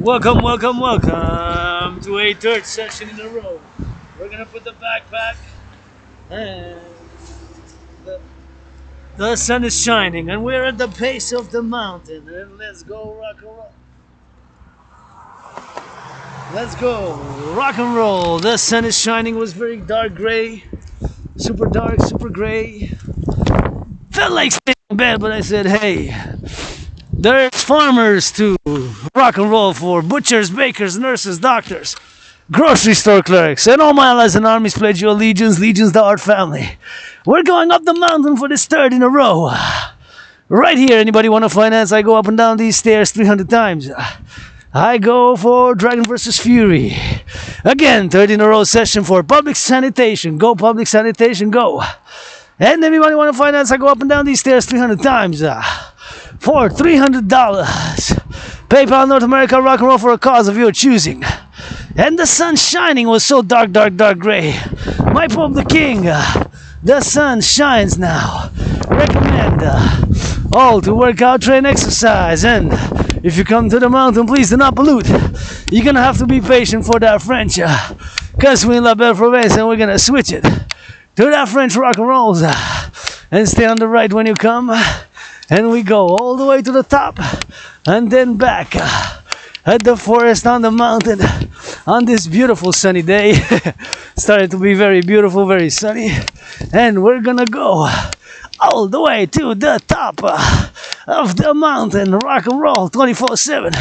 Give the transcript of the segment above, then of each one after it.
Welcome to a third session in a row. We're gonna put the backpack and the sun is shining and we're at the base of the mountain and let's go rock and roll. Let's go rock and roll. The sun is shining. It was very dark gray, super dark, super gray. Felt like staying in bed, but I said, hey, there's farmers to rock and roll for, butchers, bakers, nurses, doctors, grocery store clerks, and all my allies and armies pledge your allegiance, legions to our family. We're going up the mountain for this third in a row. Right here, anybody want to finance? I go up and down these stairs 300 times. I go for Dragon versus Fury. Again, third in a row session for Public Sanitation. Go Public Sanitation, go. And anybody want to finance? I go up and down these stairs 300 times. For $300. PayPal North America rock and roll for a cause of your choosing. And the sun shining was so dark gray. My Pope the King, the sun shines now. Recommend all to work out, train, exercise, and if you come to the mountain, please do not pollute. You're gonna have to be patient for that French, cause we in La Belle Province and we're gonna switch it to that French rock and rolls, and stay on the right when you come. And we go all the way to the top and then back at the forest on the mountain on this beautiful sunny day. Started to be very beautiful, very sunny. And we're gonna go all the way to the top of the mountain, rock and roll 24/7.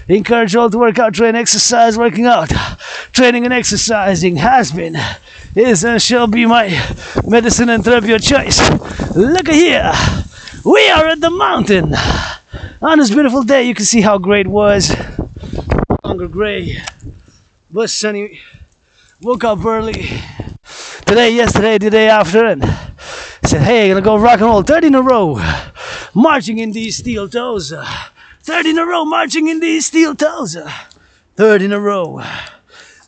Encourage all to work out, train, exercise. Working out, training and exercising has been, is and shall be my medicine and therapy of choice. Look at here. We are at the mountain. On this beautiful day, you can see how great it was. Longer gray, but sunny. Woke up early. Today, yesterday, the day after, and said, hey, gonna go rock and roll 30 in a row. Marching in these steel toes. 30 in a row, marching in these steel toes. 30 in a row.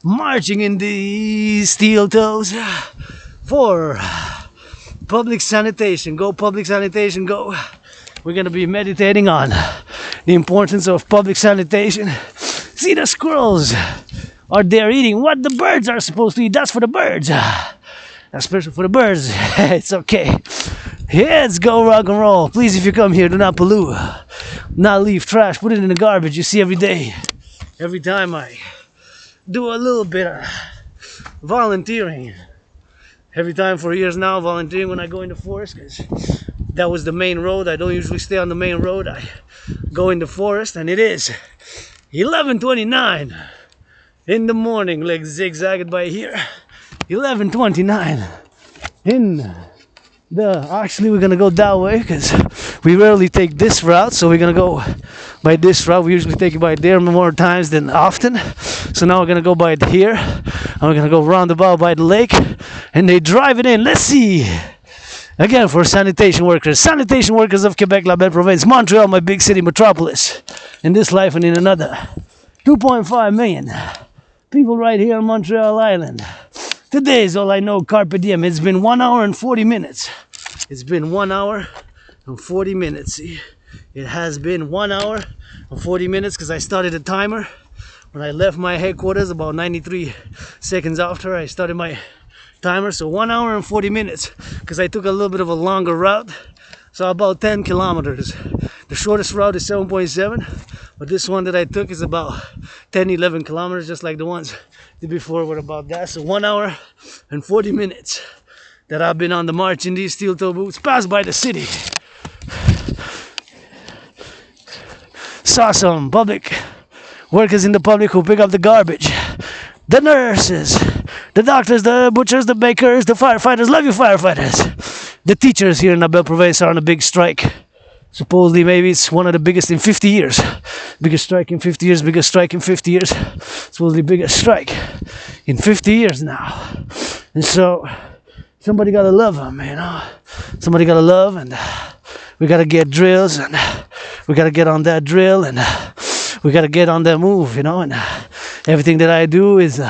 Marching in these steel toes. For Public Sanitation. Go Public Sanitation, go. We're gonna be meditating on the importance of public sanitation. See, the squirrels are there eating what the birds are supposed to eat. That's for the birds. That's special for the birds. It's okay. Let's go rock and roll. Please, if you come here, do not pollute. Not leave trash. Put it in the garbage. You see every day. Every time I do a little bit of volunteering. Every time for years now, volunteering when I go in the forest, because that was the main road. I don't usually stay on the main road. I go in the forest, and it is 11:29 in the morning, like zigzagged by here. 11:29 in the. Actually, we're gonna go that way because we rarely take this route, so we're gonna go by this route. We usually take it by there more times than often. So now we're gonna go by here, and we're gonna go roundabout by the lake, and they drive it in. Let's see. Again, for sanitation workers of Quebec, La Belle Province, Montreal, my big city metropolis, in this life and in another. 2.5 million people right here on Montreal Island. Today is all I know, carpe diem. It's been 1 hour and 40 minutes. It's been 1 hour and 40 minutes. See, it has been 1 hour and 40 minutes because I started a timer when I left my headquarters about 93 seconds after I started my timer. So 1 hour and 40 minutes because I took a little bit of a longer route. So about 10 kilometers. The shortest route is 7.7, but this one that I took is about 10, 11 kilometers, just like the ones before were about that. So 1 hour and 40 minutes that I've been on the march in these steel toe boots, passed by the city. Saw some public workers in the public who pick up the garbage. The nurses, the doctors, the butchers, the bakers, the firefighters. Love you, firefighters. The teachers here in La Belle Province are on a big strike. Supposedly, maybe it's one of the biggest in 50 years. Biggest strike in 50 years, biggest strike in 50 years. Supposedly biggest strike in 50 years now. And so, somebody gotta love them, you know. Somebody gotta love, and we gotta get drills, and we gotta get on that drill, and we gotta get on that move, you know. And everything that I do is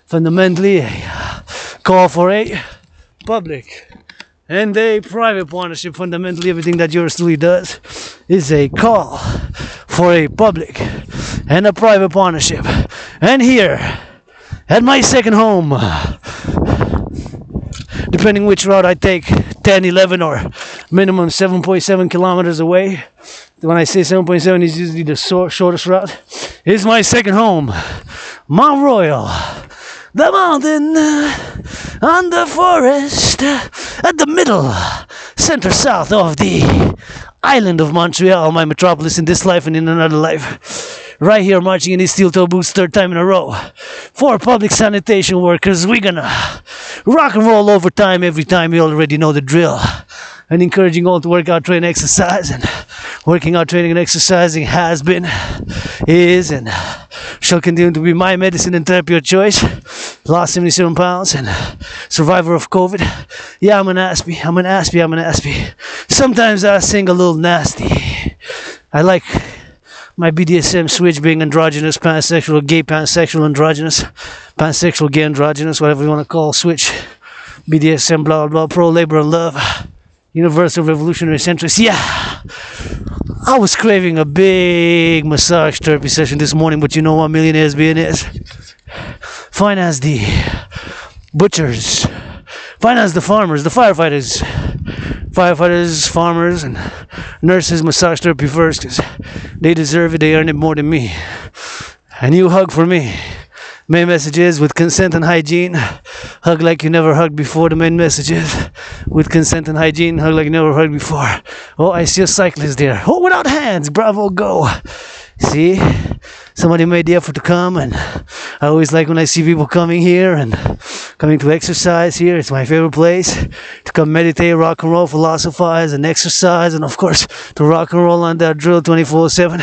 fundamentally a call for a public and a private partnership. Fundamentally, everything that yours truly does is a call for a public and a private partnership. And here, at my second home, depending which route I take, 10, 11, or minimum 7.7 kilometers away. When I say 7.7 is usually the shortest route. Is my second home, Mount Royal, the mountain and the forest at the middle, center south of the island of Montreal, my metropolis in this life and in another life. Right here, marching in these steel toe boots, third time in a row. For public sanitation workers, we're gonna rock and roll overtime every time. You already know the drill. And encouraging all to work out, train, exercise. And working out, training, and exercising has been, is, and shall continue to be my medicine and therapy of choice. Lost 77 pounds and survivor of COVID. Yeah, I'm an aspie. Sometimes I sing a little nasty. I like my BDSM switch being androgynous, pansexual, gay, pansexual, androgynous, pansexual, gay, androgynous, whatever you want to call switch. BDSM, blah, blah, pro, labor, and love. Universal revolutionary centrist. Yeah, I was craving a big massage therapy session this morning, but you know what millionaires being is? Finance the butchers, finance the farmers, the firefighters, farmers, and nurses, massage therapy first, because they deserve it, they earn it more than me. And you hug for me. Main message is with consent and hygiene, hug like you never hugged before. The main message is with consent and hygiene, hug like you never hugged before. Oh, I see a cyclist there. Oh, without hands, bravo, go. See, somebody made the effort to come, and I always like when I see people coming here and coming to exercise here. It's my favorite place to come meditate, rock and roll, philosophize, and exercise, and of course to rock and roll on that drill 24/7.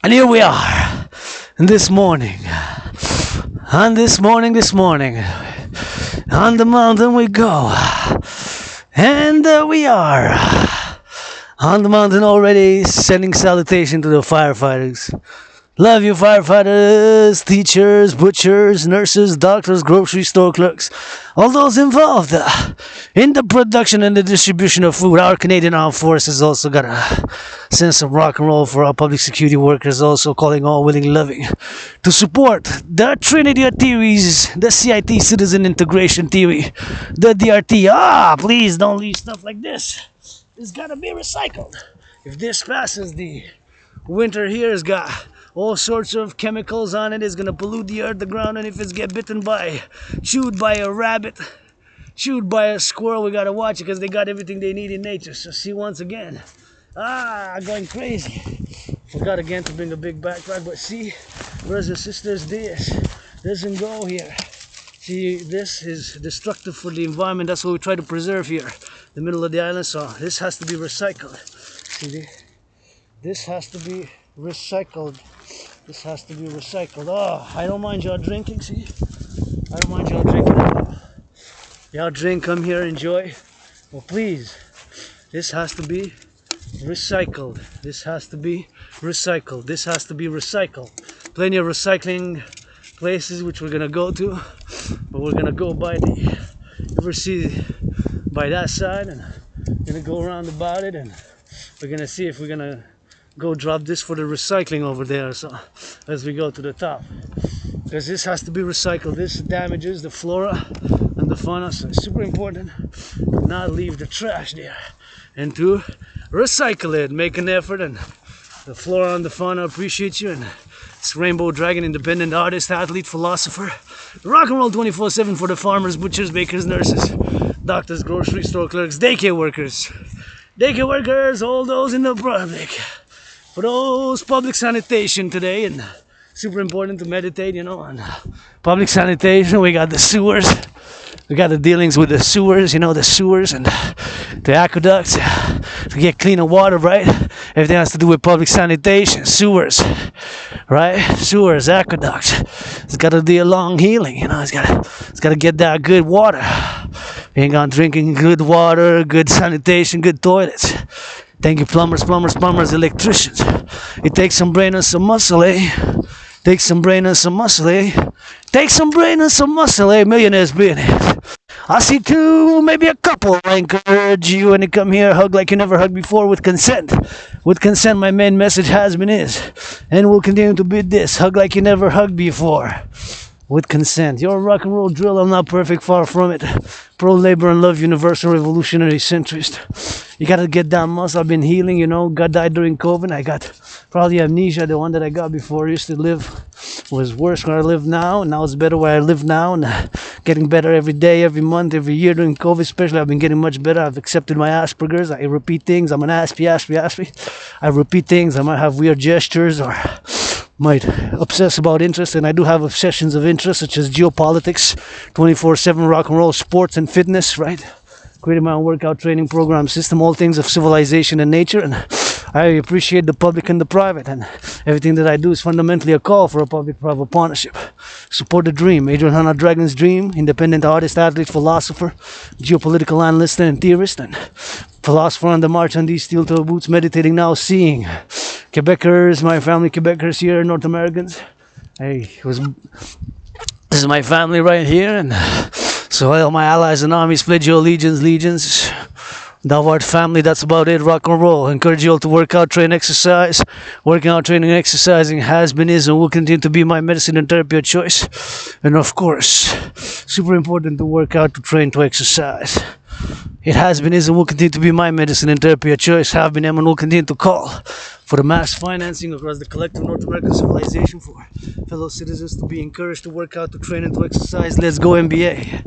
And here we are, this morning, on this morning, on the mountain we go, and we are on the mountain already, sending salutation to the firefighters. Love you, firefighters, teachers, butchers, nurses, doctors, grocery store clerks, all those involved in the production and the distribution of food. Our Canadian Armed Forces also got a sense of rock and roll for our public security workers, also calling all willing loving to support the Trinity of theories, the CIT citizen integration theory, the DRT. Please don't leave stuff like this. It's got to be recycled. If this passes, the winter here has got all sorts of chemicals on it. It's gonna pollute the earth, the ground, and if it's get bitten by, chewed by a rabbit, chewed by a squirrel, we gotta watch it because they got everything they need in nature. So see, once again, going crazy. Forgot again to bring a big backpack, but see, brothers and sisters, this doesn't go here. See, this is destructive for the environment. That's what we try to preserve here, the middle of the island. So this has to be recycled. See, this has to be recycled. This has to be recycled. I don't mind y'all drinking, see? I don't mind y'all drinking. Y'all drink, come here, enjoy. Well, please, this has to be recycled. This has to be recycled. This has to be recycled. Plenty of recycling places which we're gonna go to, but we're gonna go by the, ever see, by that side, and we're gonna go around about it, and we're gonna see if we're gonna go drop this for the recycling over there, so as we go to the top, because this has to be recycled. This damages the flora and the fauna, so it's super important to not leave the trash there and to recycle it. Make an effort, and the flora and the fauna appreciate you. And it's Rainbow Dragon, independent artist, athlete, philosopher, rock and roll 24/7 for the farmers, butchers, bakers, nurses, doctors, grocery store clerks, daycare workers, all those in the public. For those public sanitation today, and super important to meditate, on public sanitation. We got the sewers, we got the dealings with the sewers, the sewers and the aqueducts to get cleaner water, right? Everything has to do with public sanitation, sewers, right? Sewers, aqueducts. It's got to be a long healing, It's got to get that good water. You ain't gonna drinking good water, good sanitation, good toilets. Thank you, plumbers, electricians. It takes some brain and some muscle, Take some brain and some muscle, eh? Take some brain and some muscle, eh? Millionaires, billionaires. I see two, maybe a couple. I encourage you when you come here, hug like you never hugged before with consent. With consent, my main message has been is, and will continue to be this, hug like you never hugged before. With consent. Your rock and roll drill, I'm not perfect, far from it. Pro labor and love, universal revolutionary centrist. You gotta get down muscle. I've been healing, you know. God died during COVID. I got probably amnesia. The one that I got before I used to live was worse where I live now. Now it's better where I live now, and getting better every day, every month, every year during COVID especially. I've been getting much better. I've accepted my Asperger's. I repeat things. I'm an aspie. I repeat things. I might have weird gestures or might obsess about interest, and I do have obsessions of interest such as geopolitics, 24/7 rock and roll, sports and fitness, right? Creating my own workout training program system, all things of civilization and nature, and I appreciate the public and the private, and everything that I do is fundamentally a call for a public-private partnership. Support the dream. Adrian Hanna Dragon's dream, independent artist, athlete, philosopher, geopolitical analyst and theorist, and philosopher on the march on these steel-toe boots, meditating now, seeing. Quebecers, my family Quebecers here, North Americans. This is my family right here, and so all my allies and armies pledge your legions. Thou art family, that's about it, rock and roll. Encourage you all to work out, train, exercise. Working out, training, and exercising has been, is, and will continue to be my medicine and therapy of choice. And of course, super important to work out, to train, to exercise. It has been, is, and will continue to be my medicine and therapy of choice. Have been, am, and will continue to call for the mass financing across the collective North American civilization for fellow citizens to be encouraged to work out, to train, and to exercise. Let's go NBA,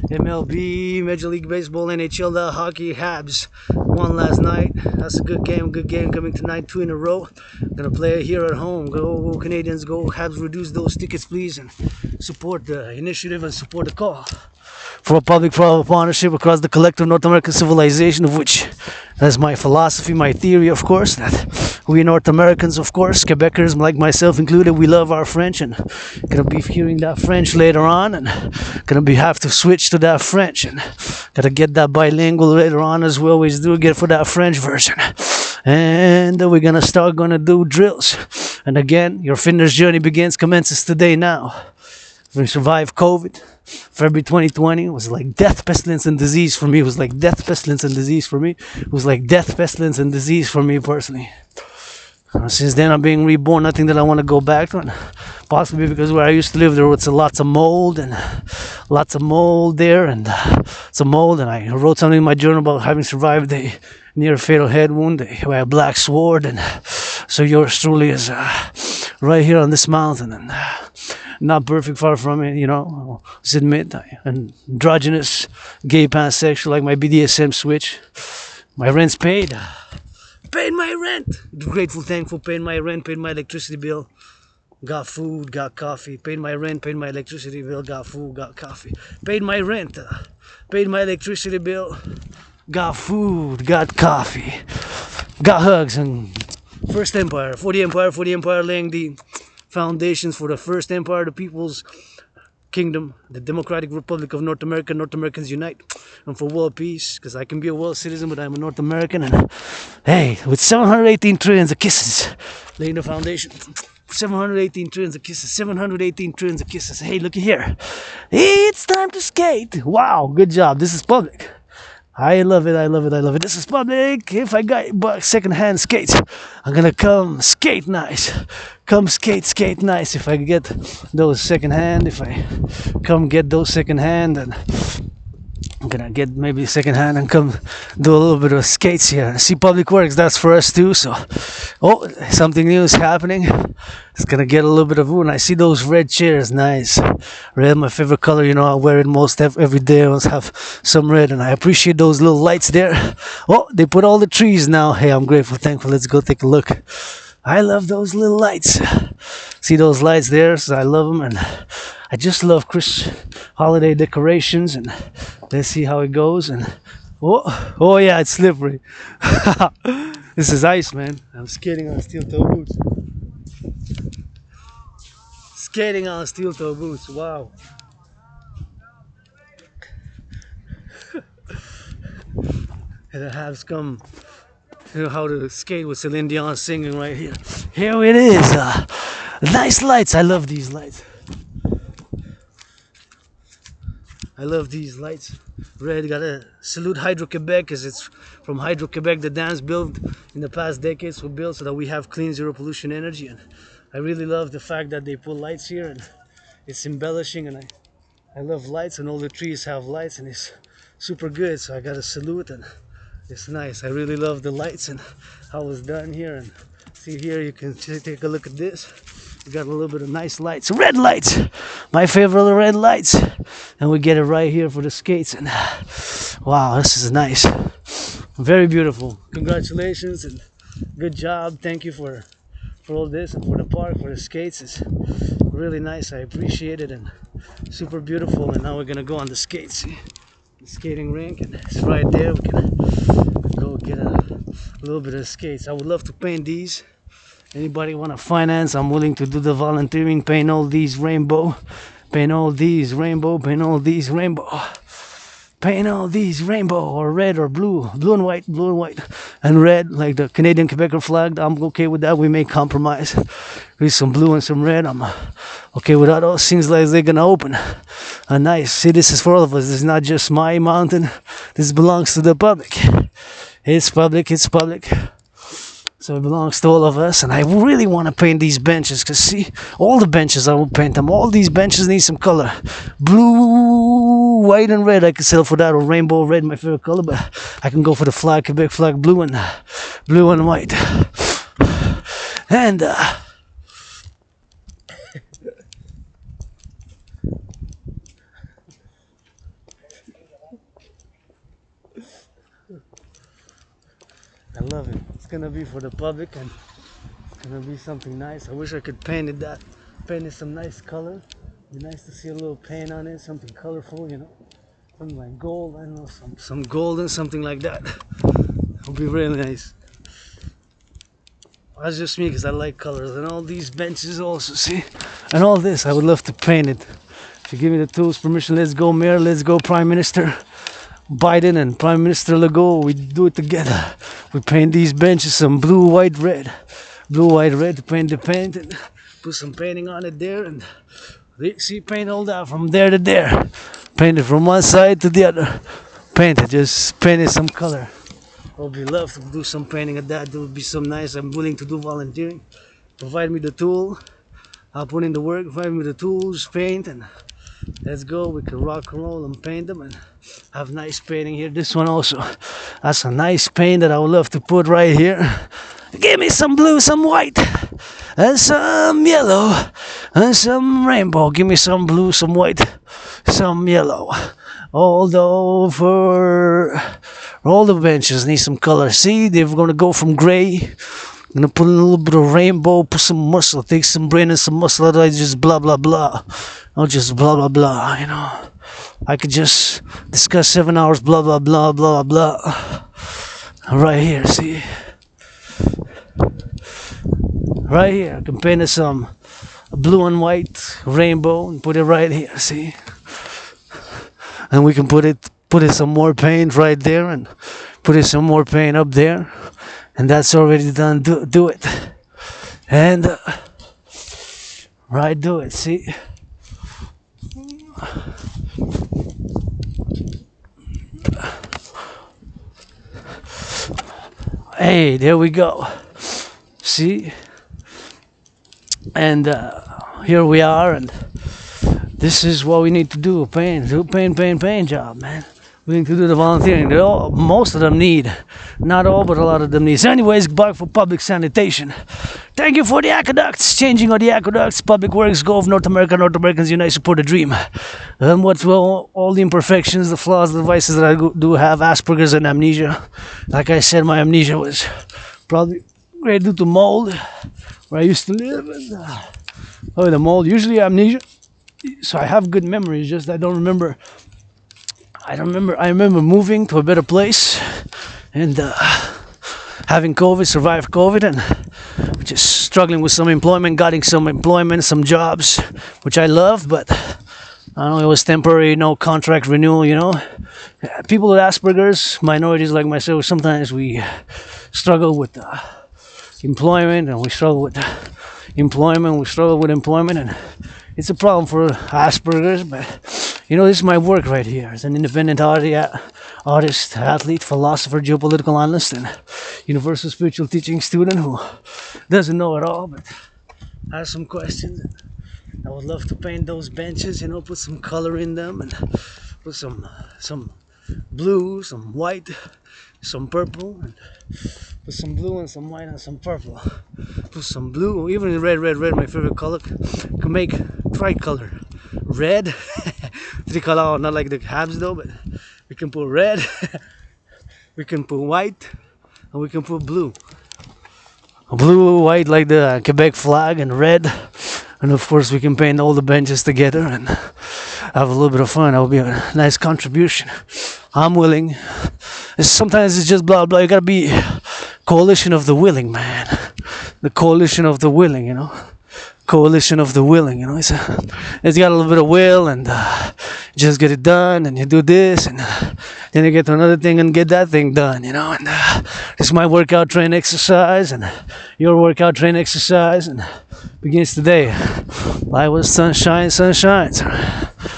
MLB, Major League Baseball, NHL, the hockey, Habs won last night. That's a good game coming tonight, 2 in a row. Gonna play here at home. Go Canadians, go Habs, reduce those tickets please, and support the initiative and support the call for a public-private partnership across the collective North American civilization, of which that's my philosophy, my theory, of course, that we North Americans, of course, Quebecers, like myself included, we love our French, and gonna be hearing that French later on, and gonna have to switch to that French, and gotta get that bilingual later on, as we always do, get for that French version. And we're gonna do drills. And again, your fitness journey commences today now. We survived COVID. February 2020 was like death, pestilence, and disease for me. It was like death, pestilence, and disease for me. It was like death, pestilence, and disease for me personally. Since then, I'm being reborn. Nothing that I want to go back to. And possibly because where I used to live, there was lots of mold there, and some mold. And I wrote something in my journal about having survived a near fatal head wound by a black sword. And so yours truly is right here on this mountain, and not perfect, far from it, you know. I'll admit, androgynous, gay, pansexual, like my BDSM switch. My rent's paid. Paid my rent. Grateful, thankful, paid my rent, paid my electricity bill. Got food, got coffee. Paid my rent, paid my electricity bill, got food, got coffee. Paid my rent, paid my electricity bill, got food, got coffee. Got hugs, and First Empire, for the Empire, laying the foundations for the First Empire, the People's Kingdom, the Democratic Republic of North America. North Americans unite, and for world peace, because I can be a world citizen, but I'm a North American, and hey, with 718 trillions of kisses, laying the foundation. 718 trillions of kisses, 718 trillions of kisses. Hey, looky here. It's time to skate. Wow, good job. This is Publik. I love it. This is Publik. If I got second-hand skates, I'm gonna come skate nice. Come skate nice. If I get those second-hand, and I'm gonna get maybe second-hand and come do a little bit of skates here. See, Public works, that's for us too. So, something new is happening. It's gonna get a little bit of wood. And I see those red chairs, nice. Red, my favorite color. You know, I wear it most every day. I always have some red, and I appreciate those little lights there. Oh, they put all the trees now. Hey, I'm grateful, thankful. Let's go take a look. I love those little lights. See those lights there? So I love them, and I just love Christmas holiday decorations. And let's see how it goes. And oh yeah, it's slippery. This is ice, man. I'm skating on steel-toe boots. Skating on steel-toe boots. Wow. And I have come. You know how to skate with Celine Dion singing right here. Here it is. Nice lights. I love these lights. I love these lights. Red, gotta salute Hydro-Quebec, because it's from Hydro-Quebec the dams built in the past decades were built so that we have clean zero pollution energy. And I really love the fact that they put lights here and it's embellishing, and I love lights, and all the trees have lights and it's super good, so I gotta salute, and it's nice. I really love the lights and how it's done here. And see here, you can take a look at this. We got a little bit of nice lights, red lights, my favorite red lights, and we get it right here for the skates. And wow, this is nice, very beautiful. Congratulations and good job. Thank you for all this, and for the park, for the skates. It's really nice. I appreciate it, and super beautiful. And now we're gonna go on the skates. See? The skating rink, and it's right there. We can go get a little bit of skates. I would love to paint these. Anybody want to finance? I'm willing to do the volunteering. Paint all these rainbow. Paint all these rainbow. Paint all these rainbow. Paint all these rainbow, or red or blue. Blue and white and red, like the Canadian Quebecer flag. I'm okay with that. We may compromise with some blue and some red. I'm okay with that. All seems like they're gonna open. Nice. See, this is for all of us. This is not just my mountain. This belongs to the public. It's public. It's public. So it belongs to all of us, and I really want to paint these benches, because see, all the benches, I will paint them. All these benches need some color. Blue, white, and red. I could settle for that, or rainbow red, my favorite color, but I can go for the flag, Quebec flag, blue and white. And I love it. It's gonna be for the public, and it's gonna be something nice. I wish I could paint it some nice color. It'd be nice to see a little paint on it, something colorful, you know, something like gold. I don't know, some golden, something like that. It would be really nice. That's just me, because I like colors. And all these benches also, see, and all this, I would love to paint it. If you give me the tools, permission, let's go Mayor, let's go Prime Minister Biden and Prime Minister Legault. We do it together. We paint these benches some blue, white, red. Blue, white, red to paint the paint, and put some painting on it there, and see, paint all that from there to there. Paint it from one side to the other. Paint it, just paint it some color. I would be love to do some painting of that. It would be so nice. I'm willing to do volunteering. Provide me the tool, I'll put in the work. Provide me the tools, paint, and let's go. We can rock and roll and paint them, and have nice painting here. This one also, that's a nice paint that I would love to put right here. Give me some blue, some white, and some yellow, and some rainbow. Give me some blue, some white, some yellow. Although for all the benches need some color. See, they're gonna go from gray. I'm gonna put a little bit of rainbow, put some muscle, take some brain and some muscle. Otherwise, just blah blah blah. Not just blah blah blah. You know, I could just discuss 7 hours blah blah blah blah blah. Right here, see. Right here, I can paint it some blue and white rainbow and put it right here. See. And we can put it some more paint right there, and put it some more paint up there, and that's already done. Do it, and right, do it. See, hey, there we go. See, and here we are, and this is what we need to do. Paint job, man. We need to do the volunteering. Most of them need. Not all, but a lot of them need. So anyways, back for public sanitation. Thank you for the aqueducts. Changing of the aqueducts. Public Works, Gov, North America, North Americans Unite, support the dream. And what's all the imperfections, the flaws, the vices that I do have, Asperger's and amnesia. Like I said, my amnesia was probably due to mold, where I used to live. And, the mold, usually amnesia. So I have good memories, just I don't remember. I remember moving to a better place, and having COVID, survived COVID, and just struggling with some employment, getting some employment, some jobs, which I loved, but I don't know, it was temporary, no contract renewal, you know. People with Asperger's, minorities like myself, sometimes we struggle with employment, and we struggle with employment, and it's a problem for Asperger's. But you know, this is my work right here as an independent artist, athlete, philosopher, geopolitical analyst, and universal spiritual teaching student who doesn't know it all but has some questions. I would love to paint those benches, you know, put some color in them, and put some blue, some white, some purple, and put some blue and some white and some purple. Put some blue, even red, my favorite color. Can make tricolor. Red, tricolor, not like the Habs though, but we can put red, we can put white, and we can put blue. Blue, white like the Quebec flag, and red. And of course we can paint all the benches together and have a little bit of fun. That would be a nice contribution. I'm willing. Sometimes it's just blah blah. You gotta be coalition of the willing, man. The coalition of the willing, you know. Coalition of the willing, you know. It's got a little bit of will, and just get it done, and you do this, and then you get to another thing and get that thing done, you know. And this is my workout, train, exercise, and your workout, train, exercise, and begins today. Light was sunshine, sun shines.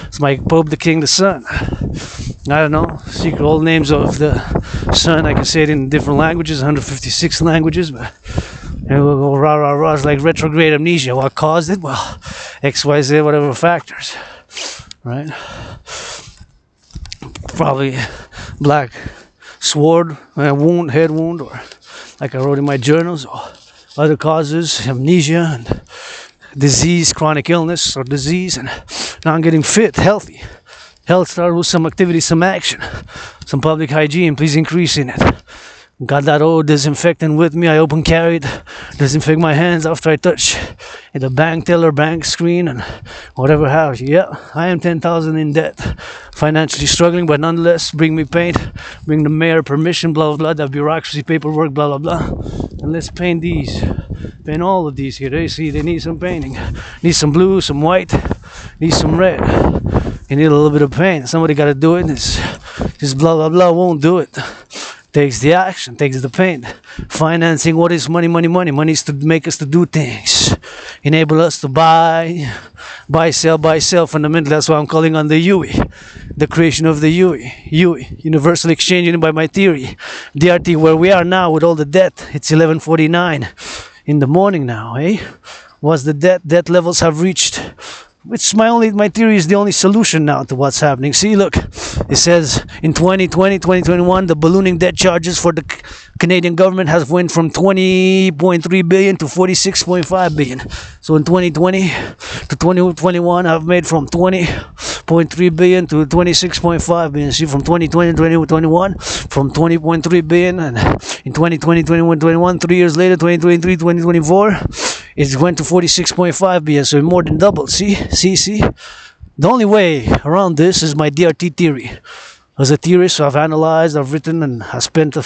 It's my Pope the King, the Sun. I don't know, secret old names of the sun. I can say it in different languages, 156 languages, but and we'll go rah rah rah. It's like retrograde amnesia. What caused it? Well, XYZ, whatever factors, right? Probably black sword, wound, head wound, or like I wrote in my journals, or other causes, amnesia and disease, chronic illness or disease, and now I'm getting fit, healthy. Health started with some activity, some action, some public hygiene. Please increase in it. Got that old disinfectant with me. I open carried, disinfect my hands after I touch the bank teller, bank screen, and whatever house. Yeah, I am 10,000 in debt, financially struggling, but nonetheless, bring me paint, bring the mayor permission, blah blah blah, that bureaucracy, paperwork, blah blah blah, and let's paint these. Paint all of these here. They see they need some painting. Need some blue, some white, need some red. You need a little bit of paint. Somebody got to do it. It's just blah blah blah won't do it. Takes the action, takes the paint. Financing, what is money? Money is to make us to do things. Enable us to buy, sell. Fundamentally, that's why I'm calling on the UE. The creation of the UE. Universal exchange by my theory. DRT, where we are now with all the debt. It's 11:49 in the morning now, eh? Was the debt levels have reached. It's my theory is the only solution now to what's happening. See, look, it says in 2021, the ballooning debt charges for the Canadian government has went from 20.3 billion to 46.5 billion. So in 2020 to 2021, I've made from 20.3 billion to 26.5 billion. See, from 2020 to 2021, from 20.3 billion, and in 2020, 21, 3 years later, 2023, 2024, it went to 46.5 billion, so more than double. See? The only way around this is my DRT theory. As a theorist, I've analyzed, I've written, and I spent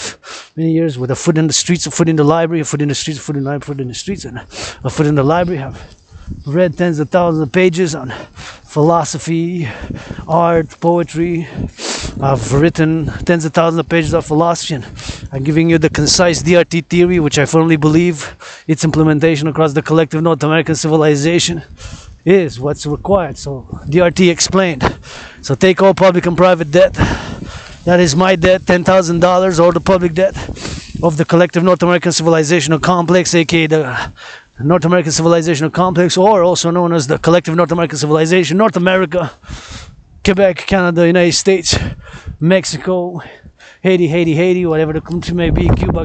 many years with a foot in the streets, a foot in the library, a foot in the streets, a foot in the library, a foot in the streets, and a foot in the library. I've read tens of thousands of pages on philosophy, art, poetry. I've written tens of thousands of pages of philosophy, and I'm giving you the concise DRT theory, which I firmly believe its implementation across the collective North American civilization is what's required. So DRT explained. So take all public and private debt. That is my debt, $10,000, or the public debt of the collective North American civilizational complex, aka the North American civilizational complex, or also known as the collective North American civilization, North America, Quebec, Canada, United States, Mexico, Haiti, whatever the country may be, Cuba,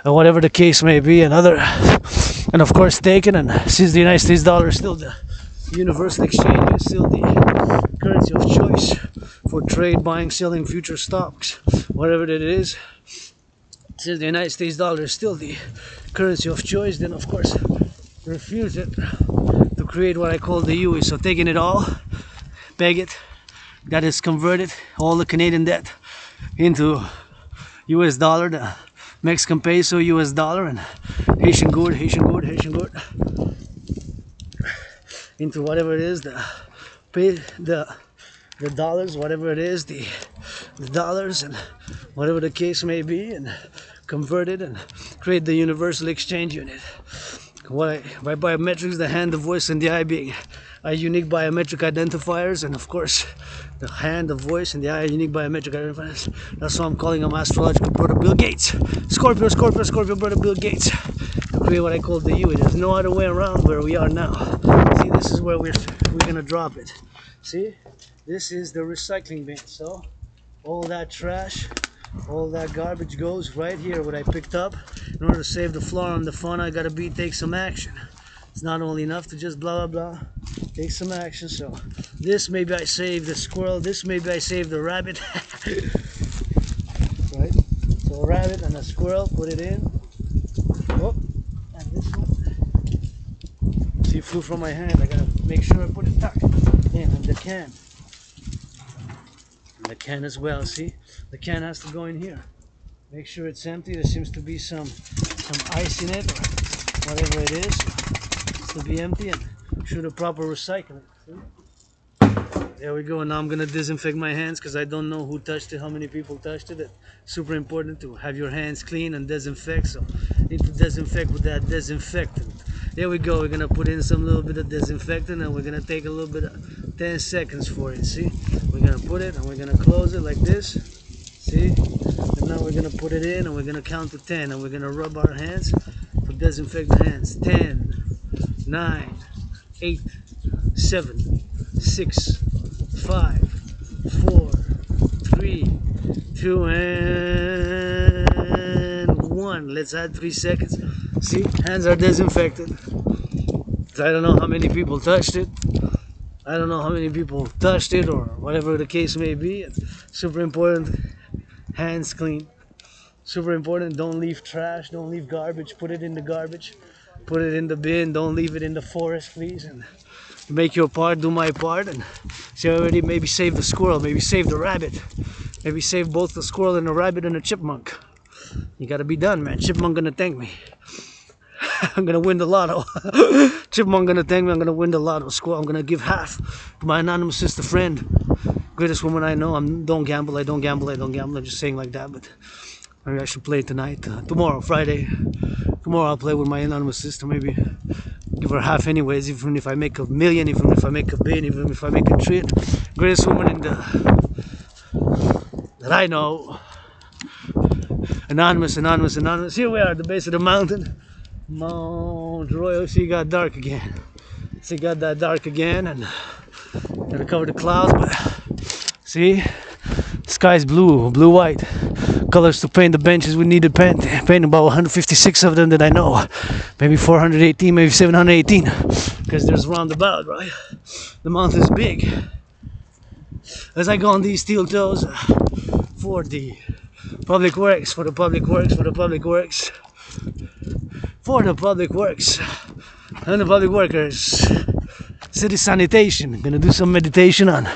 or whatever the case may be, and of course taken. And since the United States dollar is still the universal exchange, it's still the currency of choice for trade, buying, selling future stocks, whatever that it is. Since the United States dollar is still the currency of choice, then of course refuse it to create what I call the UE. So taking it all, peg it, that is converted all the Canadian debt into US dollar, the Mexican peso, US dollar, and Haitian gourd into whatever it is, the dollars, whatever it is, the dollars, and whatever the case may be, and convert it and create the universal exchange unit. By biometrics, the hand, the voice, and the eye being are unique biometric identifiers, and of course, the hand, the voice, and the eye are unique biometric identifiers. That's why I'm calling him astrological brother Bill Gates. Scorpio, Scorpio, Scorpio, brother Bill Gates. To create what I call the U. There's no other way around where we are now. See, this is where we're gonna drop it. See, this is the recycling bin. So all that trash, all that garbage goes right here. What I picked up. In order to save the flora and the fauna, I gotta take some action. It's not only enough to just blah blah blah. Take some action. So this maybe I saved the squirrel. This maybe I saved the rabbit. Right? So a rabbit and a squirrel. Put it in. Oh, and this one. See, it flew from my hand. I gotta make sure I put it back in the can. And the can as well. See, the can has to go in here. Make sure it's empty. There seems to be some ice in it or whatever it is. It's to be empty and should the proper recycling. There we go. And now I'm gonna disinfect my hands because I don't know who touched it, how many people touched it. It's super important to have your hands clean and disinfect. So need to disinfect with that disinfectant. There we go. We're gonna put in some little bit of disinfectant and we're gonna take a little bit of 10 seconds for it. See, we're gonna put it and we're gonna close it like this. See, and now we're gonna put it in and we're gonna count to 10 and we're gonna rub our hands to disinfect the hands. 10, 9, 8, 7, 6, 5, 4, 3, 2, and 1. Let's add 3 seconds. See, hands are disinfected. I don't know how many people touched it. I don't know how many people touched it or whatever the case may be. It's super important. Hands clean. Super important. Don't leave trash. Don't leave garbage. Put it in the garbage. Put it in the bin. Don't leave it in the forest, please. And make your part. Do my part. And see, I already maybe save the squirrel. Maybe save the rabbit. Maybe save both the squirrel and the rabbit and the chipmunk. You gotta be done, man. Chipmunk gonna thank me. I'm gonna win the lotto. Chipmunk gonna thank me. I'm gonna win the lotto. Squirrel, I'm gonna give half to my anonymous sister friend. Greatest woman I know. Don't gamble. I don't gamble. I don't gamble. I'm just saying like that. But maybe I should play tonight. Tomorrow, Friday. Tomorrow I'll play with my anonymous sister. Maybe give her half anyways. Even if I make $1 million, even if I make $1 billion, even if I make $1 trillion. Greatest woman in that I know. Anonymous, anonymous, anonymous. Here we are at the base of the mountain. Mount Royal. See, it got dark again. See, it got that dark again, and gotta cover the clouds. But see, the sky's blue, blue-white. Colors to paint the benches. We needed paint about 156 of them that I know. Maybe 418, maybe 718, because there's roundabout, right? The mountain is big. As I go on these steel toes for the public works, for the public works, for the public works. For the public works and the public workers. City sanitation. I'm gonna do some meditation on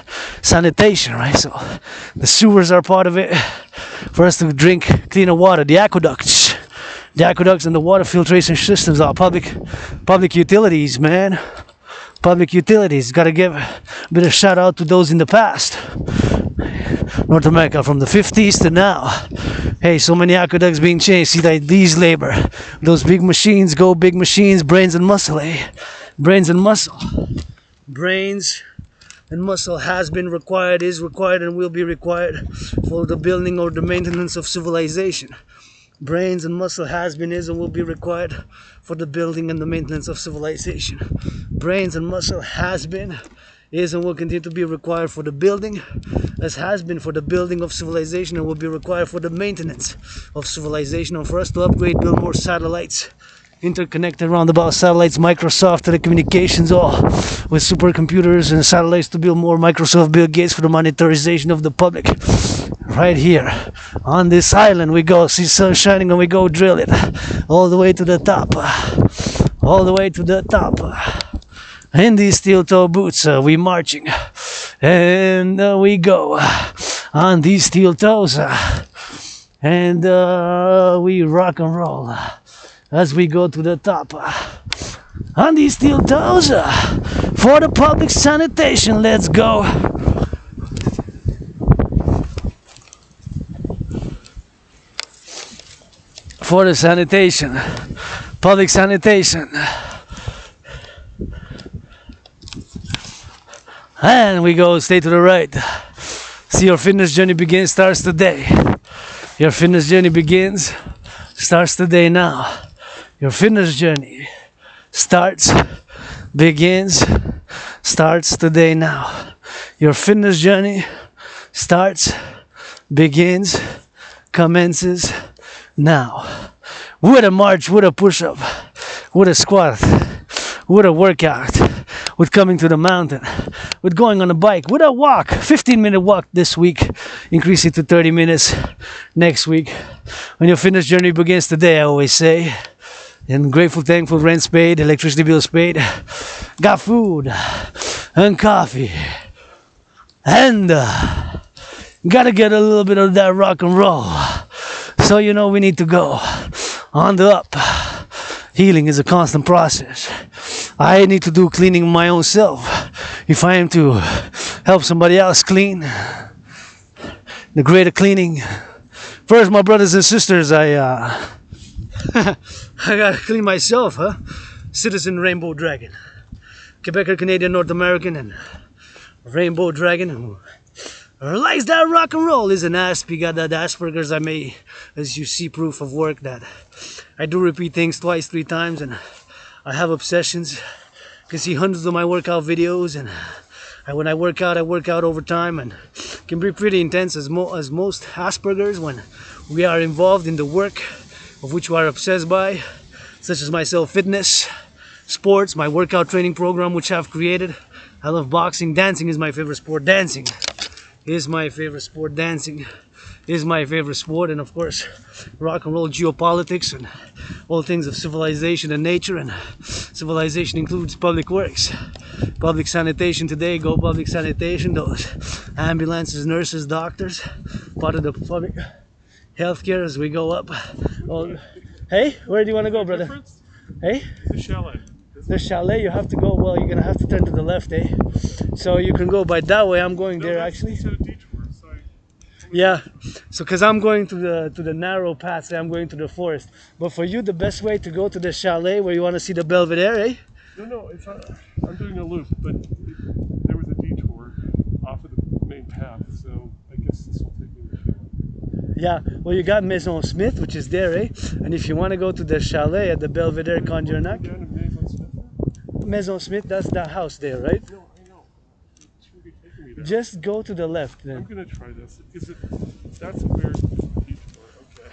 sanitation, right? So the sewers are part of it. For us to drink cleaner water, the aqueducts and the water filtration systems are public utilities, man. Public utilities. Gotta give a bit of shout out to those in the past. North America from the 50s to now. Hey, so many aqueducts being changed. See that these labor. Those big machines go big machines, brains and muscle, eh? Brains and muscle. Brains and muscle has been required, is required, and will be required for the building or the maintenance of civilization. Brains and muscle has been, is, and will be required for the building and the maintenance of civilization. Brains and muscle has been, is, and will continue to be required for the building, as has been for the building of civilization, and will be required for the maintenance of civilization, and for us to upgrade, build more satellites, interconnected roundabout satellites, Microsoft telecommunications, all with supercomputers and satellites to build more Microsoft Bill Gates for the monetarization of the public. Right here on this island we go, see sun shining and we go drill it all the way to the top, all the way to the top. In these steel toe boots we marching, and we go on these steel toes, and we rock and roll as we go to the top on these steel toes for the public sanitation. Let's go. for the sanitation, public sanitation. And we go, stay to the right. See, your fitness journey begins, starts today. Your fitness journey begins, starts today now. Your fitness journey starts, begins, starts today now. Your fitness journey starts, begins, commences now. With a march, with a push-up, with a squat, with a workout, with coming to the mountain, with going on a bike, with a walk, 15-minute walk this week, increase it to 30 minutes next week. When your fitness journey begins today, I always say, and grateful, thankful, rent's paid, electricity bills paid, got food and coffee, and gotta get a little bit of that rock and roll. So you know we need to go on the up. Healing is a constant process. I need to do cleaning my own self. If I am to help somebody else clean, the greater cleaning. First, my brothers and sisters, I gotta clean myself, huh? Citizen Rainbow Dragon, Quebecer, Canadian, North American, and Rainbow Dragon who likes that rock and roll. Is an Asp. Got that Asperger's. I may, as you see, proof of work that I do repeat things twice, 3 times, and I have obsessions. You can see hundreds of my workout videos, and when I work out over time, and can be pretty intense as most Asperger's when we are involved in the work of which we are obsessed by, such as myself, fitness, sports, my workout training program which I've created. I love boxing. Dancing is my favorite sport. Dancing is my favorite sport. Dancing is my favorite sport. And of course, rock and roll, geopolitics, and all things of civilization and nature. And civilization includes public works, public sanitation today. Go public sanitation. Those ambulances, nurses, doctors, part of the public healthcare as we go up. Oh, hey, where do you want to go, brother? Hey? The chalet. The chalet, you have to go, well, you're going to have to turn to the left, eh? So you can go by that way. I'm going there, actually. It's a detour, so yeah, so because I'm going to the narrow path, so I'm going to the forest. But for you, the best way to go to the chalet where you want to see the Belvedere, eh? No, I'm doing a loop, but there was a detour off of the main path, so I guess this will take me to the chalet. Yeah, well, you got Maison Smith, which is there, eh? And if you want to go to the chalet at the Belvedere Conjurnac, Down to Maison Smith? Maison Smith, that's that house there, right? No, I know. It's really taking me there. Just go to the left then. I'm gonna try this. That's a weird detour, okay.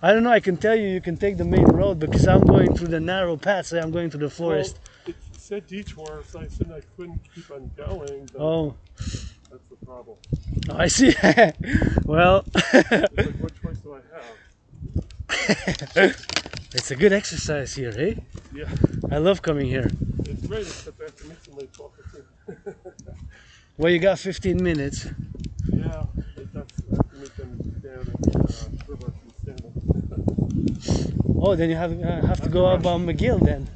I don't know, I can tell you, you can take the main road because I'm going through the narrow path, so I'm going to the forest. Well, it said detour, so I said I couldn't keep on going, but Oh. that's the problem. Oh, I see. Well, It's like, what choice do I have? it's a good exercise here, eh? Yeah, I love coming here. it's great, except I have to meet somebody 12:15. Well, you got 15 minutes. Yeah, that's, I have to meet them down at River and Stanley. Oh, then you have to go up on McGill then.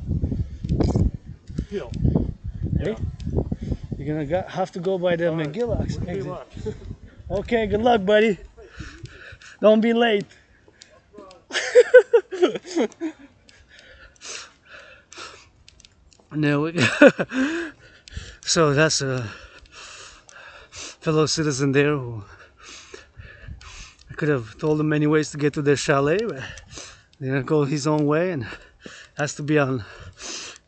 Hill. Eh? You're gonna have to go by the All right. McGill Wish me exit. luck. Okay, good luck, buddy. Don't be late. There we go. So that's a fellow citizen there who I could have told him many ways to get to their chalet, but they're gonna go his own way and has to be on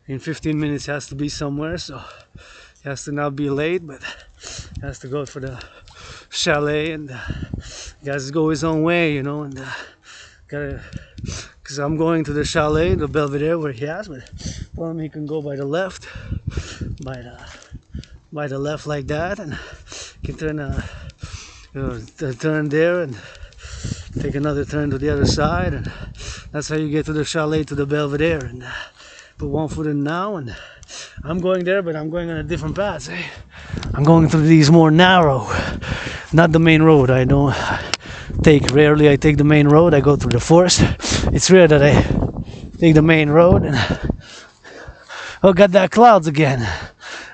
in 15 minutes, has to be somewhere, so he has to not be late, but he has to go for the chalet, and he has to go his own way, you know, and gotta, because I'm going to the chalet, the Belvedere where he has, but told him he can go by the left, by the left like that, and can turn there and take another turn to the other side, and that's how you get to the chalet, to the Belvedere, and put one foot in now, and I'm going there, but I'm going on a different path, eh? I'm going through these more narrow, not the main road. I don't rarely I take the main road. I go through the forest. It's rare that I take the main road, and oh, got that clouds again.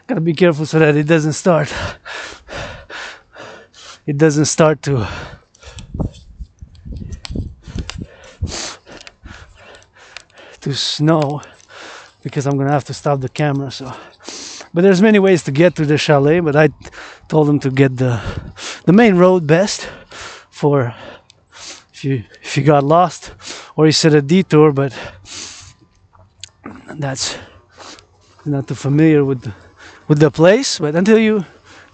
Gotta be careful so that it doesn't start. It doesn't start to to snow because I'm gonna have to stop the camera. So, but there's many ways to get to the chalet. But I told him to get the main road best for if you got lost, or he said a detour, but that's not too familiar with the place. But until you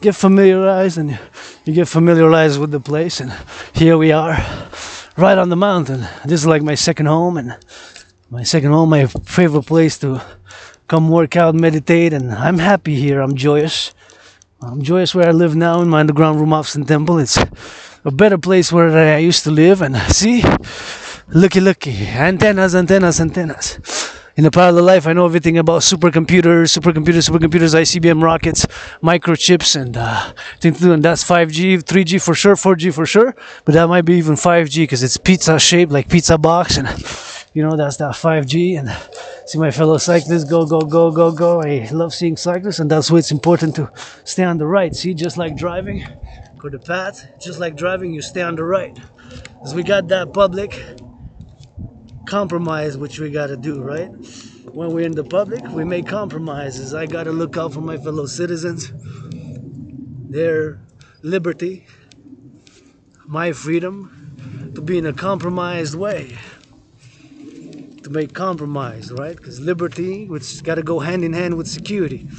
get familiarized and you get familiarized with the place, and here we are right on the mountain. This is like my second home, and my favorite place to come work out, meditate, and I'm happy here. I'm joyous where I live now in my underground room off St. Temple. It's a better place where I used to live. And see, looky, antennas. In a parallel life, I know everything about supercomputers, ICBM rockets, microchips, and that's 5G, 3G for sure, 4G for sure, but that might be even 5G because it's pizza shaped like pizza box, and that's that 5G. And see my fellow cyclists go. I love seeing cyclists, and that's why it's important to stay on the right. See, just like driving, go the path, just like driving, you stay on the right. Because we got that public compromise which we gotta do, right? When we're in the public, we make compromises. I gotta look out for my fellow citizens, their liberty, my freedom, to be in a compromised way, to make compromise, right? Because liberty, which gotta go hand in hand with security,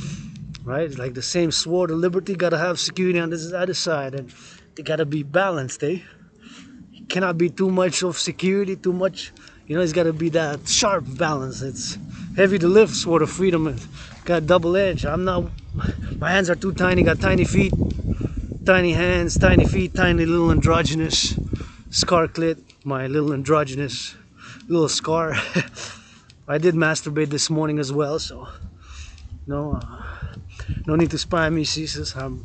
right? It's like the same sword of liberty gotta have security on this other side, and they gotta be balanced, eh? It cannot be too much of security, too much. It's got to be that sharp balance. It's heavy to lift, sword of freedom. It's got double edge. My hands are too tiny, got tiny feet, tiny hands, tiny feet, tiny little androgynous scar clit, my little androgynous little scar. I did masturbate this morning as well, so no need to spy on me, Jesus. I've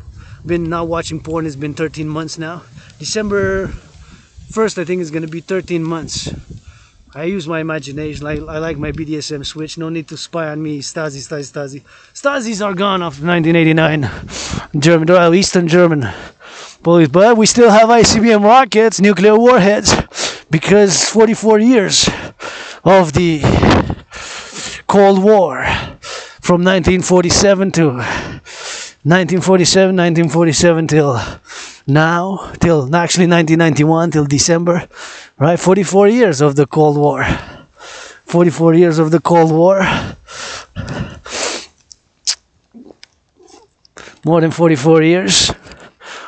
been not watching porn. It's been 13 months now. December 1st, I think, is going to be 13 months. I use my imagination. I like my BDSM switch. No need to spy on me. Stasi. Stasis are gone after 1989. German, well, Eastern German police. But we still have ICBM rockets, nuclear warheads, because 44 years of the Cold War, from 1947 till now, till actually 1991, till December, right? 44 years of the Cold War. 44 years of the Cold War. More than 44 years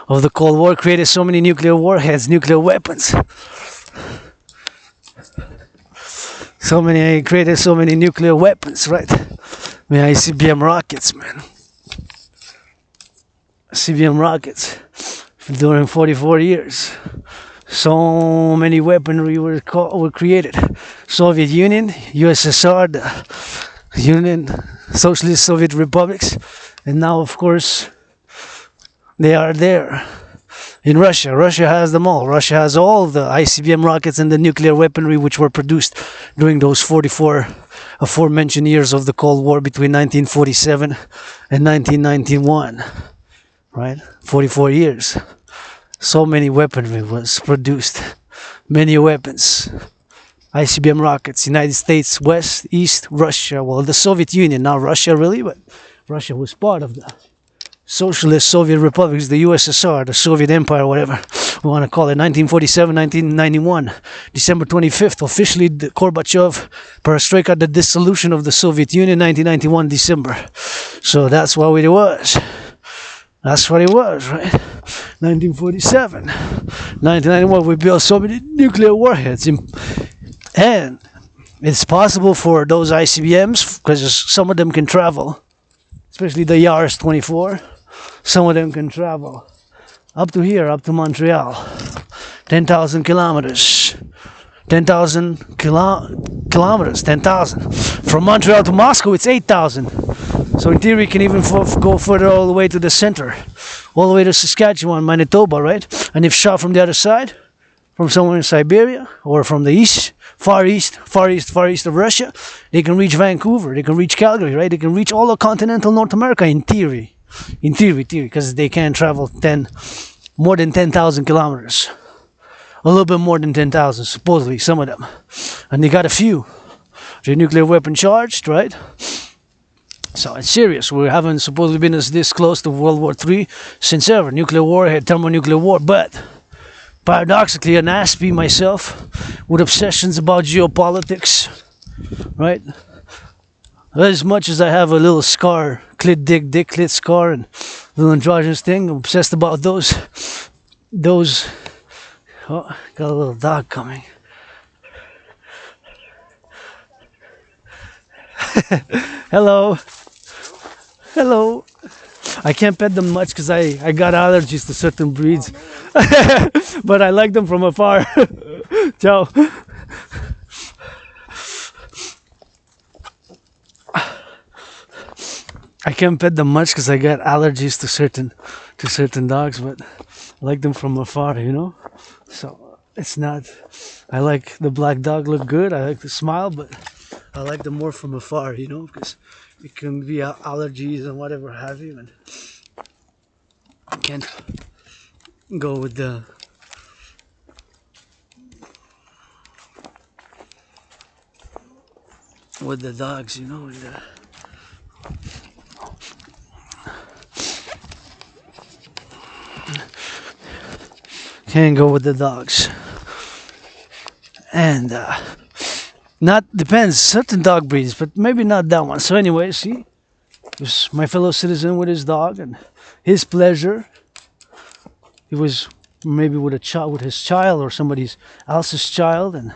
of the Cold War created so many nuclear warheads, nuclear weapons. Created so many nuclear weapons, right? ICBM rockets, man. ICBM rockets. During 44 years, so many weaponry were created. Soviet Union, USSR, the Union, Socialist Soviet Republics, and now, of course, they are there. In Russia, Russia has them all. Russia has all the ICBM rockets and the nuclear weaponry which were produced during those 44 aforementioned years of the Cold War between 1947 and 1991. Right? 44 years. So many weaponry was produced. Many weapons. ICBM rockets, United States, West, East, Russia. Well, the Soviet Union, not Russia really, but Russia was part of the Socialist Soviet Republics, the USSR, the Soviet Empire, whatever we want to call it. 1947, 1991, December 25th, officially Gorbachev, Perestroika, the dissolution of the Soviet Union, 1991, December. So that's what it was. That's what it was, right? 1947, 1991, we built so many nuclear warheads. And it's possible for those ICBMs, because some of them can travel, especially the Yars-24, some of them can travel up to here, up to Montreal, 10,000 kilometers. 10,000 kilometers, 10,000. From Montreal to Moscow, it's 8,000. So in theory, you can even go further all the way to the center, all the way to Saskatchewan, Manitoba, right? And if shot from the other side, from somewhere in Siberia, or from the east, far east of Russia, they can reach Vancouver, they can reach Calgary, right? They can reach all of continental North America in theory, because they can travel more than 10,000 kilometers. A little bit more than 10,000, supposedly, some of them. And they got a few Their nuclear weapon charged, right? So it's serious. We haven't supposedly been this close to World War III since ever. Nuclear war, had thermonuclear war, but paradoxically, an aspie myself with obsessions about geopolitics, right? As much as I have a little scar, clit scar, and little androgynous thing, I'm obsessed about those. Oh, got a little dog coming. Hello. Hello. I can't pet them much because I got allergies to certain breeds. But I like them from afar. Ciao. I can't pet them much because I got allergies to certain dogs, but I like them from afar, you know? So it's not, I like the black dog, look good, I like the smile, but I like them more from afar, you know, because it can be allergies and whatever have you, and I can't go with the dogs, you know. Can't go with the dogs. And not depends, certain dog breeds, but maybe not that one. So anyway, see, was my fellow citizen with his dog and his pleasure. He was maybe with a child, with his child or somebody else's child, and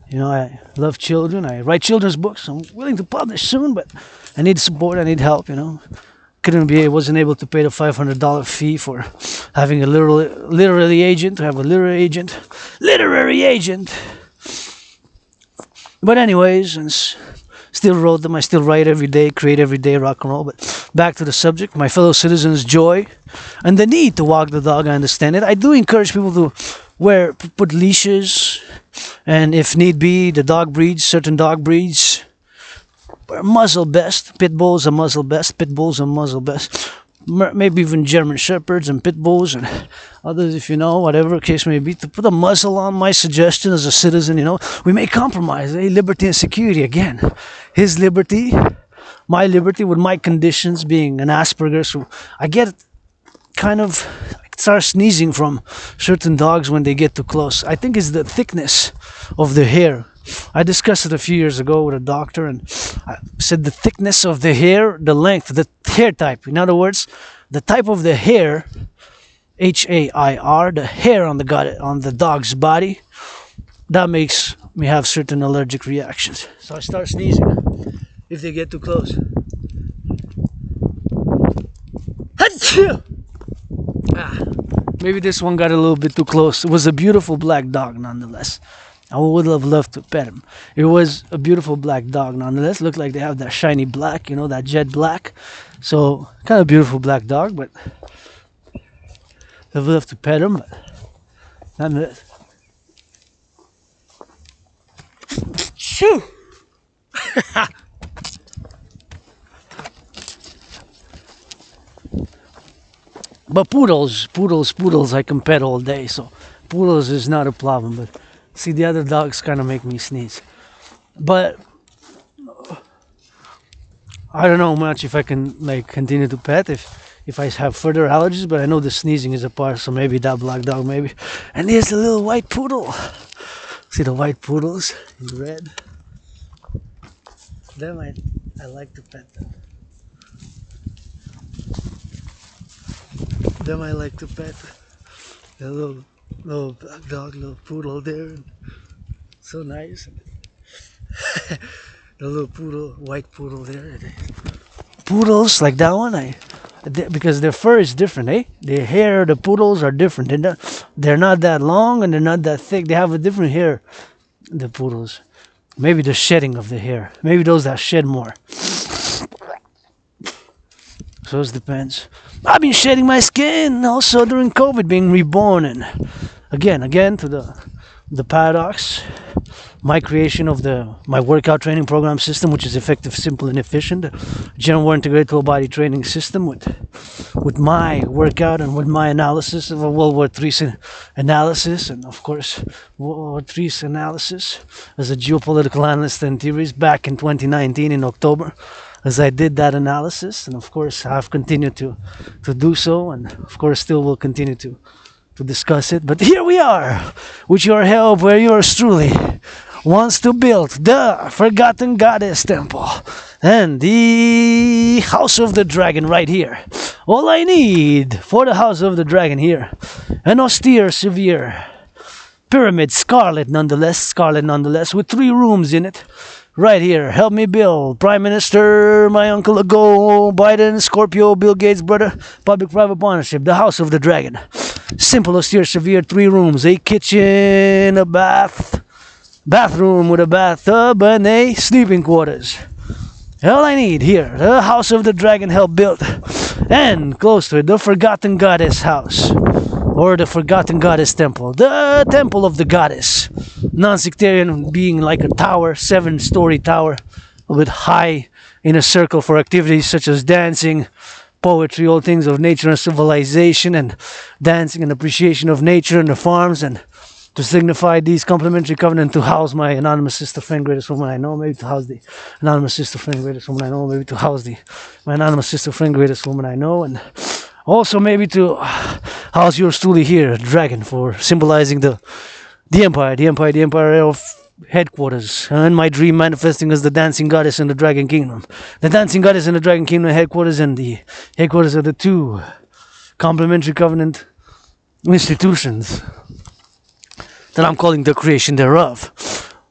you know, I love children. I write children's books. I'm willing to publish soon, but I need support. I need help. You know, wasn't able to pay the $500 fee for having a literary agent. To have a literary agent. But anyways, and still wrote them. I still write every day, create every day, rock and roll. But back to the subject, my fellow citizens' joy and the need to walk the dog. I understand it. I do encourage people to put leashes, and if need be, certain dog breeds are muzzle best. Pit bulls are muzzle best. Maybe even German shepherds and pit bulls and others, if you know, whatever case may be, to put a muzzle on. My suggestion as a citizen, you know, we may compromise, liberty and security again. His liberty, my liberty, with my conditions being an Asperger's. So I get kind of start sneezing from certain dogs when they get too close. I think it's the thickness of the hair. I discussed it a few years ago with a doctor, and I said the thickness of the hair, the length, the hair type. In other words, the type of the hair, HAIR, the hair on the dog's body, that makes me have certain allergic reactions. So I start sneezing if they get too close. Maybe this one got a little bit too close. It was a beautiful black dog nonetheless. I would have loved to pet him. It was a beautiful black dog nonetheless. Looked like they have that shiny black, you know, that jet black. So, kind of beautiful black dog, but I would love to pet him, but nonetheless. Shoo! But poodles I can pet all day, so poodles is not a problem, but see, the other dogs kind of make me sneeze. But I don't know much if I can continue to pet if I have further allergies, but I know the sneezing is a part, so maybe that black dog maybe. And here's the little white poodle. See the white poodles in red? Them I like to pet them. Them I like to pet. The little black dog, little poodle there. So nice. The little poodle, white poodle there. Poodles like that one, because their fur is different, eh? The hair, the poodles are different. They're not that long and they're not that thick. They have a different hair, the poodles. Maybe the shedding of the hair. Maybe those that shed more. So it depends. I've been shedding my skin also during COVID, being reborn, and again to the the paradox, my creation of my workout training program system, which is effective, simple, and efficient. General integrated whole body training system with my workout and with my analysis of a World War III analysis, and of course World War III's analysis as a geopolitical analyst and theories back in 2019 in October. As I did that analysis, and of course I've continued to do so, and of course still will continue to discuss it. But here we are, with your help, where yours truly wants to build the Forgotten Goddess Temple and the House of the Dragon right here. All I need for the House of the Dragon here, an austere, severe pyramid, scarlet nonetheless, with 3 rooms in it. Right here, help me build. Prime Minister, my uncle ago, Biden, Scorpio, Bill Gates' brother, public-private partnership, the House of the Dragon. Simple, austere, severe, 3 rooms, a kitchen, a bathroom with a bathtub, and a sleeping quarters. All I need here, the House of the Dragon help built. And close to it, the Forgotten Goddess House. Or the Forgotten Goddess Temple. The Temple of the Goddess. Non-sectarian, being like a tower, 7-story tower, a bit high, in a circle for activities such as dancing, poetry, all things of nature and civilization, and dancing and appreciation of nature and the farms, and to signify these complementary covenant, to house my anonymous sister friend, greatest woman I know, maybe to house the anonymous sister friend, greatest woman I know, maybe to house my anonymous sister friend, greatest woman I know, and also maybe to house yours truly here, dragon, for symbolizing the empire of headquarters, and my dream manifesting as the dancing goddess in the dragon kingdom, the dancing goddess in the dragon kingdom headquarters, and the headquarters of the 2 complementary covenant institutions that I'm calling the creation thereof,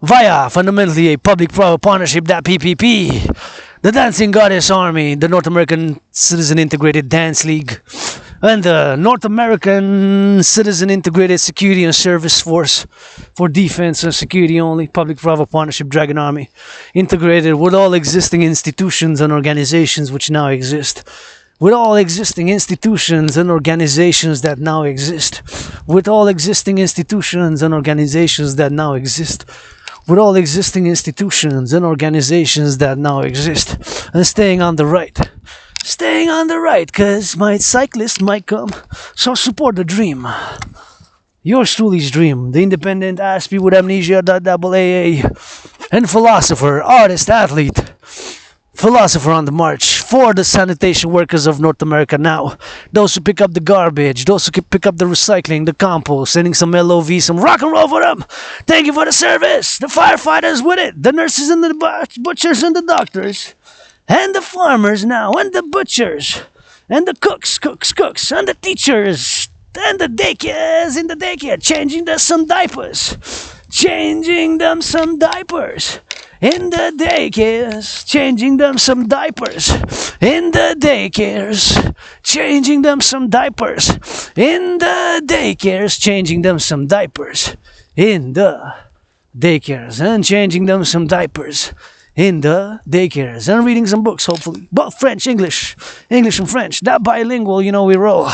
via fundamentally a public-private partnership, that PPP, the Dancing Goddess Army, the North American Citizen Integrated Dance League, and the North American Citizen Integrated Security and Service Force for defense and security only, public-private partnership Dragon Army, integrated with all existing institutions and organizations which now exist. With all existing institutions and organizations that now exist. With all existing institutions and organizations that now exist. With all existing institutions and organizations that now exist. And staying on the right. Staying on the right, cause my cyclist might come. So support the dream. Yours truly's dream. The independent aspie with amnesia, AA. And philosopher, artist, athlete. Philosopher on the march for the sanitation workers of North America now. Those who pick up the garbage, those who pick up the recycling, the compost, sending some LOV, some rock and roll for them. Thank you for the service. The firefighters with it, the nurses and the butchers and the doctors, and the farmers now, and the butchers, and the cooks, and the teachers, and the daycares in the daycare, changing them some diapers. In the daycares, changing them some diapers. In the daycares, changing them some diapers. In the daycares, changing them some diapers. In the daycares, and changing them some diapers. In the daycares, and reading some books, hopefully. Both French, English and French. That bilingual, we roll.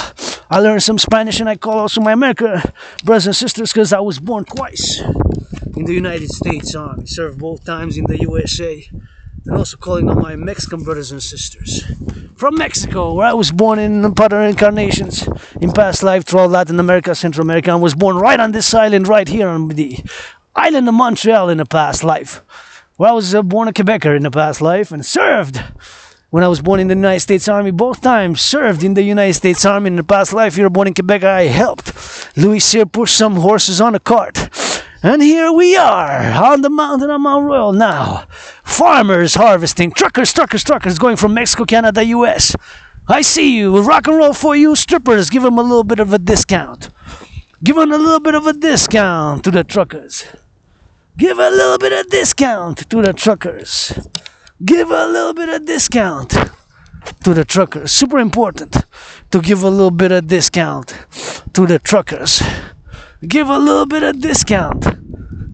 I learned some Spanish, and I call also my American brothers and sisters, because I was born twice in the United States Army, served both times in the USA, and also calling on my Mexican brothers and sisters from Mexico, where I was born in other incarnations in past life throughout Latin America, Central America. I was born right on this island, right here on the island of Montreal in a past life, where I was born a Quebecer in a past life, and served when I was born in the United States Army, both times served in the United States Army. In the past life, you were born in Quebec, I helped Louis Cyr push some horses on a cart. And here we are, on the mountain of Mount Royal now. Farmers harvesting, truckers going from Mexico, Canada, US. I see you, rock and roll for you, strippers, give them a little bit of a discount. Give them a little bit of a discount to the truckers. Give a little bit of discount to the truckers. Give a little bit of discount to the truckers. Super important to give a little bit of discount to the truckers. Give a little bit of discount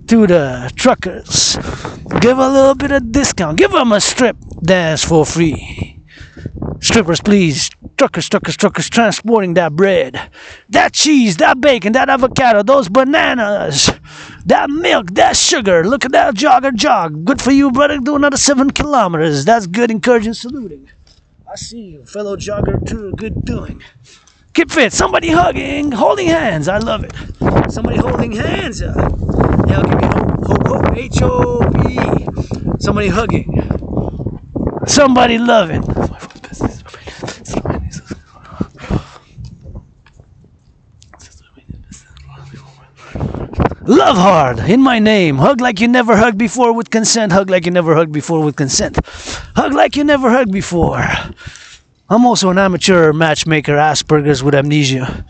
to the truckers. Give a little bit of discount. Give them a strip dance for free. Strippers, please. Truckers, transporting that bread, that cheese, that bacon, that avocado, those bananas, That milk, that sugar, look at that jogger jog. Good for you, brother, do another 7 kilometers. That's good, encouraging, saluting. I see you, fellow jogger, too, good doing. Keep fit, somebody hugging, holding hands, I love it. Somebody holding hands, yeah, give me hope, H-O-P-E. Somebody hugging. Somebody loving. Love hard, in my name. Hug like you never hugged before with consent. Hug like you never hugged before with consent. Hug like you never hugged before. I'm also an amateur matchmaker, Asperger's with amnesia.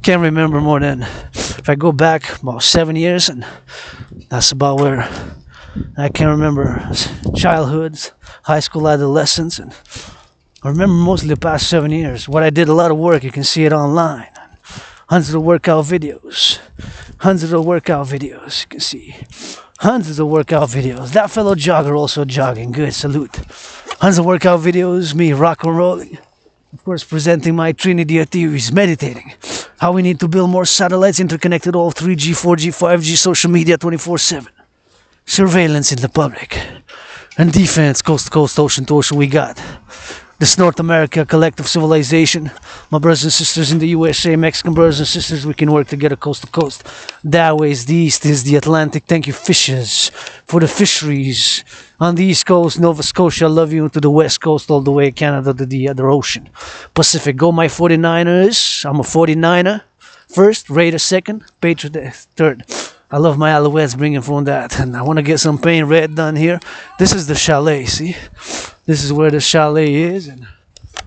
Can't remember more than, if I go back about 7 years, and that's about where I can remember childhoods, high school, adolescence, and I remember mostly the past 7 years. What I did, a lot of work, you can see it online. Hundreds of workout videos. Hundreds of workout videos, you can see. Hundreds of workout videos. That fellow jogger also jogging. Good, salute. Hundreds of workout videos, me rock and rolling. Of course, presenting my Trinity of theories, meditating. How we need to build more satellites interconnected, all 3G, 4G, 5G, social media 24/7. Surveillance in the public. And defense, coast to coast, ocean to ocean, we got. This North America collective civilization. My brothers and sisters in the USA, Mexican brothers and sisters, we can work together coast to coast. That way is the east, is the Atlantic. Thank you, fishes, for the fisheries. On the east coast, Nova Scotia, I love you. To the west coast, all the way Canada to the other ocean. Pacific, go my 49ers. I'm a 49er. First, Raider second, Patriot third. I love my Alouettes bringing from that. And I want to get some paint red done here. This is the chalet, see? This is where the chalet is. And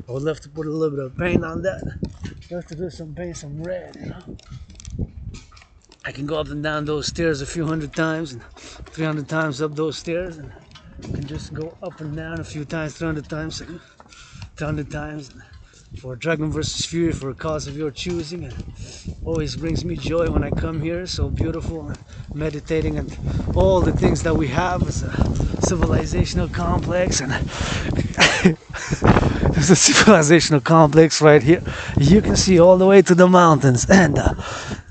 I would love to put a little bit of paint on that. Love to do some paint, some red, you know? I can go up and down those stairs a few hundred times. And 300 times up those stairs. And I can just go up and down a few times, 300 times. 300 times. For Dragon versus Fury, for a cause of your choosing, and always brings me joy when I come here. So beautiful, meditating, and all the things that we have as a civilizational complex, and there's a civilizational complex right here. You can see all the way to the mountains, and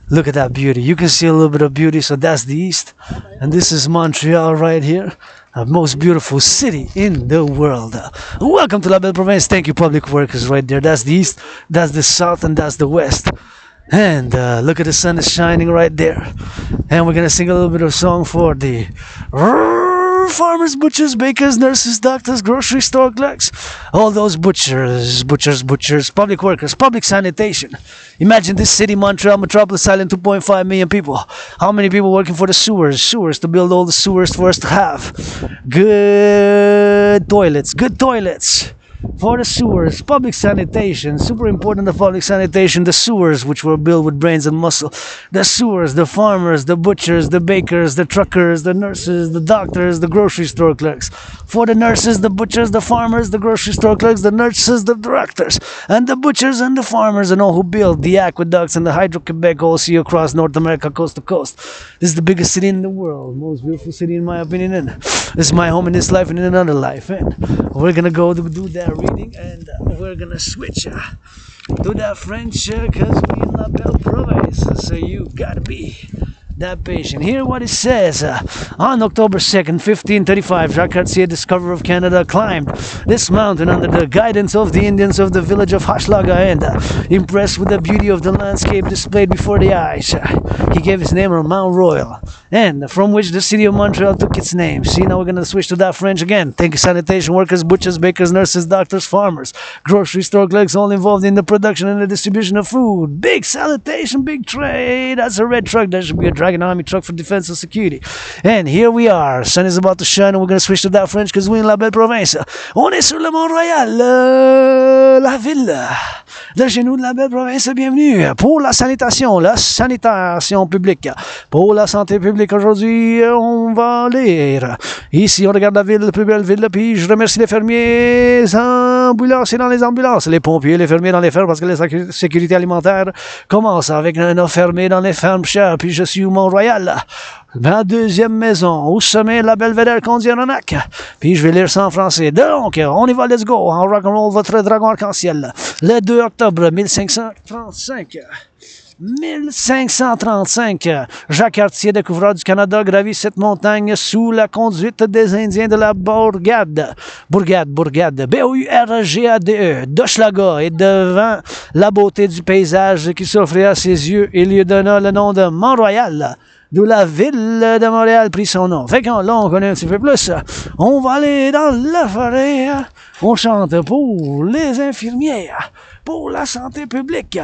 look at that beauty. You can see a little bit of beauty. So that's the east, and this is Montreal right here. The most beautiful city in the world. Welcome to La Belle Province. Thank you, public workers, right there. That's the east, that's the south, and that's the west. And look at the sun is shining right there. And we're gonna sing a little bit of song for the farmers, butchers, bakers, nurses, doctors, grocery store clerks, all those butchers, public workers, public sanitation. Imagine this city, Montreal, Metropolis Island, 2.5 million people. How many people working for the sewers to build all the sewers for us to have good toilets for the sewers, public sanitation, super important, the public sanitation, the sewers, which were built with brains and muscle, the sewers, the farmers, the butchers, the bakers, the truckers, the nurses, the doctors, the grocery store clerks, for the nurses, the butchers, the farmers, the grocery store clerks, the nurses, the directors, and the butchers and the farmers, and all who build the aqueducts and the Hydro-Quebec all see across North America, coast to coast. This is the biggest city in the world, most beautiful city in my opinion, and this is my home in this life and in another life, and we're gonna go to do that reading, and we're gonna switch to that French, cause we in La Belle Province, so you gotta be that patient. Hear what it says. On October 2nd, 1535, Jacques Cartier, discoverer of Canada, climbed this mountain under the guidance of the Indians of the village of Hochelaga, and impressed with the beauty of the landscape displayed before the eyes, he gave his name on Mount Royal, and from which the city of Montreal took its name. See, now we're going to switch to that French again. Thank you, sanitation workers, butchers, bakers, nurses, doctors, farmers, grocery store clerks, all involved in the production and the distribution of food. Big sanitation, big trade. That's a red truck. That should be a Dragon Army truck for defense and security. And here we are. Sun is about to shine, and we're going to switch to that French because we're in La Belle Province. On est sur le Mont-Royal, la ville de chez nous de La Belle Province. Bienvenue pour la sanitation publique. Pour la santé publique aujourd'hui, on va lire. Ici, on regarde la ville, la plus belle ville, puis je remercie les fermiers ambulanciers dans les ambulances, les pompiers, les fermiers dans les fermes, parce que la sécurité alimentaire commence avec nos fermiers dans les fermes chères. Puis je suis au Mont-Royal, ma deuxième maison, au sommet de la Belvédère Condianonac. Puis je vais lire ça en français. Donc, on y va, let's go. En rock and roll, votre dragon arc-en-ciel. Le 2 octobre 1535. 1535, Jacques Cartier, découvreur du Canada, gravit cette montagne sous la conduite des Indiens de la Bourgade, B-O-U-R-G-A-D-E, d'Hochelaga, et devant la beauté du paysage qui s'offrait à ses yeux, il lui donna le nom de Mont-Royal, d'où la ville de Montréal prit son nom. Fait qu'on, là, on connaît un petit peu plus. On va aller dans la forêt, on chante pour les infirmiers, pour la santé publique,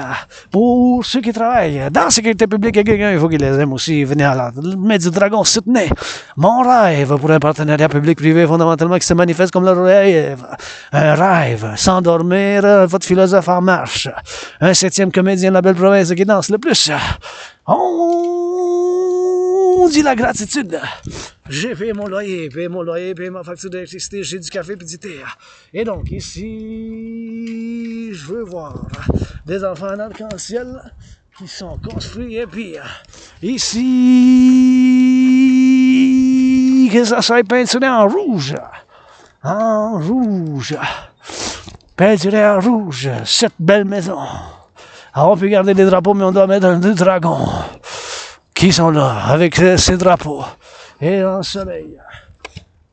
pour ceux qui travaillent dans la sécurité publique. Et quelqu'un, il faut qu'ils les aiment aussi. Venez à la Maître du Dragon, soutenez mon rêve pour un partenariat public-privé fondamentalement qui se manifeste comme le rêve. Un rêve, s'endormir, votre philosophe en marche. Un 7e comédien de la belle province qui danse le plus. On dit la gratitude. J'ai payé mon loyer, payé ma facture d'électricité, j'ai du café et du thé. Et donc, ici, je veux voir des enfants en arc-en-ciel qui sont construits. Et puis, ici, que ça soit peinturé en rouge. En rouge. Peinturé en rouge. Cette belle maison. Alors, on peut garder des drapeaux, mais on doit mettre deux dragons qui sont là, avec ces drapeaux. Et dans le soleil.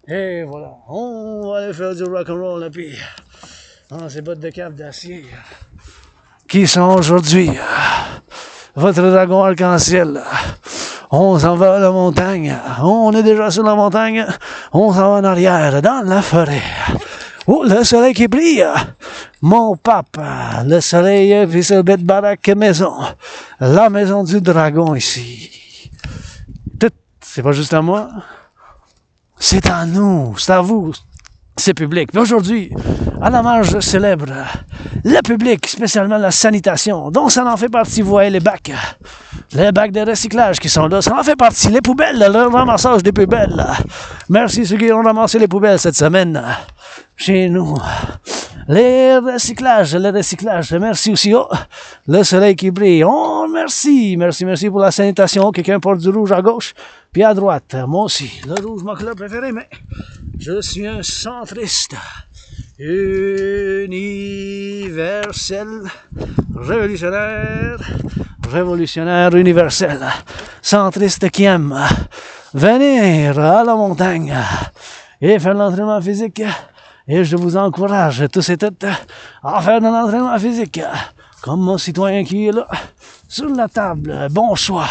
Et voilà. On va aller faire du rock&roll, et puis, ces bottes de cave d'acier, qui sont aujourd'hui votre dragon arc-en-ciel. On s'en va à la montagne. On est déjà sur la montagne. On s'en va en arrière, dans la forêt. Oh, le soleil qui brille! Mon pape, le soleil, puis cette bête baraque maison. La maison du dragon ici. Tout, c'est pas juste à moi. C'est à nous, c'est à vous, c'est public. Puis aujourd'hui, à la marche, je célèbre le public, spécialement la sanitation, dont ça en fait partie, vous voyez les bacs de recyclage qui sont là, ça en fait partie, les poubelles, le ramassage des poubelles. Merci ceux qui ont ramassé les poubelles cette semaine chez nous. Les recyclages, merci aussi. Oh, le soleil qui brille. Oh, merci pour la sanitation. Quelqu'un porte du rouge à gauche, puis à droite. Moi aussi, le rouge, ma couleur préférée, mais je suis un centriste. Universel, révolutionnaire universel, centriste qui aime venir à la montagne et faire de l'entraînement physique. Et je vous encourage tous et toutes à faire de l'entraînement physique, comme mon citoyen qui est là, sur la table. Bon choix.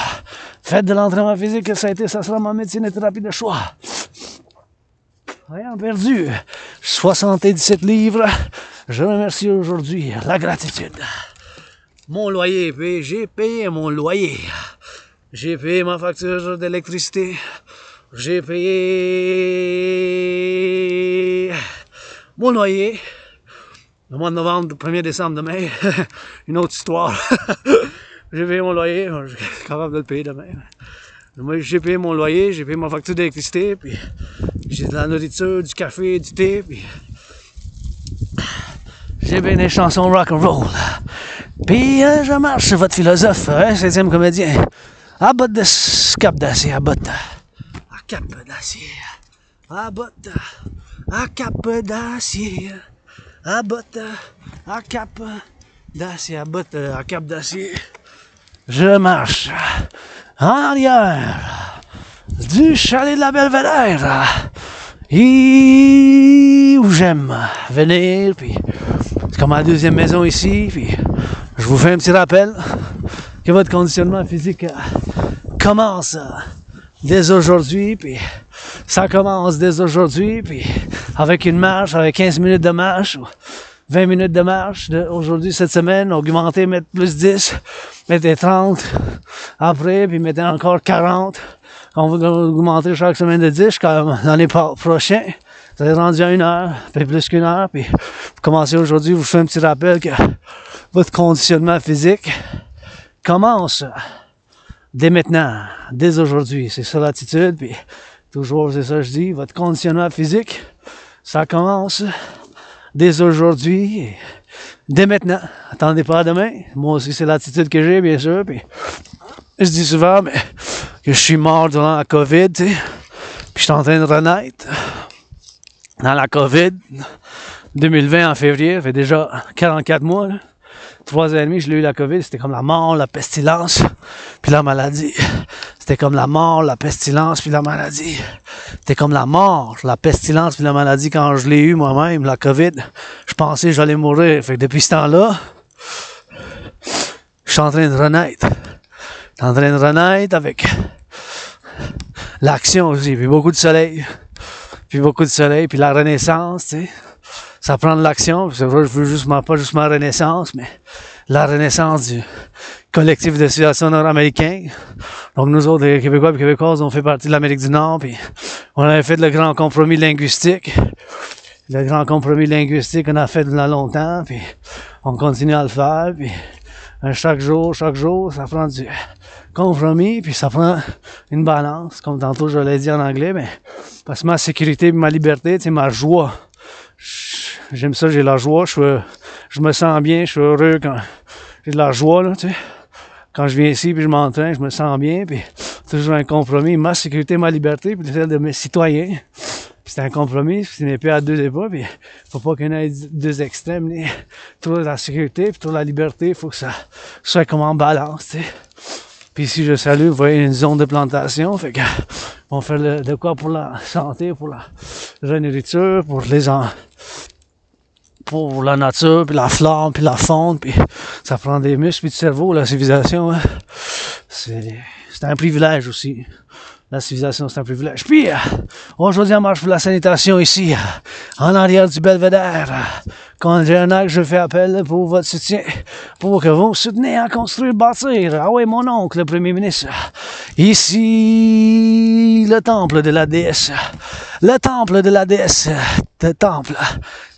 Faites de l'entraînement physique, ça sera ma médecine et thérapie de choix. Ayant perdu 77 livres, je remercie aujourd'hui la gratitude. Mon loyer, j'ai payé mon loyer. J'ai payé ma facture d'électricité. J'ai payé mon loyer. Le mois de novembre, 1er décembre demain. Une autre histoire. J'ai payé mon loyer. Je suis capable de le payer demain. Moi, j'ai payé mon loyer, j'ai payé ma facture d'électricité, puis j'ai de la nourriture, du café, du thé, puis j'ai bien des chansons rock&roll. Puis je marche, votre philosophe, 7e comédien, à botte de cap d'acier, à botte. À cap d'acier. À botte. À cap d'acier. À botte. À cap d'acier. À botte. À cap d'acier. Je marche en arrière du chalet de la Belvédère, où j'aime venir, puis c'est comme ma deuxième maison ici, puis je vous fais un petit rappel que votre conditionnement physique commence dès aujourd'hui, puis ça commence dès aujourd'hui, puis avec une marche, avec 15 minutes de marche, ou 20 minutes de marche aujourd'hui, cette semaine, augmenter, mettre plus 10, mettez 30 après, puis mettez encore 40. On va augmenter chaque semaine de 10 jusqu'à l'année prochaine. Vous allez rendu à 1 heure, puis plus qu'1 heure, puis vous commencez aujourd'hui, vous faites un petit rappel que votre conditionnement physique commence dès maintenant, dès aujourd'hui. C'est ça l'attitude, puis toujours c'est ça que je dis, votre conditionnement physique, ça commence dès aujourd'hui, dès maintenant. Attendez pas à demain. Moi aussi, c'est l'attitude que j'ai, bien sûr. Puis, je dis souvent que je suis mort durant la COVID, tu sais. Puis je suis en train de renaître dans la COVID 2020 en février. Ça fait déjà 44 mois. Là. 3 ans et demi, je l'ai eu la COVID, c'était comme la mort, la pestilence, puis la maladie. C'était comme la mort, la pestilence, puis la maladie. C'était comme la mort, la pestilence, puis la maladie quand je l'ai eu moi-même, la COVID. Je pensais que j'allais mourir. Fait que depuis ce temps-là, je suis en train de renaître. Je suis en train de renaître avec l'action aussi, puis beaucoup de soleil. Puis beaucoup de soleil, puis la renaissance, tu sais. Ça prend de l'action, c'est vrai, je veux justement pas juste ma renaissance, mais la renaissance du collectif de civilisation nord-américain. Donc nous autres, les Québécois et Québécoises, on fait partie de l'Amérique du Nord, puis on avait fait le grand compromis linguistique. Le grand compromis linguistique qu'on a fait depuis longtemps, puis on continue à le faire, puis chaque jour, ça prend du compromis, puis ça prend une balance, comme tantôt je l'ai dit en anglais, mais parce que ma sécurité, ma liberté, c'est ma joie. J'aime ça, j'ai la joie, je me sens bien, je suis heureux quand j'ai de la joie, là, tu sais. Quand je viens ici, puis je m'entraîne, je me sens bien, puis toujours un compromis, ma sécurité, ma liberté, puis celle de mes citoyens. Puis c'est un compromis, c'est une épée à deux épées, puis faut pas qu'il y en ait deux extrêmes, trop la sécurité, puis trop la liberté, il faut que ça soit comme en balance, tu sais. Puis ici, je salue, vous voyez une zone de plantation, fait que on fait de quoi pour la santé, pour la nourriture, pour la nature, puis la flore, puis la faune, puis ça prend des muscles, puis du cerveau, la civilisation, hein. C'est un privilège aussi. La civilisation, c'est un privilège. Puis, aujourd'hui, on marche pour la sanitation ici, en arrière du belvédère. Quand j'ai un acte, je fais appel pour votre soutien, pour que vous me souteniez à construire, bâtir. Ah oui, mon oncle, le premier ministre. Ici, le temple de la déesse. Le temple de la déesse. Le temple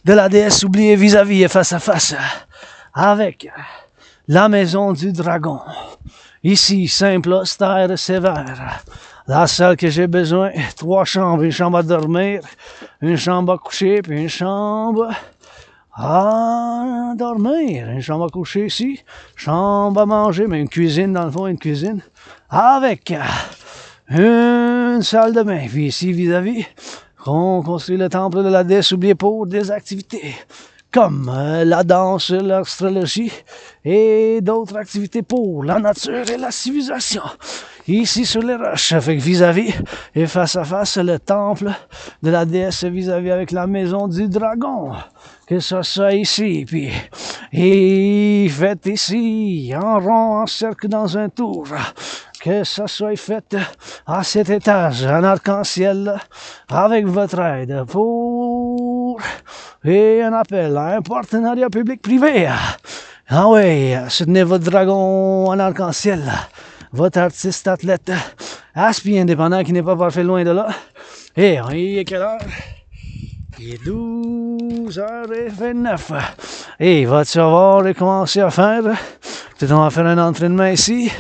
de la déesse oubliée vis-à-vis et face à face. Avec la maison du dragon. Ici, simple, austère, sévère. La salle que j'ai besoin, 3 chambres, une chambre à dormir, une chambre à coucher, puis une chambre à dormir. Une chambre à coucher ici, chambre à manger, mais une cuisine dans le fond, une cuisine, avec une salle de bain. Puis ici, vis-à-vis, on construit le temple de la déesse oubliée pour des activités comme la danse, l'astrologie et d'autres activités pour la nature et la civilisation. Ici sur les roches, fait que vis-à-vis et face à face, le temple de la déesse vis-à-vis avec la maison du dragon. Que ça soit ici, puis et fait ici, en rond, en cercle dans un tour. Que ça soit fait à cet étage, en arc-en-ciel, avec votre aide pour et un appel à un partenariat public-privé. Ah oui, soutenez votre dragon en arc-en-ciel, votre artiste athlète, aspire indépendant qui n'est pas parfait loin de là. Et il est quelle heure? Il est 12h29. Et va-tu avoir recommencé à faire? Peut-être on va faire un entraînement ici.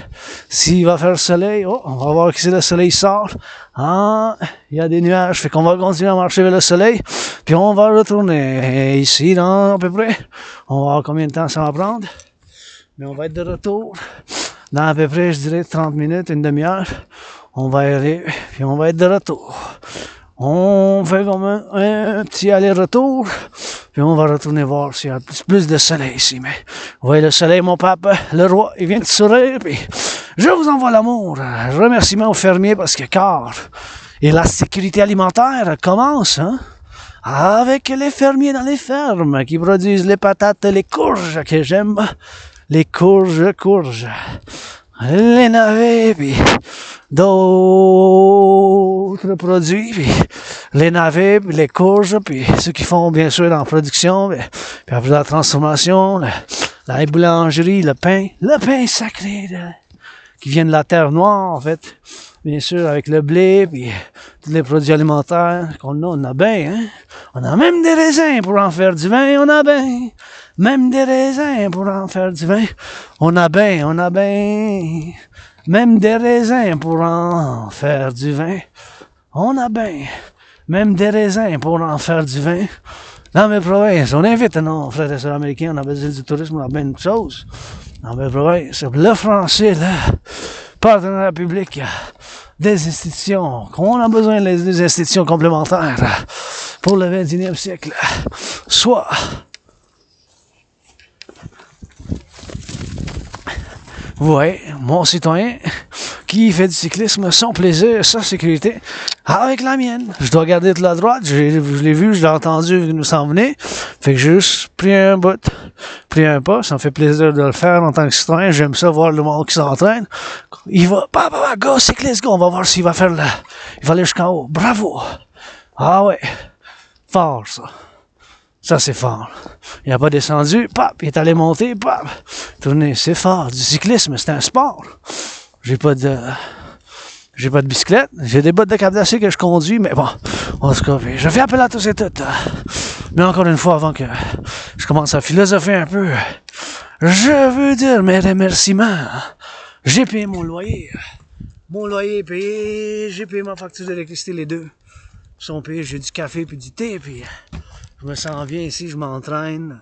S'il va faire soleil, on va voir que si le soleil sort. Ah, il y a des nuages, fait qu'on va continuer à marcher vers le soleil. Puis on va retourner ici dans à peu près. On va voir combien de temps ça va prendre. Mais on va être de retour dans à peu près, je dirais, 30 minutes, une demi-heure. On va y aller, puis on va être de retour. On fait comme un petit aller-retour, puis on va retourner voir s'il y a plus de soleil ici. Mais vous voyez le soleil, mon pape, le roi, il vient de sourire, puis je vous envoie l'amour. Remerciements aux fermiers parce que et la sécurité alimentaire commence, hein, avec les fermiers dans les fermes qui produisent les patates, les courges que j'aime, les courges, les navets, puis d'autres produits, puis les navets, puis les courges, puis ceux qui font bien sûr en production, puis après la transformation, la boulangerie, le pain sacré qui vient de la terre noire en fait, bien sûr avec le blé, puis tous les produits alimentaires qu'on a, on a bien, hein? On a même des raisins pour en faire du vin, on a bien. Même des raisins pour en faire du vin. On a bien. Même des raisins pour en faire du vin. On a bien. Même des raisins pour en faire du vin. Dans mes provinces, on invite nos frères et sœurs américains, on a besoin du tourisme, on a bien de choses. Dans mes provinces, le français, là, partenariat public, des institutions, qu'on a besoin des institutions complémentaires pour le 21e siècle. Soit Ouais, mon citoyen qui fait du cyclisme, son plaisir, sa sécurité, avec la mienne. Je dois regarder de la droite, je l'ai vu, je l'ai entendu nous s'en venir. Fait que j'ai juste pris un bout, pris un pas, ça me fait plaisir de le faire en tant que citoyen. J'aime ça voir le monde qui s'entraîne. Il va, go, cycliste, go, on va voir s'il va faire il va aller jusqu'en haut. Bravo! Ah ouais, fort ça. Ça, c'est fort. Il n'a pas descendu, pap, il est allé monter, pap, tourner. C'est fort. Du cyclisme, c'est un sport. J'ai pas de bicyclette. J'ai des bottes de câble d'acier que je conduis, mais bon, en tout cas, je fais appel à tous et toutes. Mais encore une fois, avant que je commence à philosopher un peu, je veux dire mes remerciements. J'ai payé mon loyer. Mon loyer est payé. J'ai payé ma facture d'électricité, les deux sont payés. J'ai du café puis du thé, puis je me sens bien ici, je m'entraîne,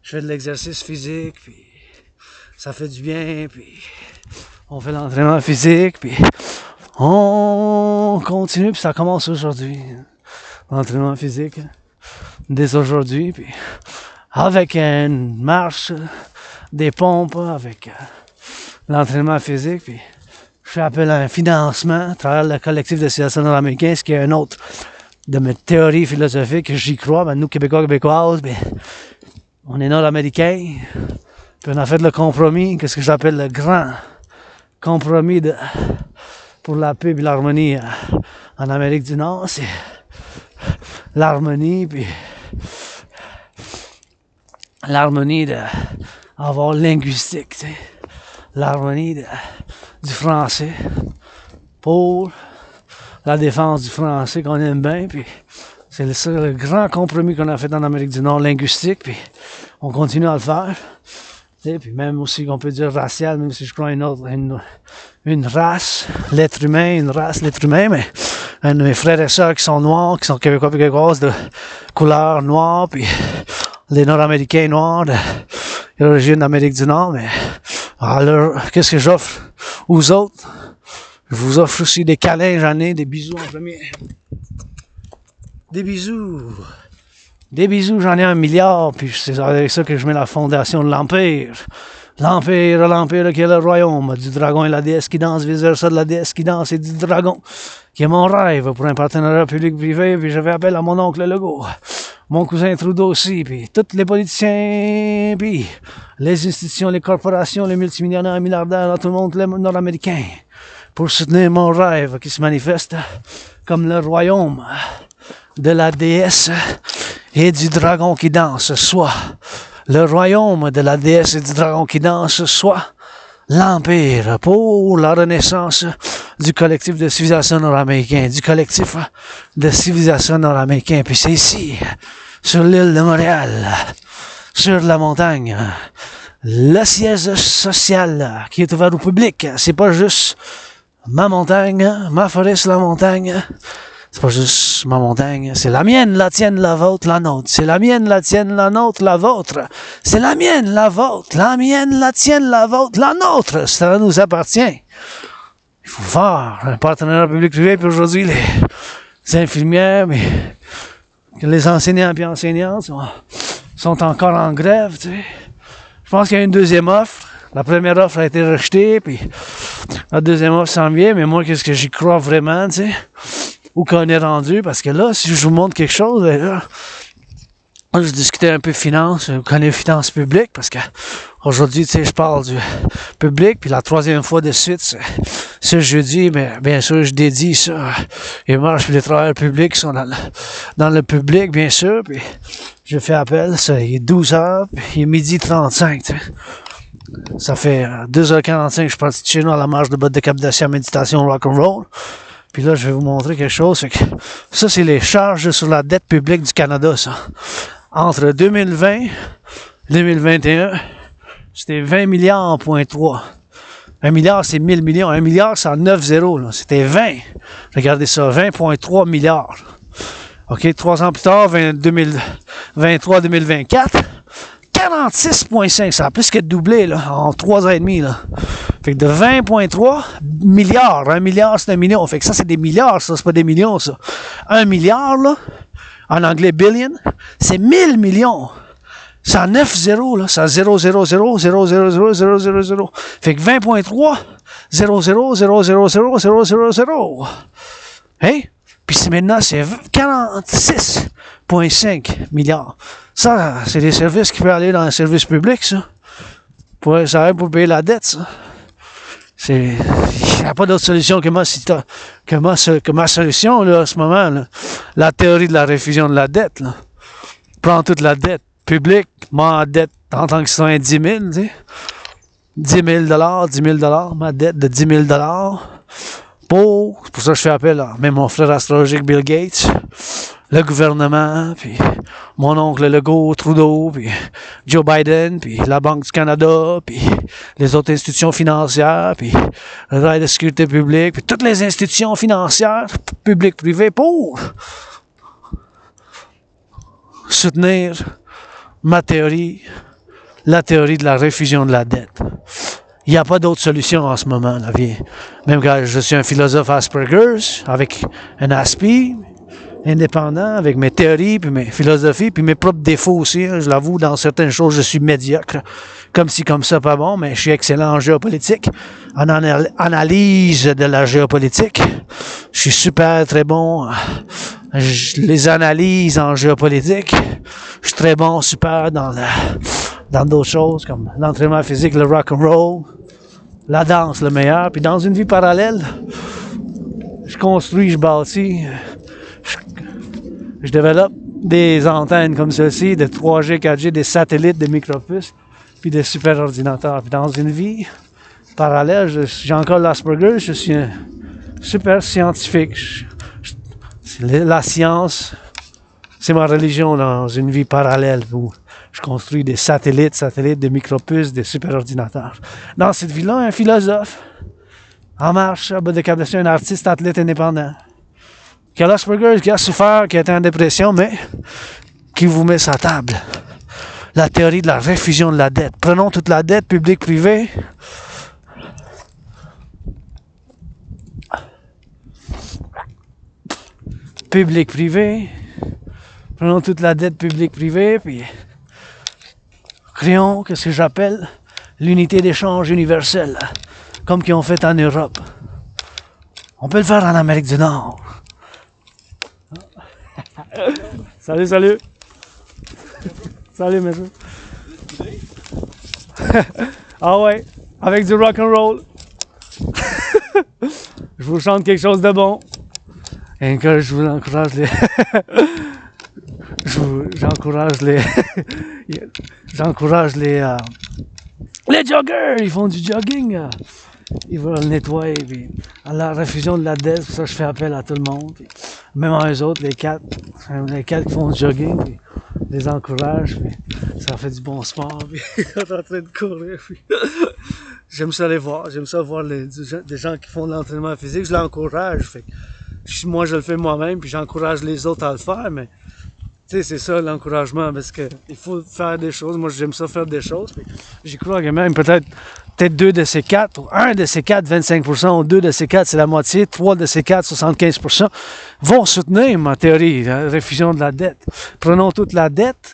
je fais de l'exercice physique, puis ça fait du bien, puis on fait l'entraînement physique, puis on continue, puis ça commence aujourd'hui, l'entraînement physique, dès aujourd'hui, puis avec une marche, des pompes, avec l'entraînement physique, puis je fais appel à un financement à travers le collectif de Civilisation Americain, ce qui est un autre de mes théories philosophiques, j'y crois, ben nous, Québécois, Québécoises, ben, on est nord-américains, puis on a fait le compromis, qu'est-ce que j'appelle le grand compromis pour la paix et l'harmonie en Amérique du Nord, c'est l'harmonie, puis l'harmonie d'avoir linguistique, tu sais, l'harmonie du français pour la défense du français qu'on aime bien, puis c'est le grand compromis qu'on a fait en Amérique du Nord linguistique, puis on continue à le faire. Et puis même aussi qu'on peut dire racial, même si je crois une race, l'être humain, mais un de mes frères et sœurs qui sont noirs, qui sont québécois et québécoises de couleur noire, puis les Nord-Américains noirs d'origine d'Amérique du Nord, mais alors qu'est-ce que j'offre aux autres? Je vous offre aussi des câlins, j'en ai, des bisous en premier. Des bisous. Des bisous, j'en ai 1 milliard, puis c'est avec ça que je mets la fondation de l'Empire. L'Empire qui est le royaume du dragon et la déesse qui danse, vice-versa de la déesse qui danse et du dragon, qui est mon rêve pour un partenariat public-privé, puis je fais appel à mon oncle Legault, mon cousin Trudeau aussi, puis tous les politiciens, puis les institutions, les corporations, les multimillionnaires, milliardaires, tout le monde, les nord-américains, pour soutenir mon rêve qui se manifeste comme le royaume de la déesse et du dragon qui danse, soit le royaume de la déesse et du dragon qui danse, soit l'Empire pour la renaissance du collectif de civilisation nord-américain, du collectif de civilisation nord-américain. Puis c'est ici, sur l'île de Montréal, sur la montagne, le siège social qui est ouvert au public. C'est pas juste ma montagne, ma forêt sur la montagne. C'est pas juste ma montagne, c'est la mienne, la tienne, la vôtre, la nôtre. C'est la mienne, la tienne, la nôtre, la vôtre. C'est la mienne, la vôtre, la mienne, la tienne, la vôtre, la nôtre. Ça nous appartient. Il faut faire un partenariat public-privé, puis aujourd'hui, les infirmières, mais les enseignants et enseignantes sont encore en grève, tu sais. Je pense qu'il y a une deuxième offre. La première offre a été rejetée, puis la deuxième offre s'en vient, mais moi, qu'est-ce que j'y crois vraiment, tu sais? Où qu'on est rendu, parce que là, si je vous montre quelque chose, là, je discutais un peu finance, je connais finances publiques, parce que aujourd'hui, tu sais, je parle du public, puis la troisième fois de suite, ce jeudi, mais bien sûr, je dédie ça, les marches, puis les travailleurs publics sont dans le public, bien sûr, puis je fais appel, ça, il est 12h, puis il est 12h35, tu sais. Ça fait 2h45, je suis parti de chez nous à la marche de bottes de cap d'acier à méditation Rock&Roll. Puis là, je vais vous montrer quelque chose. Ça, c'est les charges sur la dette publique du Canada, ça. Entre 2020 et 2021, c'était 20 milliards, point 3. 1 milliard, c'est 1000 millions. 1 milliard, c'est en 9 zéros, là. C'était 20. Regardez ça, 20,3 milliards. OK, 3 ans plus tard, 2023-2024, 46,5. Ça a plus que doublé, là, en 3 ans et demi, là. Fait que de 20,3 milliards. 1 milliard, c'est 1 million. Fait que ça, c'est des milliards, ça. C'est pas des millions, ça. 1 milliard, là, en anglais, billion, c'est 1000 millions. C'est en 9 zéros, là. C'est en 0, 0, 0, 0, 0, 0, 0, 0, 0. Fait que 20.3, 0, 0, 0, 0, 0, 0, 0, 0. Hey? Puis maintenant, c'est 46,5 milliards. Ça, c'est des services qui peuvent aller dans le service public, ça. Ça aide pour payer la dette, ça. Il n'y a pas d'autre solution que ma solution, là, en ce moment, là. La théorie de la réfusion de la dette, là. Prends toute la dette publique, ma dette en tant que citoyen 10 000, tu sais. 10 000 10 000 ma dette de 10 000 c'est pour ça que je fais appel à même mon frère astrologique Bill Gates, le gouvernement, puis mon oncle Legault, Trudeau, puis Joe Biden, puis la Banque du Canada, puis les autres institutions financières, puis le travail de sécurité publique, puis toutes les institutions financières, publiques, privées, pour soutenir ma théorie, la théorie de la réfusion de la dette. Il n'y a pas d'autre solution en ce moment, la vie. Même quand je suis un philosophe Asperger's, avec un aspi, indépendant, avec mes théories, puis mes philosophies, puis mes propres défauts aussi. Hein, je l'avoue, dans certaines choses, je suis médiocre. Comme ci, comme ça, pas bon, mais je suis excellent en géopolitique, en analyse de la géopolitique. Je suis super, très bon. Les analyses en géopolitique. Je suis très bon, super dans d'autres choses, comme l'entraînement physique, le rock&roll, la danse, le meilleur. Puis dans une vie parallèle, je construis, je bâtis, je développe des antennes comme ceci, de 3G, 4G, des satellites, des micropuces, puis des super ordinateurs. Puis dans une vie parallèle, j'ai encore l'Asperger, je suis un super scientifique. La science, c'est ma religion dans une vie parallèle où je construis des satellites, des micropuces, des superordinateurs. Dans cette vie-là, un philosophe, en marche, à bout de cabestion, un artiste, athlète indépendant, qui a l'Asperger, qui a souffert, qui a été en dépression, mais qui vous met sa table. La théorie de la réfusion de la dette. Prenons toute la dette publique-privée. Public-privé. Prenons toute la dette publique-privée, puis créons ce que j'appelle l'unité d'échange universelle, comme qu'ils ont fait en Europe. On peut le faire en Amérique du Nord. Salut, salut. Salut, monsieur. Ah ouais, avec du rock&roll. Je vous chante quelque chose de bon. Et que je vous encourage les... j'encourage les joggers, ils font du jogging, ils veulent le nettoyer, puis à la réfusion de la dette, ça je fais appel à tout le monde, puis même à eux autres, les quatre qui font du jogging, puis les encourage, puis ça fait du bon sport, puis ils sont en train de courir, puis j'aime ça les voir, des gens qui font de l'entraînement physique, je l'encourage, fait moi je le fais moi-même, puis j'encourage les autres à le faire, mais tu sais, c'est ça l'encouragement, parce que il faut faire des choses. Moi, j'aime ça faire des choses. J'y crois que même peut-être deux de ces quatre, ou un de ces quatre, 25%, ou deux de ces quatre, c'est la moitié, trois de ces quatre, 75%, vont soutenir ma théorie, la réfusion de la dette. Prenons toute la dette,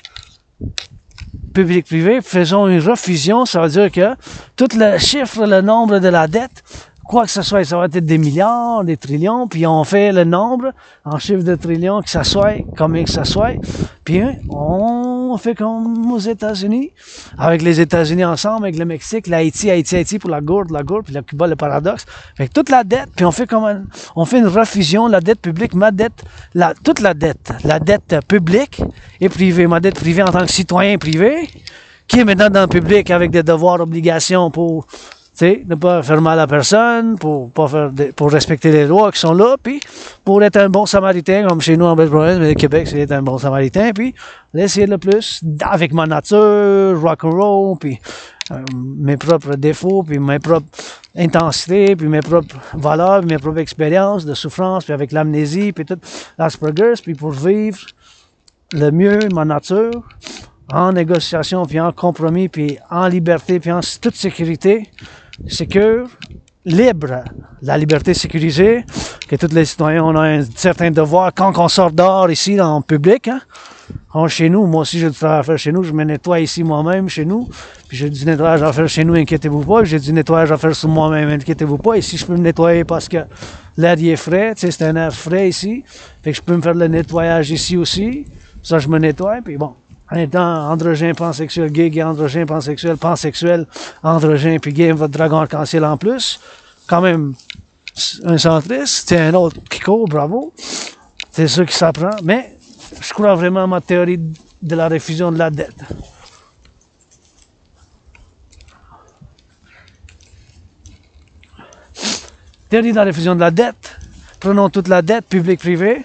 public-privé, faisons une refusion, ça veut dire que tout le chiffre, le nombre de la dette, quoi que ce soit, ça va être des milliards, des trillions, puis on fait le nombre en chiffre de trillions, que ça soit, combien que ça soit, puis on fait comme aux États-Unis, avec les États-Unis ensemble, avec le Mexique, l'Haïti pour la gourde, puis le Cuba, le paradoxe. Fait que toute la dette, puis on fait une refusion, la dette publique, ma dette, toute la dette publique et privée, ma dette privée en tant que citoyen privé, qui est maintenant dans le public avec des devoirs, obligations pour ne pas faire mal à personne, pour respecter les lois qui sont là, puis pour être un bon samaritain, comme chez nous en Belgique, mais au Québec, c'est être un bon samaritain, puis l'essayer le plus, avec ma nature, rock&roll, puis mes propres défauts, puis mes propres intensités, puis mes propres valeurs, puis mes propres expériences de souffrance, puis avec l'amnésie, puis tout l'Asperger's, puis pour vivre le mieux ma nature, en négociation, puis en compromis, puis en liberté, puis en toute sécurité, sécure, libre, la liberté sécurisée, que tous les citoyens ont un certain devoir quand on sort dehors ici dans le public, hein, Chez nous, moi aussi j'ai du travail à faire chez nous, je me nettoie ici moi-même chez nous, puis j'ai du nettoyage à faire chez nous, inquiétez-vous pas, j'ai du nettoyage à faire sur moi-même, inquiétez-vous pas, ici je peux me nettoyer parce que l'air est frais, tu sais, c'est un air frais ici, fait que je peux me faire le nettoyage ici aussi, ça je me nettoie, puis bon, en étant androgène, pansexuel, gay, androgène, pansexuel, androgène, puis gay, votre dragon arc-en-ciel en plus, quand même un centriste, c'est un autre qui court, bravo, c'est ça qui s'apprend, mais je crois vraiment à ma théorie de la réfusion de la dette. Théorie de la réfusion de la dette. Prenons toute la dette publique-privée,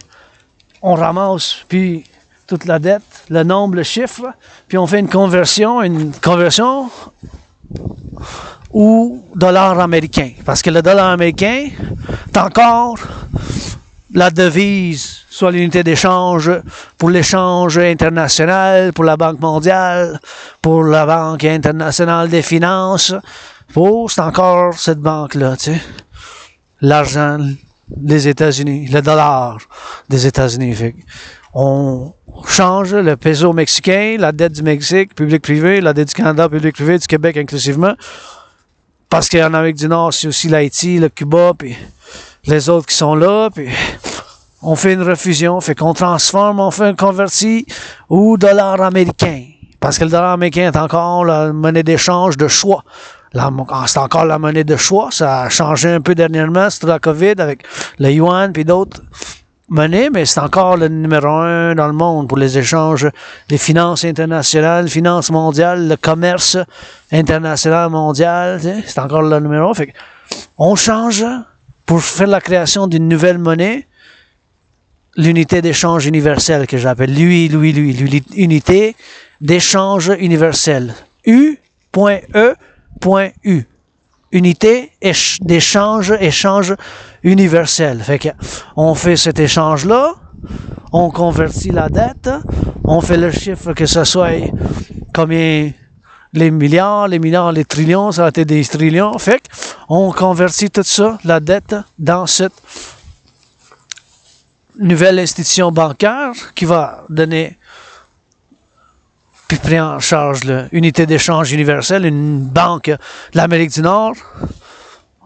on ramasse puis toute la dette, le nombre, le chiffre, puis on fait une conversion au dollar américain. Parce que le dollar américain est encore la devise, soit l'unité d'échange pour l'échange international, pour la Banque mondiale, pour la Banque internationale des finances. C'est encore cette banque-là, tu sais. L'argent des États-Unis, le dollar des États-Unis. On change le peso mexicain, la dette du Mexique, public-privé, la dette du Canada, public-privé, du Québec inclusivement. Parce qu'en Amérique du Nord, c'est aussi l'Haïti, le Cuba, puis les autres qui sont là, puis on fait une refusion, fait qu'on transforme, on fait un converti au dollar américain. Parce que le dollar américain est encore la monnaie d'échange de choix. C'est encore la monnaie de choix. Ça a changé un peu dernièrement, c'est la COVID avec le yuan puis d'autres monnaies, mais c'est encore le numéro 1 dans le monde pour les échanges des finances internationales, finances mondiales, le commerce international mondial. C'est encore le numéro 1. Fait on change pour faire la création d'une nouvelle monnaie, l'unité d'échange universelle que j'appelle l'unité d'échange universel. U.E.U. Unité échange universel. Fait que on fait cet échange-là, on convertit la dette, on fait le chiffre que ce soit combien les milliards, les trillions, ça a été des trillions. Fait qu'on convertit tout ça, la dette, dans cette nouvelle institution bancaire qui va donner puis pris en charge l'unité d'échange universelle, une banque de l'Amérique du Nord,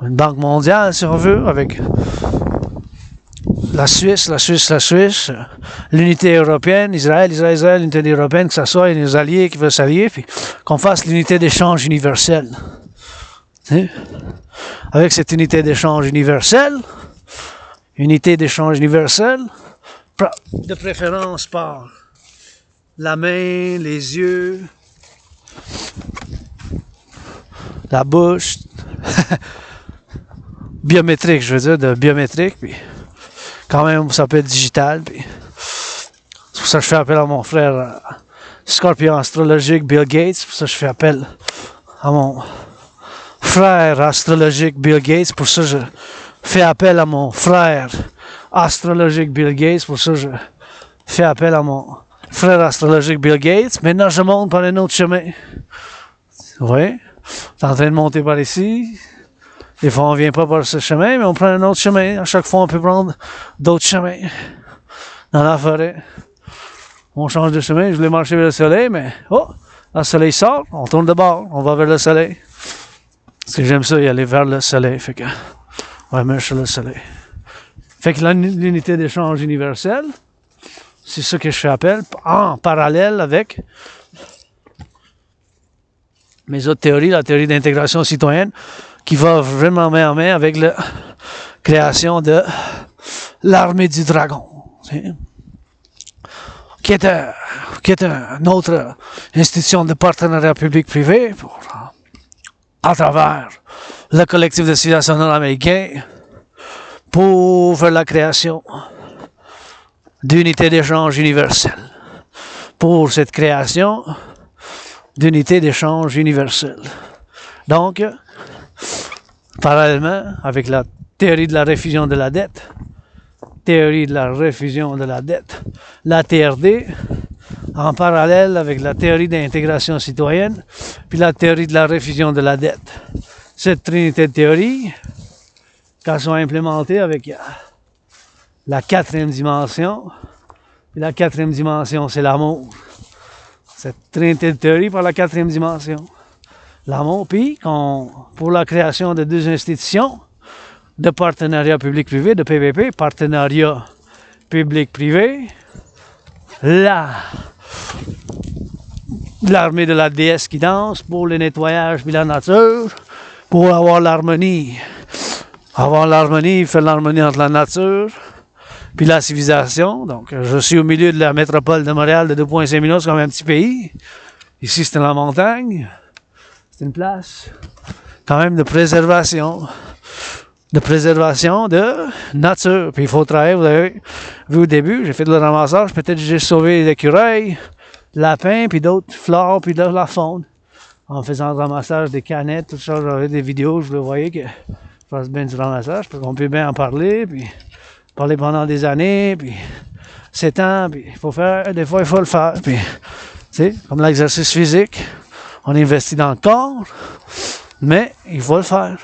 une banque mondiale si on veut, avec la Suisse, l'unité européenne, Israël, l'unité européenne, que ce soit nos alliés qui veulent s'allier, puis qu'on fasse l'unité d'échange universelle. Avec cette unité d'échange universelle, de préférence par la main, les yeux, la bouche, biométrique, je veux dire, de biométrique, puis quand même, ça peut être digital, puis c'est pour ça que je fais appel à mon frère Scorpion astrologique Bill Gates, c'est pour ça que je fais appel à mon frère astrologique Bill Gates, pour ça que je fais appel à mon frère astrologique Bill Gates, pour ça que je fais appel à mon frère astrologique Bill Gates. Maintenant, je monte par un autre chemin. Oui, je suis en train de monter par ici. Des fois, on ne vient pas par ce chemin, mais on prend un autre chemin. À chaque fois, on peut prendre d'autres chemins dans la forêt. On change de chemin. Je voulais marcher vers le soleil, mais le soleil sort, on tourne de bord, on va vers le soleil. Parce que j'aime ça, y aller vers le soleil. Fait que, on marche sur le soleil. Fait que l'unité d'échange universelle, c'est ça que je fais appel, en parallèle avec mes autres théories, la théorie d'intégration citoyenne, qui va vraiment main en main avec la création de l'armée du dragon, qui est une autre institution de partenariat public-privé à travers le collectif de civilisation nord-américain pour faire la création d'unité d'échange universelle. Pour cette création d'unité d'échange universelle. Donc, parallèlement avec la théorie de la réfusion de la dette, la TRD, en parallèle avec la théorie d'intégration citoyenne, puis la théorie de la réfusion de la dette. Cette trinité de théories, quand elles sont implémentées avec la quatrième dimension, Puis la quatrième dimension, c'est l'amour. Cette trinité de théorie par la quatrième dimension. L'amour, puis pour la création de 2 institutions de partenariat public-privé, de PPP, partenariat public-privé, l'armée de la déesse qui danse pour le nettoyage puis la nature, pour avoir l'harmonie. Avoir l'harmonie, faire l'harmonie entre la nature puis la civilisation. Donc, je suis au milieu de la métropole de Montréal de 2,5 millions, c'est comme un petit pays. Ici, c'est la montagne. C'est une place quand même de préservation de nature. Puis il faut travailler, vous avez vu au début, j'ai fait de le ramassage, peut-être j'ai sauvé les écureuils, lapins, puis d'autres flores, puis de la faune. En faisant le ramassage des canettes, tout ça, j'avais des vidéos, je le voyais que je fasse bien du ramassage, parce qu'on peut bien en parler, puis parler pendant des années, puis 7 ans, puis il faut faire, des fois il faut le faire, puis tu sais, comme l'exercice physique, on investit dans le corps, mais il faut le faire.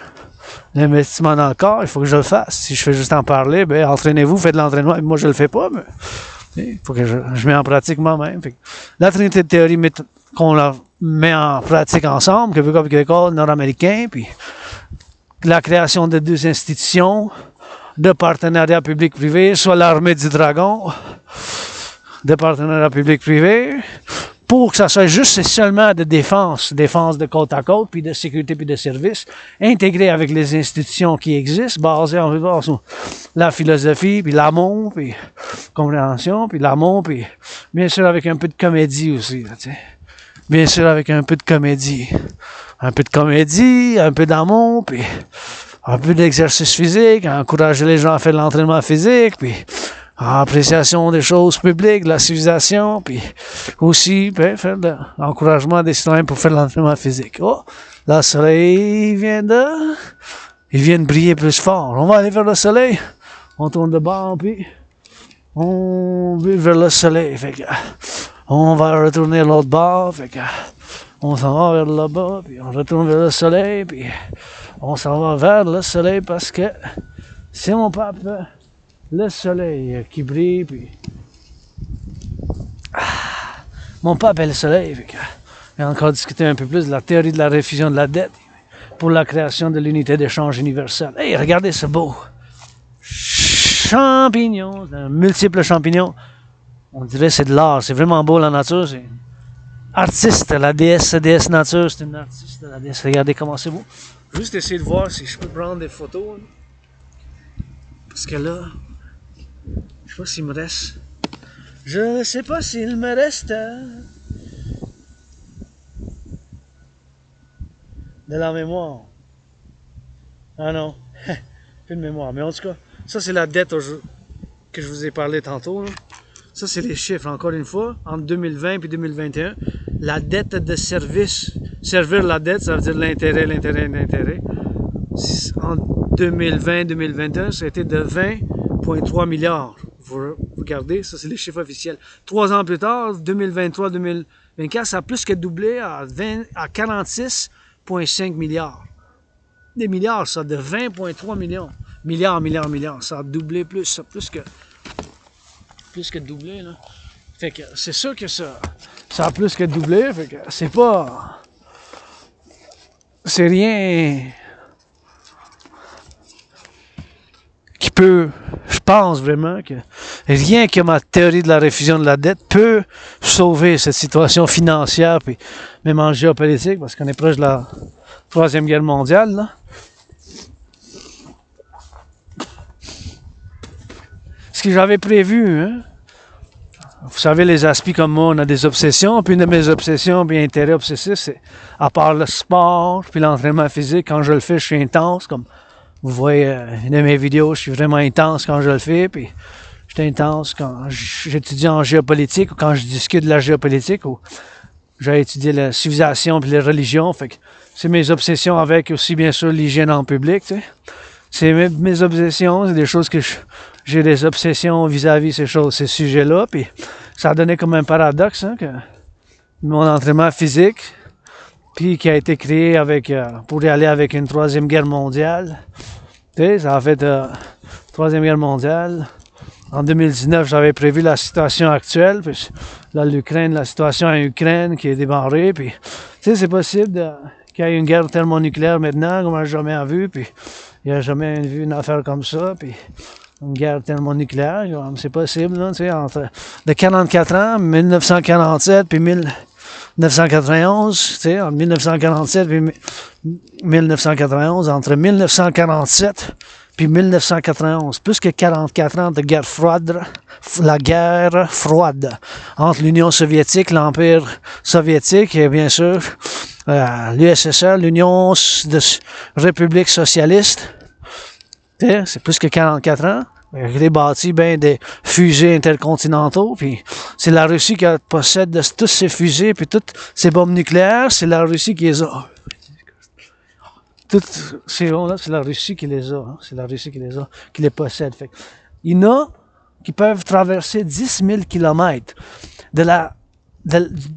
L'investissement dans le corps, il faut que je le fasse. Si je fais juste en parler, ben entraînez-vous, faites de l'entraînement. Moi, je le fais pas, mais il faut que je mets en pratique moi-même. La trinité de théorie qu'on la met en pratique ensemble, Québec agricole, nord-américain, puis la création de 2 institutions de partenariat public-privé, soit l'armée du dragon, de partenariat public-privé, pour que ça soit juste et seulement de défense de côte à côte, puis de sécurité, puis de service, intégré avec les institutions qui existent, basées en sur la philosophie, puis l'amour, puis compréhension, puis l'amour, puis bien sûr avec un peu de comédie aussi, là, tu sais. Bien sûr avec un peu de comédie. Un peu d'amour, puis un peu d'exercice physique, encourager les gens à faire de l'entraînement physique, puis appréciation des choses publiques, de la civilisation, puis aussi faire de l'encouragement des citoyens pour faire de l'entraînement physique. Oh, là, le soleil vient de briller plus fort. On va aller vers le soleil, on tourne de bord, puis on vit vers le soleil. Fait que, on va retourner à l'autre bord, fait que on s'en va vers là-bas, puis on retourne vers le soleil, puis on s'en va vers le soleil parce que c'est mon pape, le soleil qui brille, puis mon pape est le soleil. Fait que, j'ai encore discuté un peu plus de la théorie de la réfusion de la dette pour la création de l'unité d'échange universelle. Hey, regardez ce beau champignon, multiples champignons. On dirait que c'est de l'art, c'est vraiment beau la nature, c'est artiste, la déesse nature, c'est une artiste, la déesse. Regardez comment c'est beau. Juste essayer de voir si je peux prendre des photos. Parce que là, je sais pas s'il me reste. Je ne sais pas s'il me reste de la mémoire. Ah non, plus de mémoire. Mais en tout cas, ça c'est la dette que je vous ai parlé tantôt. Là. Ça c'est les chiffres, encore une fois, entre 2020 et 2021. La dette de service, servir la dette, ça veut dire l'intérêt. En 2020-2021, ça a été de 20,3 milliards. Vous regardez, ça c'est les chiffres officiels. 3 ans plus tard, 2023-2024, ça a plus que doublé à 46,5 milliards. Des milliards, ça, de 20,3 millions. Milliards. Ça a doublé plus que doublé, là. Fait que c'est sûr que ça a plus que doublé, fait que c'est rien qui peut, je pense vraiment que rien que ma théorie de la réfusion de la dette peut sauver cette situation financière, puis même en géopolitique, parce qu'on est proche de la Troisième Guerre mondiale, là. Ce que j'avais prévu, hein. Vous savez, les aspis comme moi, on a des obsessions. Puis une de mes obsessions, puis intérêts obsessifs, c'est à part le sport, puis l'entraînement physique, quand je le fais, je suis intense. Comme vous voyez une de mes vidéos, je suis vraiment intense quand je le fais. Puis je suis intense quand j'étudie en géopolitique ou quand je discute de la géopolitique ou j'ai étudié la civilisation puis les religions. Fait que c'est mes obsessions avec aussi, bien sûr, l'hygiène en public. Tu sais. C'est mes obsessions, c'est des choses que j'ai des obsessions vis-à-vis ces sujets-là, puis ça a donné comme un paradoxe, hein, que mon entraînement physique, puis qui a été créé pour y aller avec une Troisième Guerre mondiale, tu sais, ça a fait Troisième Guerre mondiale, En 2019, j'avais prévu la situation actuelle, puis là, la situation en Ukraine qui est démarrée, puis tu sais, c'est possible qu'il y ait une guerre thermonucléaire maintenant, comme on n'a jamais vu, puis il n'y a jamais vu une affaire comme ça, puis une guerre thermonucléaire, c'est possible, là, tu sais, entre de 44 ans, 1947, puis 1991, tu sais, en 1947 puis 1991, entre 1947 puis 1991, plus que 44 ans de guerre froide, la guerre froide entre l'Union soviétique, l'Empire soviétique et bien sûr l'USSR, l'Union de République socialiste. C'est plus que 44 ans. Il a bâti bien des fusées intercontinentaux, puis c'est la Russie qui possède de tous ces fusées, puis toutes ces bombes nucléaires, c'est la Russie qui les a. Toutes ces bombes-là, c'est la Russie qui les a. Hein? C'est la Russie qui les a, qui les possède. Fait. Il y en a qui peuvent traverser 10 000 kilomètres de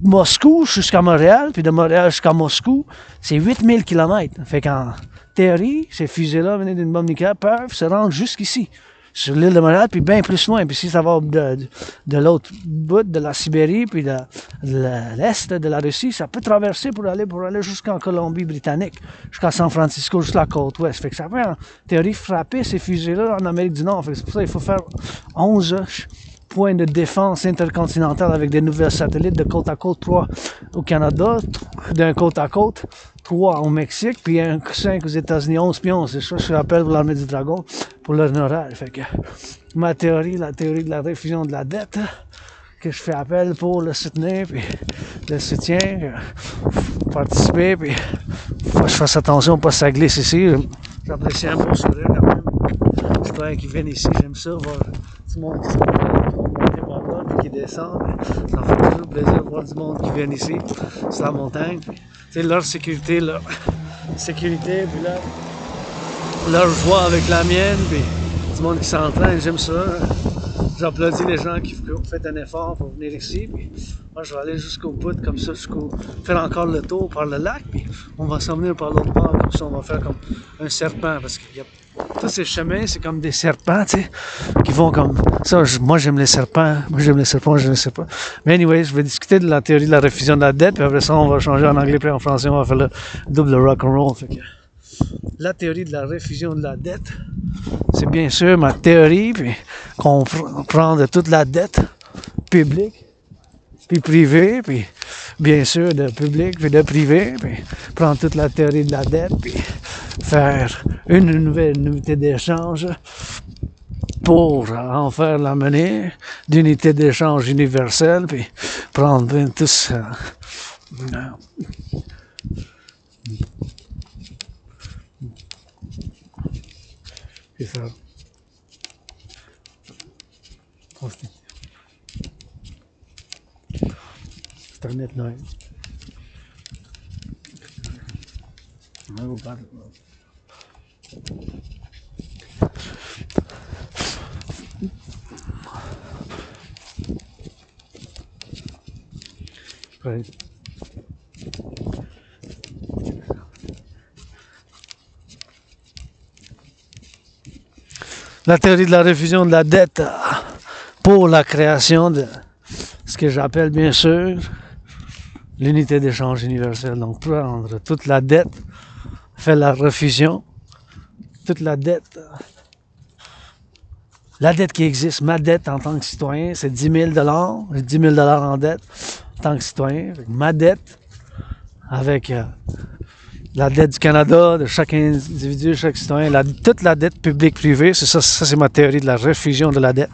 Moscou jusqu'à Montréal, puis de Montréal jusqu'à Moscou, c'est 8 000 kilomètres. Fait qu'en théorie, ces fusées-là venues d'une bombe nucléaire peuvent se rendre jusqu'ici, sur l'île de Montréal, puis bien plus loin. Puis si ça va de l'autre bout de la Sibérie, puis de l'est de la Russie, ça peut traverser pour aller jusqu'en Colombie-Britannique, jusqu'à San Francisco, jusqu'à la côte ouest. Fait que ça peut, en théorie, frapper ces fusées-là en Amérique du Nord. Fait que c'est pour ça qu'il faut faire 11 points de défense intercontinentale avec des nouvelles satellites de côte à côte, 3 au Canada, d'un côte à côte, 3 au Mexique, puis 5 aux États-Unis, 11 puis 11. C'est ça que je rappelle pour l'armée du Dragon, pour leur horaire. Fait que ma théorie, la théorie de la réfusion de la dette, que je fais appel pour le soutenir, puis le soutien, participer, puis faut que je fasse attention pour pas que ça glisse ici. J'apprécie un peu sourire quand même. Citoyens qui viennent ici, j'aime ça, voir du monde qui monter par là, puis qui descend. Ça fait toujours plaisir de voir du monde qui vient ici, sur la montagne. Tu sais, leur sécurité, puis leur joie avec la mienne, puis du monde qui s'entraîne, j'aime ça. J'applaudis les gens qui ont fait un effort pour venir ici, puis moi je vais aller jusqu'au bout, comme ça, faire encore le tour par le lac, puis on va s'en venir par l'autre bord, comme ça on va faire comme un serpent, parce qu'il y a tous ces chemins, c'est comme des serpents, tu sais, qui vont comme ça. Moi j'aime les serpents, mais anyway, je vais discuter de la théorie de la réfusion de la dette, puis après ça on va changer en anglais puis en français, on va faire le double rock&roll. Fait que la théorie de la réfusion de la dette, c'est bien sûr ma théorie, puis qu'on prend de toute la dette publique, puis privée, puis bien sûr de public, puis de privé, puis prendre toute la théorie de la dette, puis faire une nouvelle unité d'échange pour en faire la monnaie d'unité d'échange universelle, puis prendre tout ça. C'est ça. C'est un net Noël. Prive. La théorie de la réfusion de la dette pour la création de ce que j'appelle bien sûr l'unité d'échange universelle. Donc prendre toute la dette, faire la réfusion, toute la dette qui existe, ma dette en tant que citoyen, c'est 10 000 j'ai 10 000 en dette en tant que citoyen. Ma dette avec la dette du Canada, de chaque individu, chaque citoyen, toute la dette publique-privée, c'est ça c'est ma théorie de la réfusion de la dette.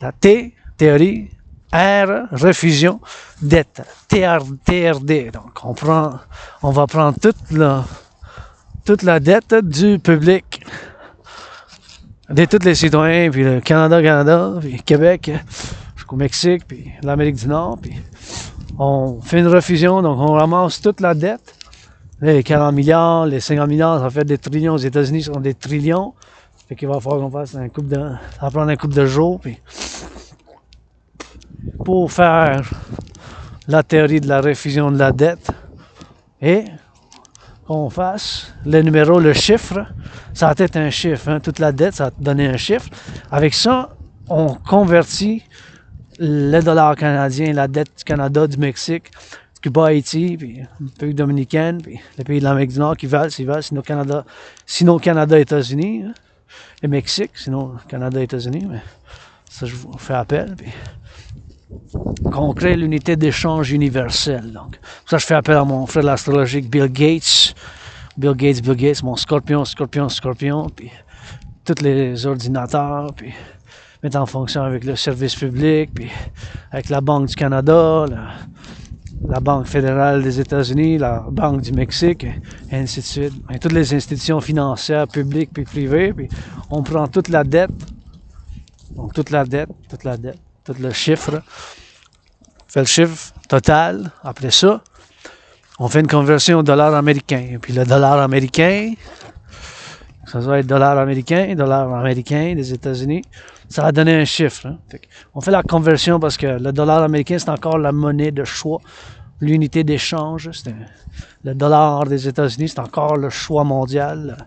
La T, théorie, R, réfusion, dette, TRD. Donc on va prendre toute la dette du public, de tous les citoyens, puis le Canada, puis Québec, jusqu'au Mexique, puis l'Amérique du Nord, puis on fait une réfusion, donc on ramasse toute la dette. Les 40 milliards, les 50 milliards, ça fait des trillions. Aux États-Unis, ce sont des trillions. Fait qu'il va falloir qu'on fasse ça va prendre un couple de jours. Puis pour faire la théorie de la réfusion de la dette et qu'on fasse le numéro, le chiffre, ça va être un chiffre. Hein, toute la dette, ça va te donner un chiffre. Avec ça, on convertit le dollar canadien, la dette du Canada, du Mexique, Cuba, Haïti, puis le pays dominicain, puis les pays de l'Amérique du Nord qui valent, sinon Canada, États-Unis, hein, et Mexique, sinon Canada, États-Unis, mais ça je vous fais appel, puis qu'on crée l'unité d'échange universelle. Donc, ça je fais appel à mon frère astrologique Bill Gates, mon scorpion, puis tous les ordinateurs, puis mettre en fonction avec le service public, puis avec la Banque du Canada, la Banque fédérale des États-Unis, la Banque du Mexique, et ainsi de suite. Et toutes les institutions financières publiques puis privées, puis on prend toute la dette, donc tout le chiffre, on fait le chiffre total. Après ça, on fait une conversion au dollar américain. Et puis le dollar américain, ça doit être dollar américain des États-Unis, ça a donné un chiffre. Hein. On fait la conversion parce que le dollar américain, c'est encore la monnaie de choix, l'unité d'échange. Le dollar des États-Unis, c'est encore le choix mondial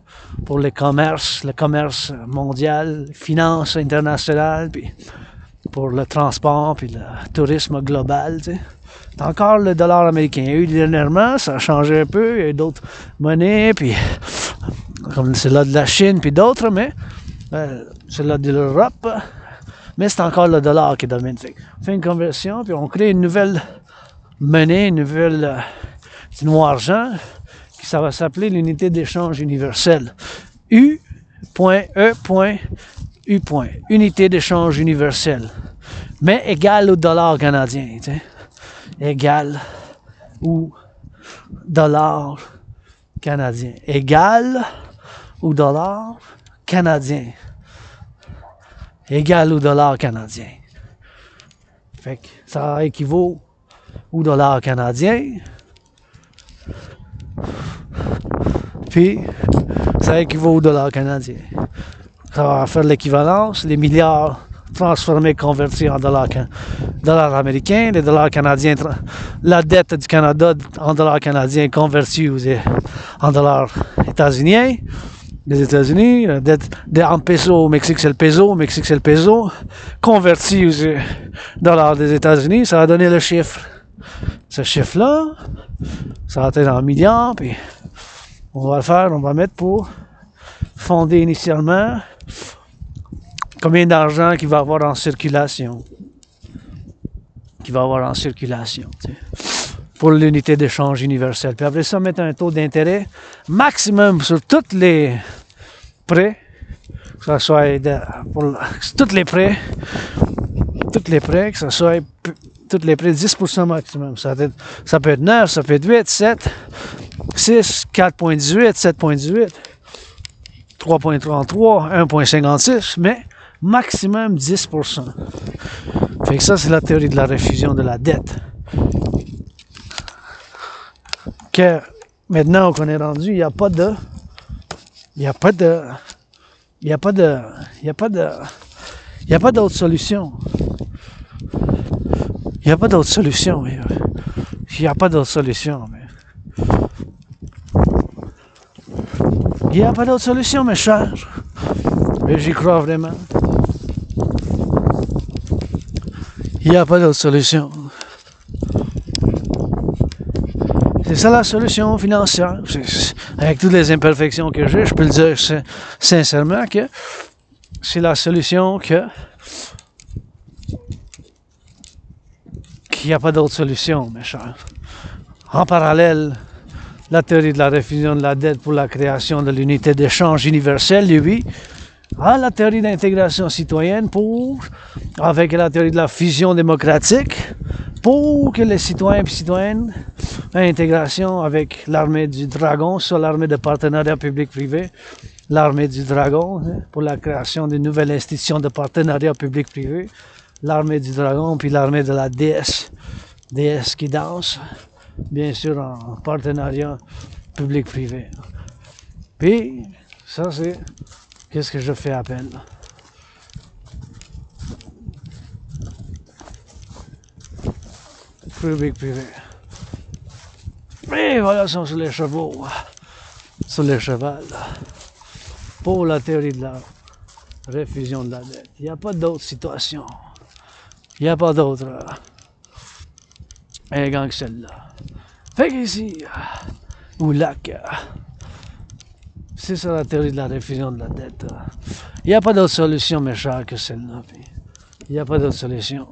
pour le commerce mondial, finance internationale, puis pour le transport, puis le tourisme global. Tu sais. C'est encore le dollar américain. Il y a eu dernièrement, ça a changé un peu, il y a eu d'autres monnaies, puis comme celle-là de la Chine, puis d'autres, mais celle-là de l'Europe, mais c'est encore le dollar qui domine. On fait une conversion, puis on crée une nouvelle monnaie, du noir-argent, qui ça va s'appeler l'unité d'échange universelle. U.E.U. Unité d'échange universelle. Mais égale au dollar canadien. Tu sais. Égale au dollar canadien. Égale au dollar canadien. Égal au dollar canadien. Fait que ça équivaut au dollar canadien. Puis ça équivaut au dollar canadien. Ça va faire l'équivalence, les milliards transformés, convertis en dollars américains, les dollars canadiens, la dette du Canada en dollars canadiens convertis en dollars états-uniens. Les États-Unis, la dette en pesos au Mexique, c'est le peso, converti aux dollars des États-Unis, ça a donné le chiffre. Ce chiffre-là, ça va être en milliards, puis on va mettre pour fonder initialement combien d'argent qu'il va avoir en circulation. Tu sais, pour l'unité d'échange universelle. Puis après ça, mettre un taux d'intérêt maximum sur tous les prêts, que ce soit tous les prêts, que ce soit tous les prêts 10% maximum. Ça peut être 9, ça peut être 8, 7, 6, 4.18, 7.18, 3.33, 1.56, mais maximum 10%. Fait que ça, c'est la théorie de la réfusion de la dette. Que maintenant qu'on est rendu, il n'y a pas d'autre solution. Il n'y a pas d'autre solution. Il n'y a pas d'autre solution, mes chers. Mais j'y crois vraiment. Il n'y a pas d'autre solution. C'est ça la solution financière. Avec toutes les imperfections que j'ai, je peux le dire sincèrement que c'est la solution qu'il n'y a pas d'autre solution, mes chers. En parallèle, la théorie de la réfusion de la dette pour la création de l'unité d'échange universelle, lui, la théorie d'intégration citoyenne avec la théorie de la fusion démocratique, pour que les citoyens et citoyennes aient intégration avec l'armée du dragon, soit l'armée de partenariat public-privé, l'armée du dragon, pour la création d'une nouvelle institution de partenariat public-privé, l'armée du dragon, puis l'armée de la déesse qui danse, bien sûr en partenariat public-privé. Puis, ça c'est qu'est-ce que je fais appel. Public-privé. Et voilà, ils sont sur les chevaux, sur les chevals, pour la théorie de la réfusion de la dette. Il n'y a pas d'autre situation. Il n'y a pas d'autre élégant que celle-là. Fait qu'ici, ou là, c'est ça la théorie de la réfusion de la dette. Il n'y a pas d'autre solution, mes chers, que celle-là. Il n'y a pas d'autre solution.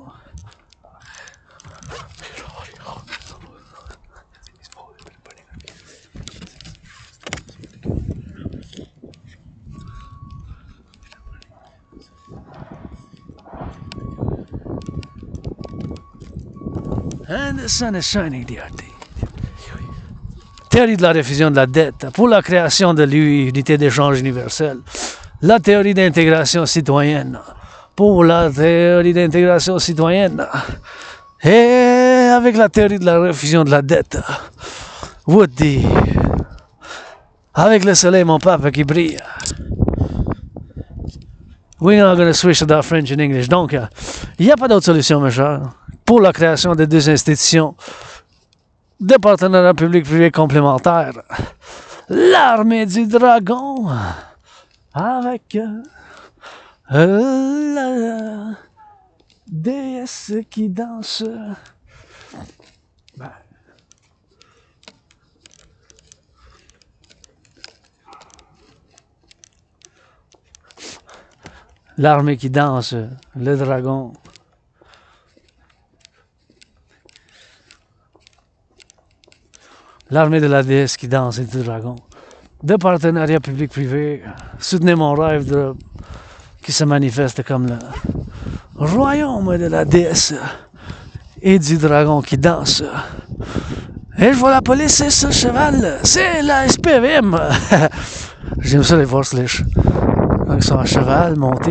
And the sun is shining, DRT. Théorie de la réfusion de la dette pour la création de l'unité d'échange universelle. La théorie d'intégration citoyenne pour la théorie d'intégration citoyenne. Et avec la théorie de la réfusion de la dette. Woody. Avec le soleil, mon papa qui brille. We're not going to switch to that French and English. Donc, il n'y a pas d'autre solution, mes chers, pour la création de deux institutions de partenariat public-privé complémentaires. L'armée du dragon avec la déesse qui danse. Ben. L'armée qui danse, le dragon. L'armée de la déesse qui danse et du dragon. De partenariat public-privé, soutenez mon rêve qui se manifeste comme le royaume de la déesse et du dragon qui danse. Et je vois la police, c'est ce cheval, c'est la SPVM. J'aime ça les voir slish. Ils sont à cheval, montés.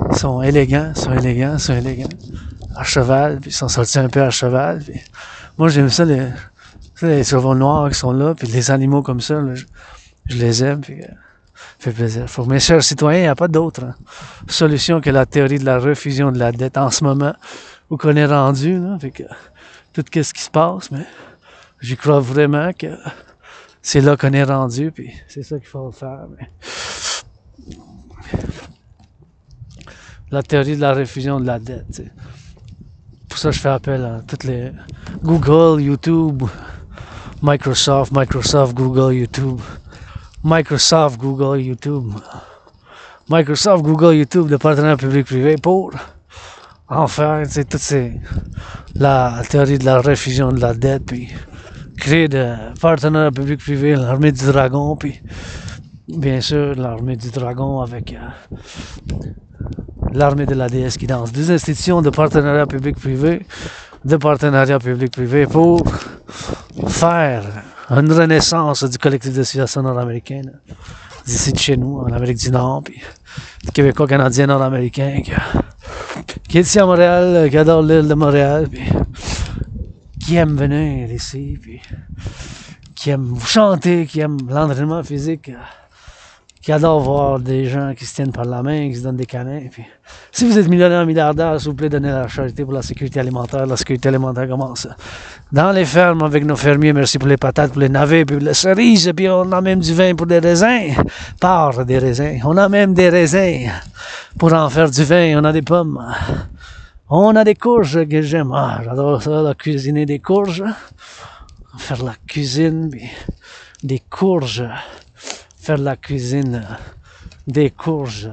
Ils sont élégants. À cheval, puis ils sont sortis un peu à cheval. Puis moi, j'aime ça, les chevaux noirs qui sont là, puis les animaux comme ça, là, je les aime, puis fait plaisir. Mes chers citoyens, il n'y a pas d'autre solution que la théorie de la refusion de la dette en ce moment, où qu'on est rendu, là, fait que tout ce qui se passe, mais j'y crois vraiment que c'est là qu'on est rendu, puis c'est ça qu'il faut faire. Mais la théorie de la refusion de la dette. T'sais. Pour ça, je fais appel à toutes les Google, YouTube, Microsoft, Google, YouTube. Microsoft, Google, YouTube, de partenariat public-privé pour en faire, la théorie de la refusion de la dette, puis créer de partenariat public-privé, l'armée du dragon, puis bien sûr l'armée du dragon avec l'armée de la déesse qui danse. Deux institutions de partenariat public-privé, pour faire une renaissance du collectif de civilisation nord-américaine, d'ici de chez nous, en Amérique du Nord, puis des Québécois, Canadiens, Nord-Américains, qui est ici à Montréal, qui adore l'île de Montréal, puis qui aime venir ici, puis qui aime chanter, qui aime l'entraînement physique, qui adore voir des gens qui se tiennent par la main, qui se donnent des câlins. Puis, si vous êtes millionnaire, milliardaire, s'il vous plaît, donnez la charité pour la sécurité alimentaire. La sécurité alimentaire commence dans les fermes avec nos fermiers. Merci pour les patates, pour les navets, puis les cerises. Puis on a même du vin pour des raisins. Par des raisins. On a même des raisins pour en faire du vin. On a des pommes. On a des courges que j'aime. Ah, j'adore ça, la cuisiner des courges. Faire la cuisine, puis des courges. Faire la cuisine des courges.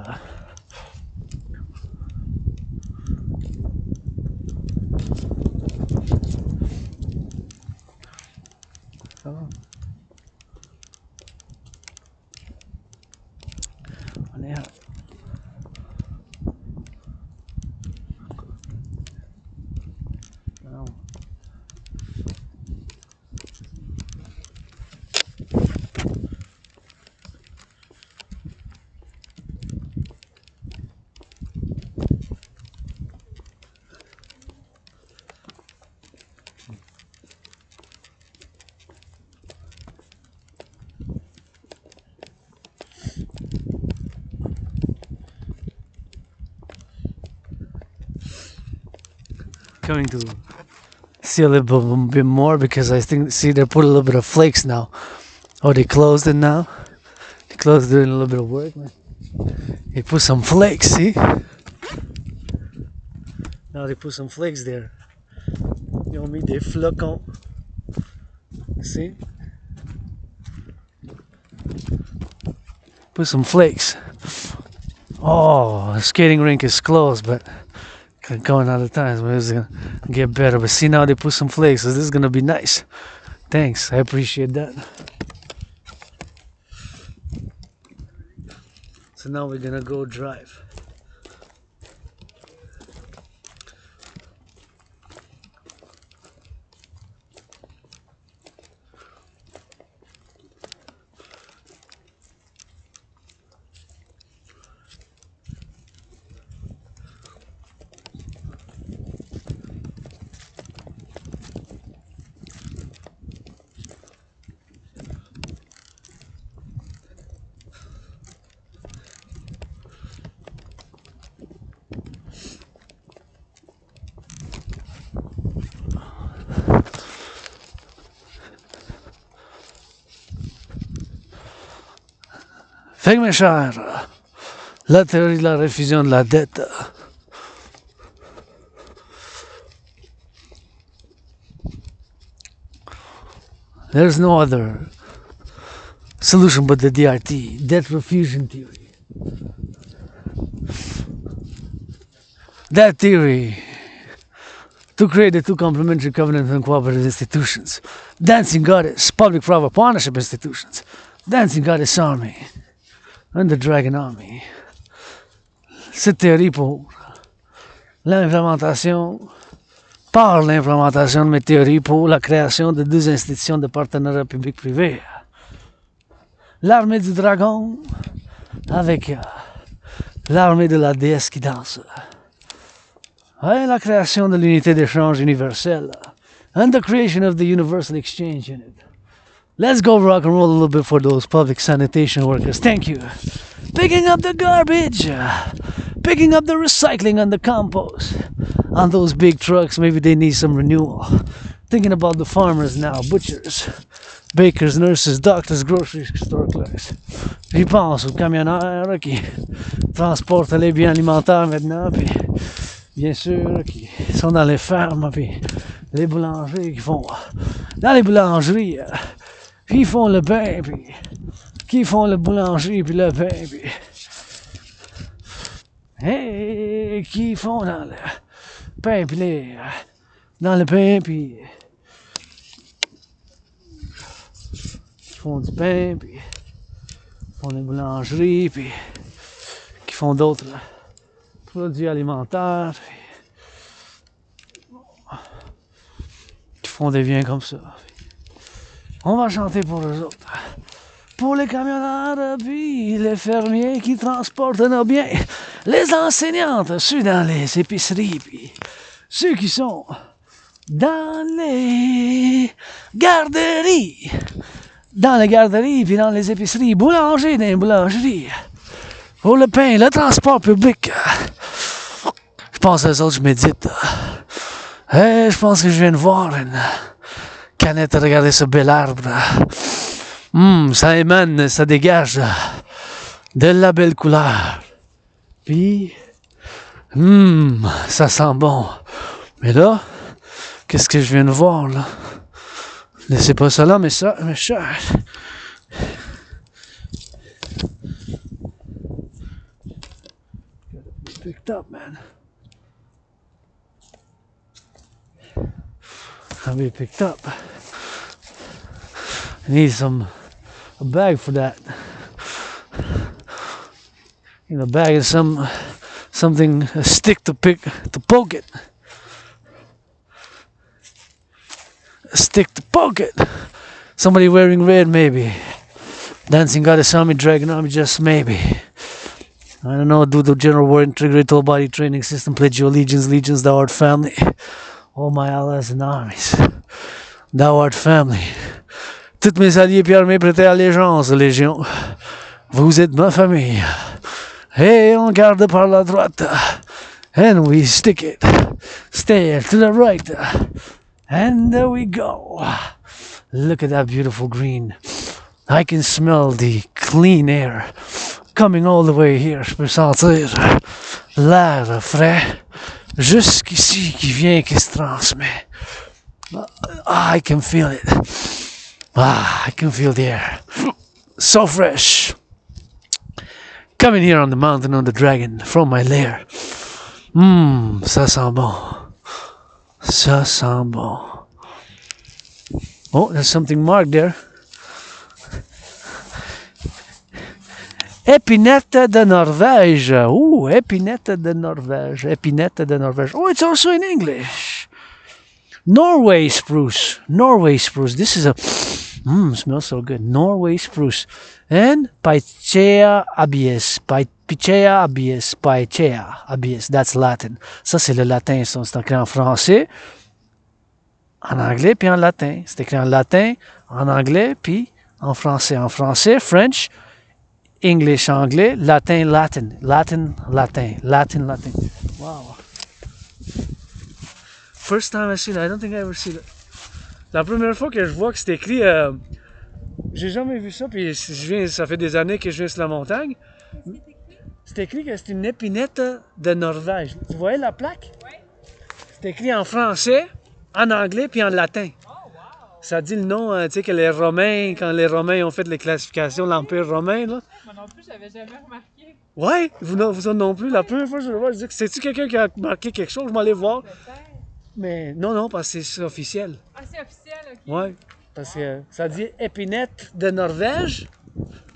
On est going to see a little bit more because I see they put a little bit of flakes now. Oh, they closed it now? They closed doing a little bit of work, man. They put some flakes, see? Now they put some flakes there. Ils ont mis des flocons. See? Put some flakes. Oh, the skating rink is closed, but going out of time, so it's gonna get better. But see, now they put some flakes, so this is gonna be nice. Thanks, I appreciate that. So now we're gonna go drive. Fait que mes chers, la théorie de la réfusion de la dette. There's no other solution but the DRT, debt refusion theory. That theory to create the two complementary covenant and cooperative institutions, dancing goddess, public-private partnership institutions, dancing goddess army, and the dragon army. Cette théorie pour l'implémentation, par l'implémentation de mes théories pour la création de deux institutions de partenariat public-privé. L'armée du dragon avec l'armée de la déesse qui danse. Et la création de l'unité d'échange universelle. And the creation of the universal exchange unit. Let's go rock and roll a little bit for those public sanitation workers. Thank you. Picking up the garbage. Picking up the recycling and the compost. On those big trucks, maybe they need some renewal. Thinking about the farmers now, butchers, bakers, nurses, doctors, grocery store clerks. J'y pense aux camionneurs qui transportent les biens alimentaires maintenant, puis bien sûr qui sont dans les fermes, puis les boulangers qui font dans les boulangeries, qui font le pain, puis qui font le boulangerie, puis le pain, puis et qui font dans le pain, puis dans le pain, puis qui font du pain, puis font des boulangeries, puis qui font d'autres produits alimentaires, puis qui font des biens comme ça. On va chanter pour eux autres. Pour les camionneurs, puis les fermiers qui transportent nos biens, les enseignantes, ceux dans les épiceries, puis ceux qui sont dans les garderies, puis dans les épiceries, boulangers dans les boulangeries, pour le pain, le transport public. Je pense à eux autres, je médite. Je pense que je viens de voir une canette, regardez ce bel arbre. Ça émane, ça dégage de la belle couleur. Puis, ça sent bon. Mais là, qu'est-ce que je viens de voir, là? Laissez pas ça là, mes chers. Picked up, man. I'll be picked up. I need a bag for that. A bag and something, a stick to poke it. A stick to poke it. Somebody wearing red, maybe. Dancing goddess army, dragon army, just maybe. I don't know, do the general war, integrate total body training system, pledge your allegiance, thou art family. All my allies and armies. Thou art family. Toutes mes alliés puis armées prêtez allégeance, légion. Vous êtes ma famille. Et on garde par la droite. And we stick it. Stay to the right. And there we go. Look at that beautiful green. I can smell the clean air coming all the way here, je peux sentir l'air frais jusqu'ici qui vient, qui se transmet. I can feel it. I can feel the air. So fresh. Coming here on the mountain on the dragon from my lair. Ça sent bon. Ça sent bon. Oh, there's something marked there. Épinette de Norvège. Ooh, épinette de Norvège. Épinette de Norvège. Oh, it's also in English. Norway spruce. Norway spruce. This is a... smells so good. Norway spruce. And Picea abies. Picea abies. Picea abies. That's Latin. Ça, c'est le latin. C'est écrit en français, en anglais, puis en latin. C'est écrit en latin, en anglais, puis en français. En français, French, English, anglais, latin, Latin. Latin, latin. Latin, latin. Wow. First time I see that. I don't think I ever see that. La première fois que je vois que c'est écrit, j'ai jamais vu ça, puis ça fait des années que je viens sur la montagne. C'est écrit que c'est une épinette de Norvège. Tu voyais la plaque? Oui. C'est écrit en français, en anglais, puis en latin. Oh, wow. Ça dit le nom, tu sais, que les Romains, quand les Romains ont fait les classifications, l'Empire romain, là. Moi non plus, j'avais jamais remarqué. Ouais, vous non plus. La première fois que je le vois, je dis que c'est-tu quelqu'un qui a marqué quelque chose? Je m'en allais voir. Mais non, parce que c'est officiel. Ah, c'est officiel, ok. Oui, parce que ça dit épinette de Norvège.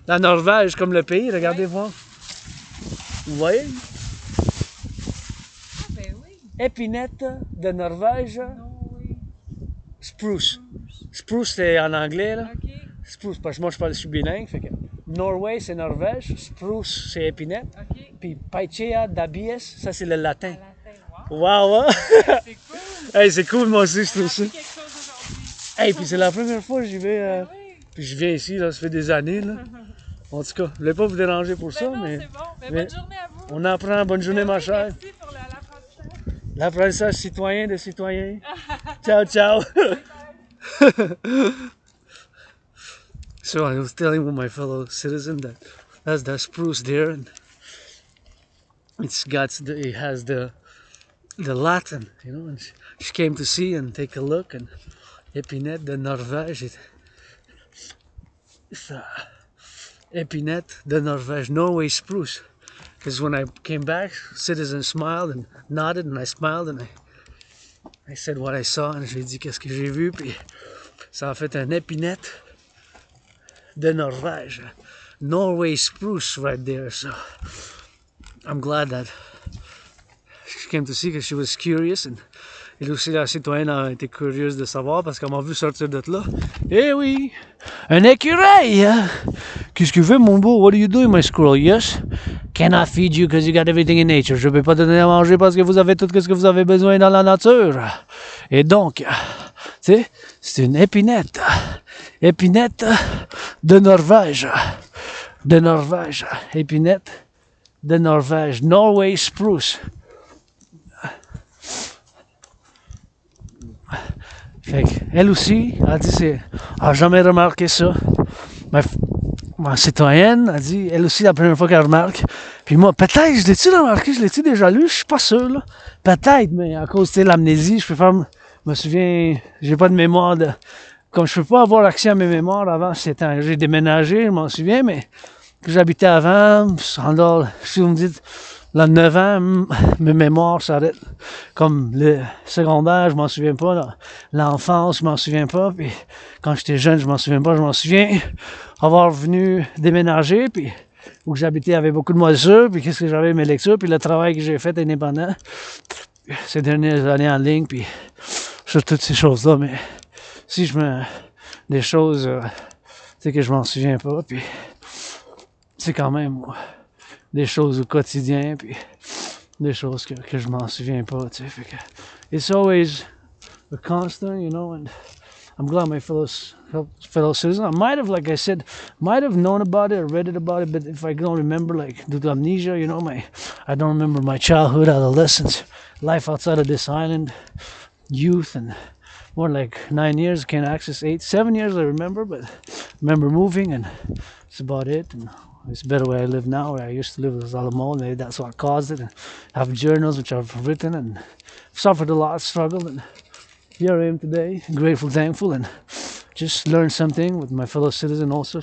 La Norvège comme le pays, regardez voir. Vous voyez? Ah, ben oui. Épinette de Norvège. Non, oui. Spruce. Spruce, c'est en anglais, là. Ok. Spruce, parce que moi, je suis bilingue. Fait que Norway, c'est Norvège. Spruce, c'est épinette. Ok. Puis Picea d'Abies, ça, c'est le latin. Latin, Wow, hein? C'est cool. Hey, c'est cool, moi aussi, je trouve ça. Quelque chose aujourd'hui. Hey, puis c'est la première fois que j'y vais. Oui. Puis je viens ici, là, ça fait des années, là. En tout cas, je voulais pas vous déranger pour ça, Ben non, mais... c'est bon. Ben, mais bonne journée à vous. on apprend. Bonne journée, ma chère. Merci pour l'apprentissage. L'apprentissage citoyen de citoyens. Ciao, ciao. So I was telling my fellow citizen that that's the spruce there, and it has the Latin, you know. And she came to see and take a look, and épinette de Norvège. It's épinette de Norvège, Norway spruce. Because when I came back, citizen smiled and nodded, and I smiled, and I said what I saw, and j'ai dit qu'est-ce que j'ai vu, puis ça a fait un épinette de Norvège, Norway spruce right there. So I'm glad that she came to see because she was curious, and elle aussi, la citoyenne a été curieuse de savoir parce qu'elle m'a vu sortir de là. Eh oui, un écureuil! Hein? Qu'est-ce que tu fais, mon beau? What are you doing, my squirrel? Yes? Cannot feed you because you got everything in nature. Je ne peux pas te donner à manger parce que vous avez tout ce que vous avez besoin dans la nature. Et donc, tu sais, c'est une épinette. Épinette de Norvège. De Norvège. Épinette de Norvège. Norway spruce. Fait elle aussi, elle dit, elle n'a jamais remarqué ça. Ma citoyenne a dit, elle aussi, la première fois qu'elle remarque. Puis moi, peut-être, je l'ai-tu remarqué, je l'ai-tu déjà lu, je suis pas sûr, là. Peut-être, mais à cause de l'amnésie, je préfère, me souviens, j'ai pas de mémoire de... Comme je peux pas avoir accès à mes mémoires avant, j'ai déménagé, je m'en souviens, mais que j'habitais avant, si vous me dites, là, 9 ans, mes mémoires s'arrêtent. Comme le secondaire, je m'en souviens pas. L'enfance, je m'en souviens pas. Puis quand j'étais jeune, je m'en souviens pas. Je m'en souviens avoir venu déménager, puis où j'habitais avec beaucoup de moisissures, puis qu'est-ce que j'avais mes lectures, puis le travail que j'ai fait indépendant ces dernières années en ligne, puis sur toutes ces choses-là. Mais si des choses, tu sais, que je m'en souviens pas, puis c'est quand même des choses au quotidien, puis des choses que je m'en souviens pas, tu sais. Fait que it's always a constant, you know, and I'm glad my fellow citizens, I might have, like I said, might have known about it or read it about it, but if I don't remember, like, due to amnesia, you know, I don't remember my childhood, adolescence, life outside of this island, youth, and more like 9 years, I can't access 7 years I remember, but I remember moving, and that's about it, and it's better where I live now. Where I used to live was all the mold. Maybe that's what caused it. And I have journals which I've written and suffered a lot, struggled, and here I am today, grateful, thankful, and just learned something with my fellow citizen. Also,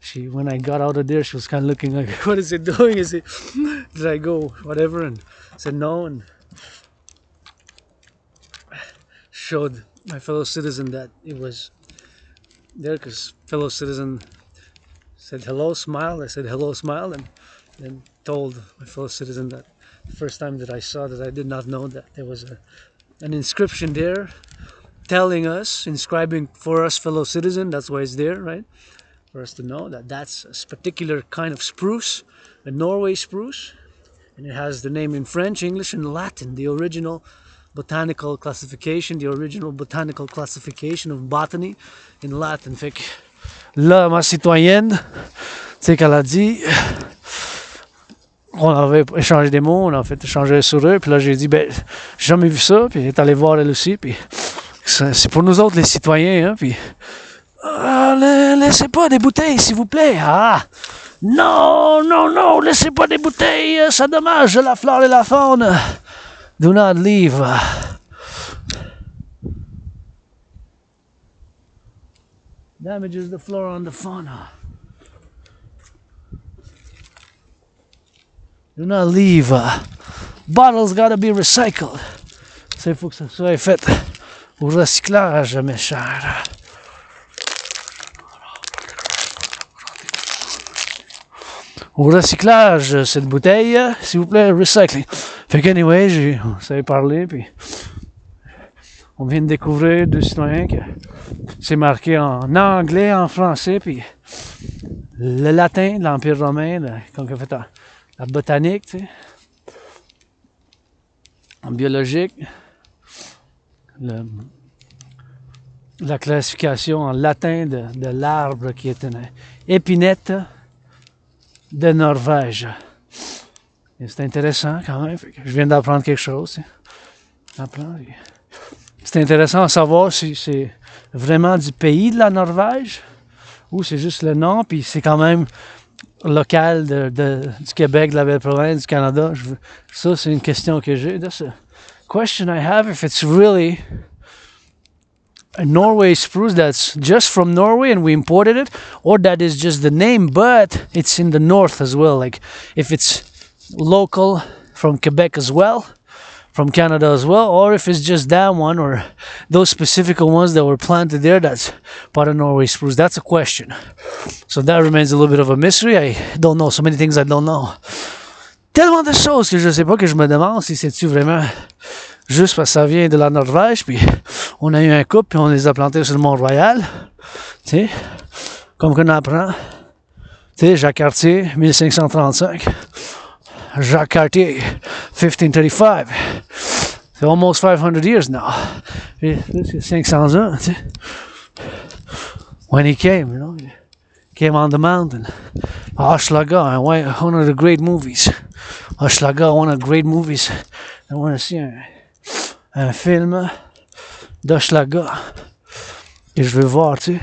she when I got out of there, she was kind of looking like, "What is it doing? Is it? Did I go whatever?" And said no, and showed my fellow citizen that it was there because fellow citizen said hello, smile. I said hello, smile, and then told my fellow citizen that the first time that I saw that I did not know that there was an inscription there telling us, inscribing for us fellow citizen. That's why it's there, right? For us to know that that's a particular kind of spruce, a Norway spruce, and it has the name in French, English, and Latin, the original botanical classification, of botany in Latin. Fait que là, ma citoyenne, tu sais qu'elle a dit, on avait échangé des mots, on a fait échanger sur eux, puis là j'ai dit, ben, j'ai jamais vu ça, puis elle est allée voir elle aussi, puis c'est pour nous autres les citoyens, hein, puis laissez pas des bouteilles s'il vous plaît, non, laissez pas des bouteilles, ça dommage la flore et la faune, do not leave. Damages the flora and the fauna. Do not leave. Bottles gotta be recycled. Ça, il faut que ça soit fait au recyclage, mes chers. Au recyclage, cette bouteille, s'il vous plaît, recycling. Fait qu'anyway, on s'avait parlé, puis on vient de découvrir deux citoyens que c'est marqué en anglais, en français, puis le latin de l'Empire romain, comme on fait la botanique, tu sais, en biologique, la classification en latin de l'arbre qui est une épinette de Norvège. Et c'est intéressant quand même, je viens d'apprendre quelque chose. C'est intéressant à savoir si c'est vraiment du pays de la Norvège ou c'est juste le nom, puis c'est quand même local du Québec, de la Belle-Province, du Canada. Ça, c'est une question que j'ai. That's a question I have, if it's really a Norway spruce that's just from Norway and we imported it, or that is just the name, but it's in the north as well. Like, if it's local from Quebec as well, from Canada as well, or if it's just that one or those specific ones that were planted there that's part of Norway spruce. That's a question. So that remains a little bit of a mystery. I don't know. So many things I don't know. Tellement de choses que je sais pas, que je me demande si c'est-tu vraiment juste parce que ça vient de la Norvège, puis on a eu un couple, puis on les a plantés sur le Mont-Royal. Tu sais, comme qu'on apprend. Tu sais, Jacques Cartier, 1535. Jacques Cartier, 1535. C'est almost 500 years now. C'est 500 ans, tu sais. When he came, you know, he came on the mountain. Hochelaga, one of the great movies. Hochelaga, one of the great movies. I want to see un film d'Hochelaga. Et je veux voir, tu sais.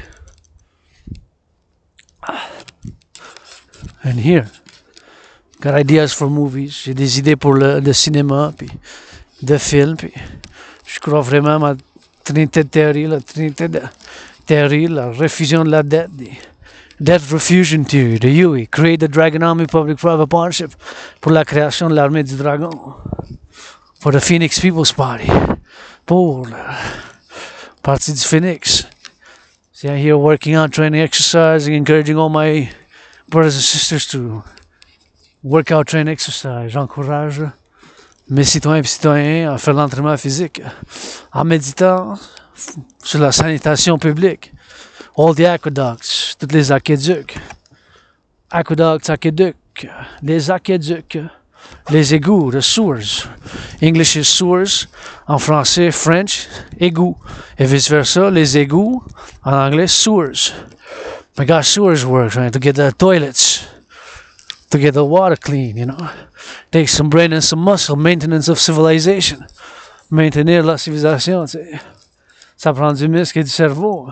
And here, got ideas for movies. J'ai des idées pour le cinéma, puis de films, puis je crois vraiment à ma trinité de théorie, la trinité de théorie, la refusion de la dette, debt refusion theory, de UE, create the Dragon Army Public-Private Partnership pour la création de l'armée du dragon, for the Phoenix People's Party, pour la partie du Phoenix. See, I'm here working out, training, exercising, encouraging all my brothers and sisters to work out, train, exercise. J'encourage mes citoyens et citoyens à faire l'entraînement physique en méditant sur la sanitation publique. All the aqueducts, tous les aqueducs. Aqueducs, les aqueducs, les égouts, the sewers. English is sewers, en français, French, égout. Et vice versa, les égouts, en anglais, sewers. My gosh, sewers work, right? To get the toilets, to get the water clean, you know. Takes some brain and some muscle, maintenance of civilization. Maintenir la civilisation, tu sais. Ça prend du muscle et du cerveau.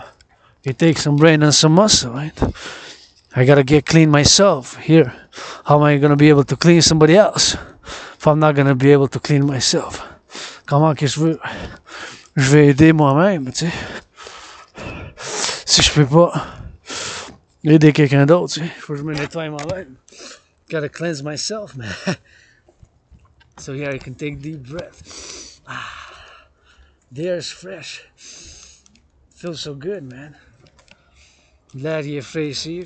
It takes some brain and some muscle, right? I gotta get clean myself. Here, how am I gonna be able to clean somebody else if I'm not gonna be able to clean myself? Comment que je vais aider moi-même, tu sais, si je peux pas aider quelqu'un d'autre, tu sais, faut que je me nettoie moi-même. Gotta cleanse myself, man. So here I can take deep breath. The air is fresh. Feels so good, man. L'air il est frais ici.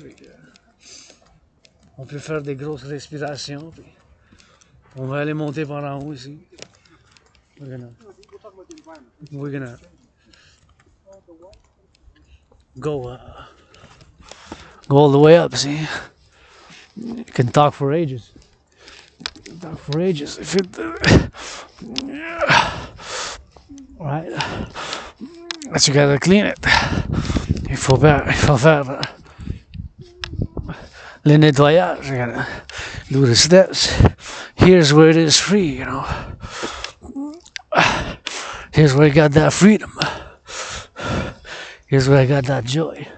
On peut faire des grosses respirations. Puis on va aller monter par en haut ici. We're gonna go all the way up. See, you can talk for ages. Talk for ages. If it, right, but you gotta clean it. Il faut faire le nettoyage. You gotta do the steps. Here's where it is free, you know. Here's where I got that freedom. Here's where I got that joy.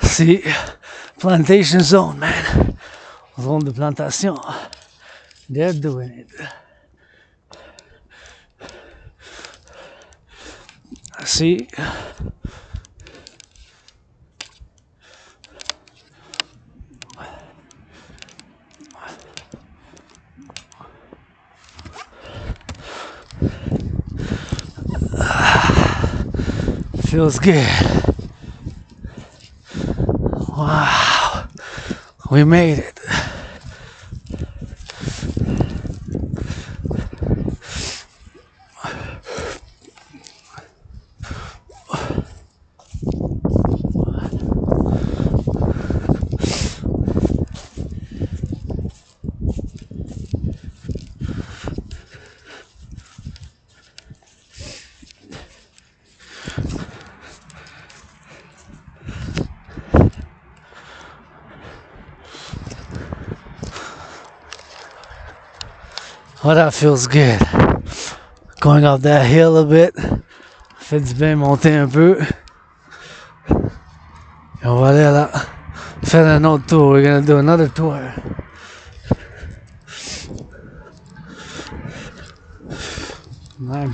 See, plantation zone, man. Zone de plantation. They're doing it. See? Feels good. Wow, we made it. Oh, that feels good. Going up that hill a bit. Fait du bien monter un peu. Et on va aller là. Faire un autre tour. We're gonna do another tour. Man.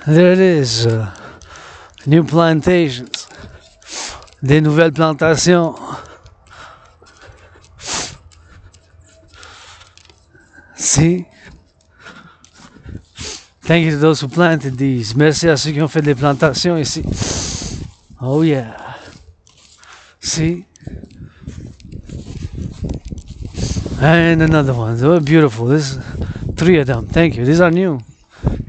There it is, new plantations, des nouvelles plantations. See? Thank you to those who planted these. Merci à ceux qui ont fait des plantations ici. Oh yeah. See? And another one. Oh, beautiful. This 3 of them. Thank you. These are new.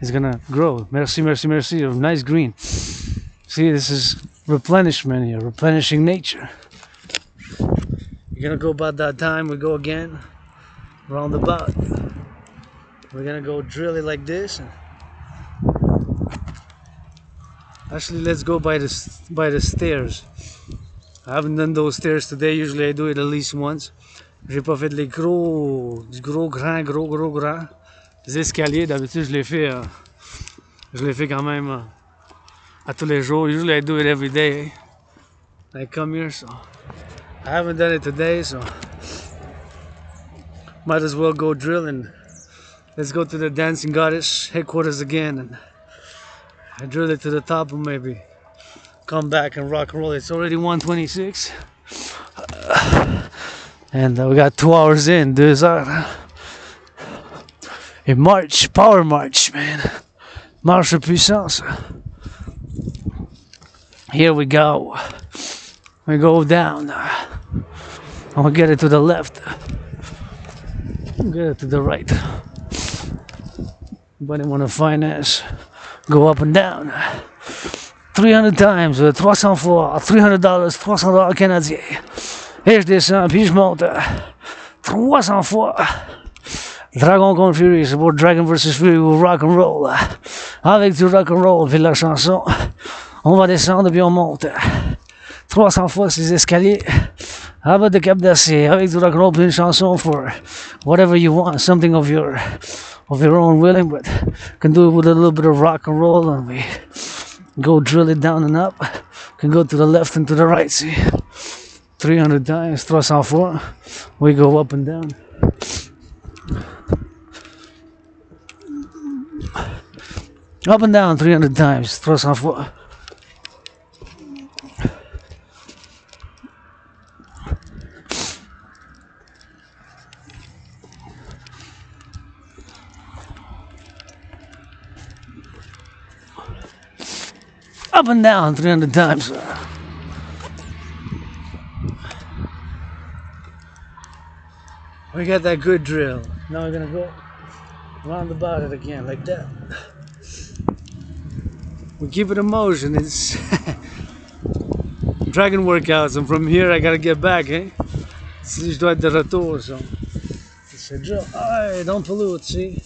It's gonna grow. Merci, merci, merci. Nice green. See, this is replenishment here, replenishing nature. You're gonna go about that time. We go again, roundabout. We're gonna go drill it like this. Actually, let's go by the stairs. I haven't done those stairs today. Usually I do it at least once. J'ai pas fait les gros grands les escaliers. D'habitude je les fais quand même à tous les jours. Usually I do it every day. I come here, so I haven't done it today, so might as well go drill and let's go to the dancing goddess headquarters again and I drill it to the top and maybe come back and rock and roll. It's already 1:26 and we got 2 hours in. 2 heures. A march, power march, man. Marche de puissance. Here we go. We go down. And we get it to the left. Get it to the right. Anybody want to finance? Go up and down. 300 times, 300 fois, $300, $300 canadiens. Et je descends, puis je monte 300 fois. Dragon contre Fury, c'est pour Dragon vs Fury ou Rock and Roll. Avec du Rock and Roll, puis la chanson. On va descendre, puis on monte 300 fois ces escaliers. Avec de cap d'acier, avec du Rock and Roll, puis une chanson for whatever you want, something of your own willing, but can do it with a little bit of rock and roll, and we go drill it down and up. Can go to the left and to the right, see? 300 times, 300 fois. We go up and down. Up and down 300 times, 300 fois. Up and down 300 times. We got that good drill. Now we're gonna go round about it again, like that. We keep it in motion. It's dragon workouts, and from here I gotta get back, eh? Si je dois être de retour, so it's a drill. Alright, don't pollute, see?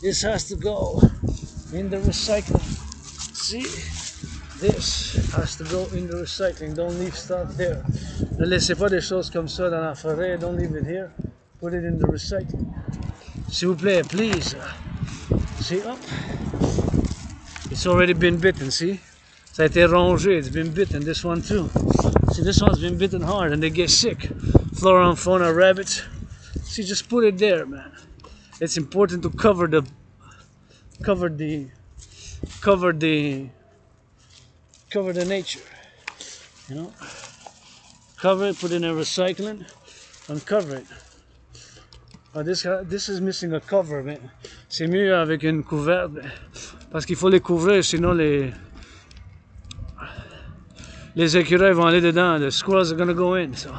This has to go in the recycling. See? This has to go in the recycling. Don't leave stuff there. Ne laissez pas des choses comme ça dans la forêt. Don't leave it here. Put it in the recycling. S'il vous plaît, please. See up. It's already been bitten, see? Ça a été rongé. It's been bitten. This one too. See, this one's been bitten hard and they get sick. Flora and fauna rabbits. See, just put it there, man. It's important to cover the nature, you know. Cover it, put it in a recycling, and cover it. This is missing a cover, mais c'est mieux avec une couverte parce qu'il faut les couvrir, sinon les écureuils vont aller dedans. The squirrels are gonna go in, so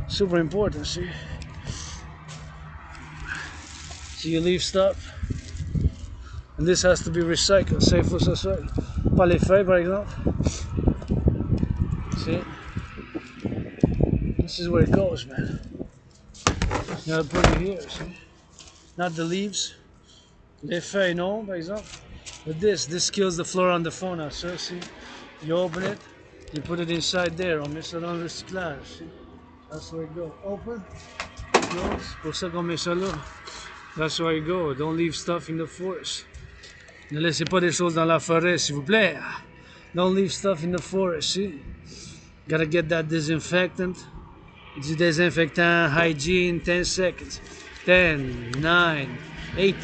super important. See, so you leave stuff, and this has to be recycled. Say faut ça soit pas les feuilles, par exemple. See, this is where it goes, man. You gotta put it here, see? Not the leaves. Les feuilles, non, par exemple. But this kills the flora and the fauna, so see? You open it, you put it inside there, on met ça dans le recyclage, see? That's where it goes. Open, close, pour ça qu'on met ça là. That's where you go. Don't leave stuff in the forest. Ne laissez pas des choses dans la forêt, s'il vous plaît. Don't leave stuff in the forest, see? Gotta get that disinfectant. Du désinfectant, hygiene, 10 seconds. 10, 9, 8,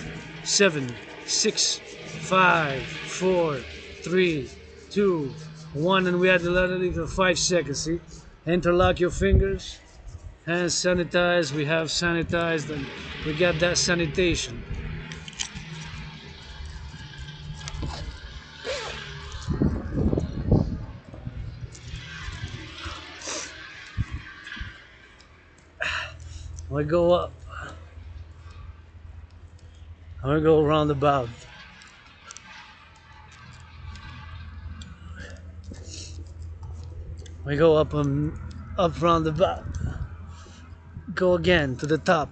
7, 6, 5, 4, 3, 2, 1. And we had to let it leave for 5 seconds, see? Interlock your fingers. Hands sanitized. We have sanitized and we got that sanitation. We go up. I'm gonna go around about. We go up round about. Go again to the top.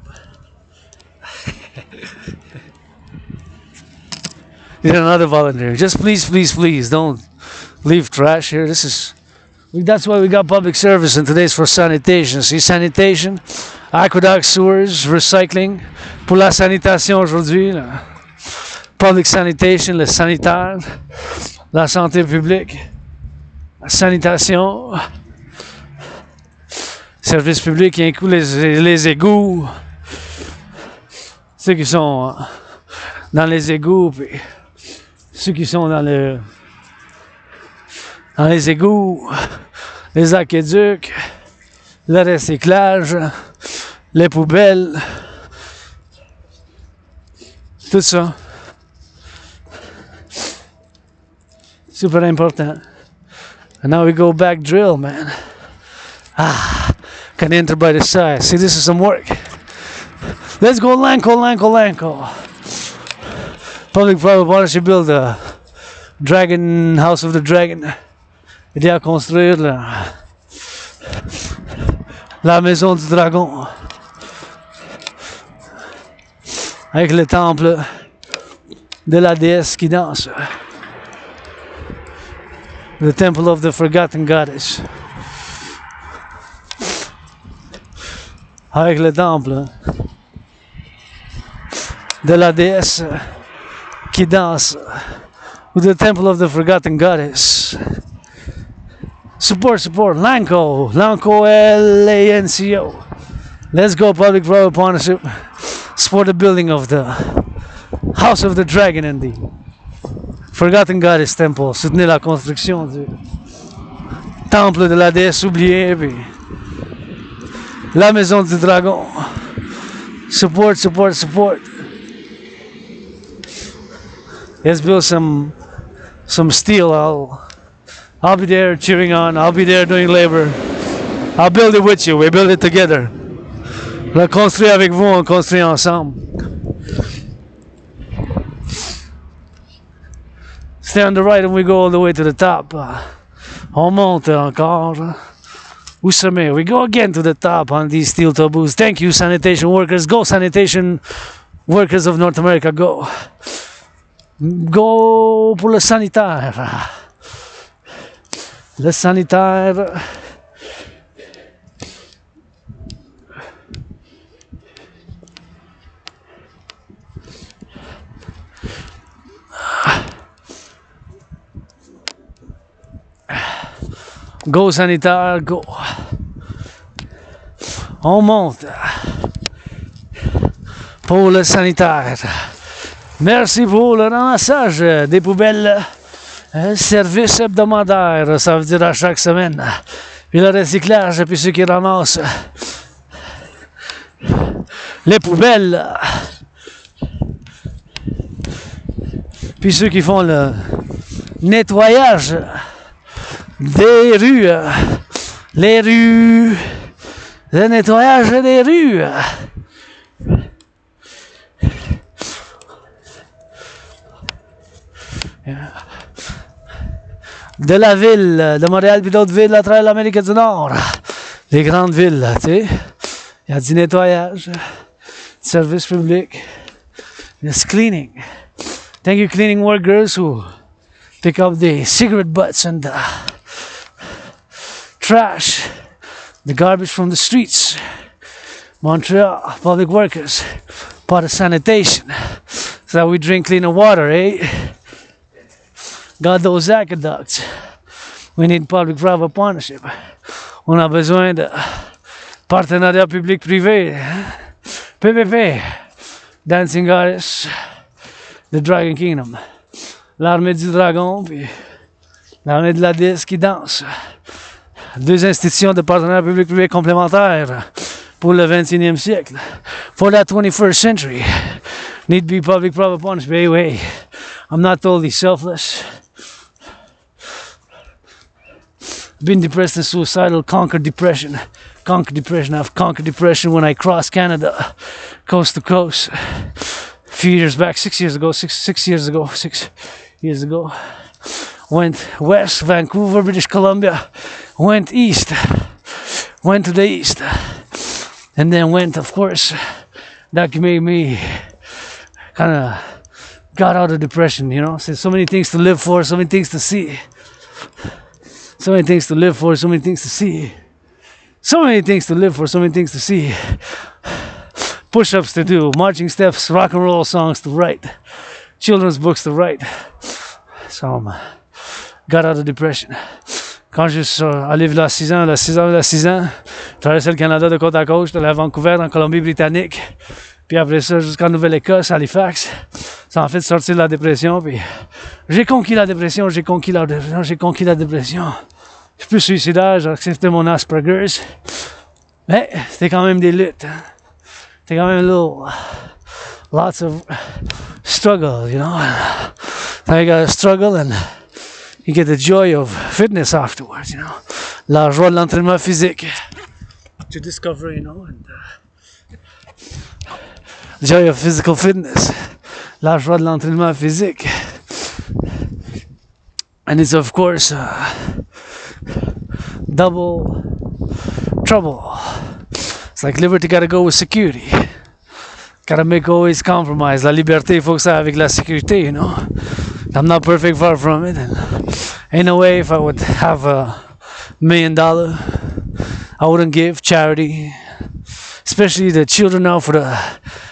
Need another volunteer. Just please, don't leave trash here. That's why we got public service, and today's for sanitation. See, sanitation, aqueduct, sewers, recycling. Pour la sanitation aujourd'hui, là. Public sanitation, le sanitaire, la santé publique, la sanitation, service public qui inclut les égouts, ceux qui sont dans les égouts, puis ceux qui sont dans les égouts, les aqueducs, le recyclage, les poubelles, tout ça. Super important. And now we go back drill, man. Can enter by the side. See, this is some work. Let's go Lanco. Public-private partnership build a dragon, house of the dragon. Aider à construire la maison du dragon. Avec le temple de la déesse qui danse. The temple of the forgotten goddess. Avec le temple de la déesse qui danse. With the temple of the forgotten goddess. Support. Lanco, Lanco. Let's go, public-private partnership. Support the building of the house of the dragon and the Forgotten Goddess Temple. Soutenez la construction du temple de la déesse oubliée, puis la maison du dragon. Support. Let's build some steel. I'll be there cheering on. I'll be there doing labor. I'll build it with you. We build it together. On construit avec vous, on construit ensemble. Stay on the right and we go all the way to the top. On monte encore. Au sommet. We go again to the top on these steel taboos. Thank you, sanitation workers. Go, sanitation workers of North America. Go. Go pour le sanitaire. Le sanitaire. Go sanitaire, go. On monte pour le sanitaire. Merci pour le ramassage des poubelles. Service hebdomadaire, ça veut dire à chaque semaine. Puis le recyclage, puis ceux qui ramassent les poubelles. Puis ceux qui font le nettoyage des rues, les rues, le nettoyage des rues. De la ville, de Montréal puis d'autres villes à travers l'Amérique du Nord. Les grandes villes, tu sais. Il y a du nettoyage, du service public, there's cleaning. Thank you, cleaning workers who pick up the cigarette butts and the trash, the garbage from the streets. Montreal, public workers, part of sanitation. So that we drink cleaner water, eh? Got those aqueducts. We need public-private partnership. On a besoin de partenariat public-privé. PPP. Dancing Goddess. The Dragon Kingdom. L'armée du dragon, puis l'armée de la déesse qui danse. Deux institutions de partenariat public-privé complémentaires pour le 21e siècle. For that 21st century. Need to be public-private partnership. Anyway, I'm not totally selfless. Been depressed and suicidal, conquered depression. I've conquered depression when I crossed Canada, coast to coast. A few years back, 6 years ago. Went west, Vancouver, British Columbia. Went east. Went to the east. And then went, of course, that made me kind of got out of depression, you know. So many things to live for, so many things to see. So many things to live for, so many things to see. So many things to live for, so many things to see. Push-ups to do, marching steps, rock and roll songs to write, children's books to write. So got out of depression. Quand je suis allé là 6 ans, là 6 ans, traversé le Canada de côte à côte, j'étais à Vancouver, en Colombie-Britannique. Puis après ça, jusqu'en Nouvelle-Écosse, Halifax. Ça m'a fait sortir de la dépression. Puis j'ai conquis la dépression. Je suis plus suicidaire, j'ai accepté mon Asperger's. Mais c'était quand même des luttes. C'était quand même lots of struggle, you know. I got to struggle and you get the joy of fitness afterwards, you know. La joie de l'entraînement physique. To discover, you know, and the joy of physical fitness. La joie de l'entraînement physique. And it's of course double trouble. It's like liberty gotta go with security. Gotta make always compromise. La liberté, il faut que ça aille avec la sécurité, you know. I'm not perfect, far from it. And ain't no way if I would have $1 million, I wouldn't give charity. Especially the children now for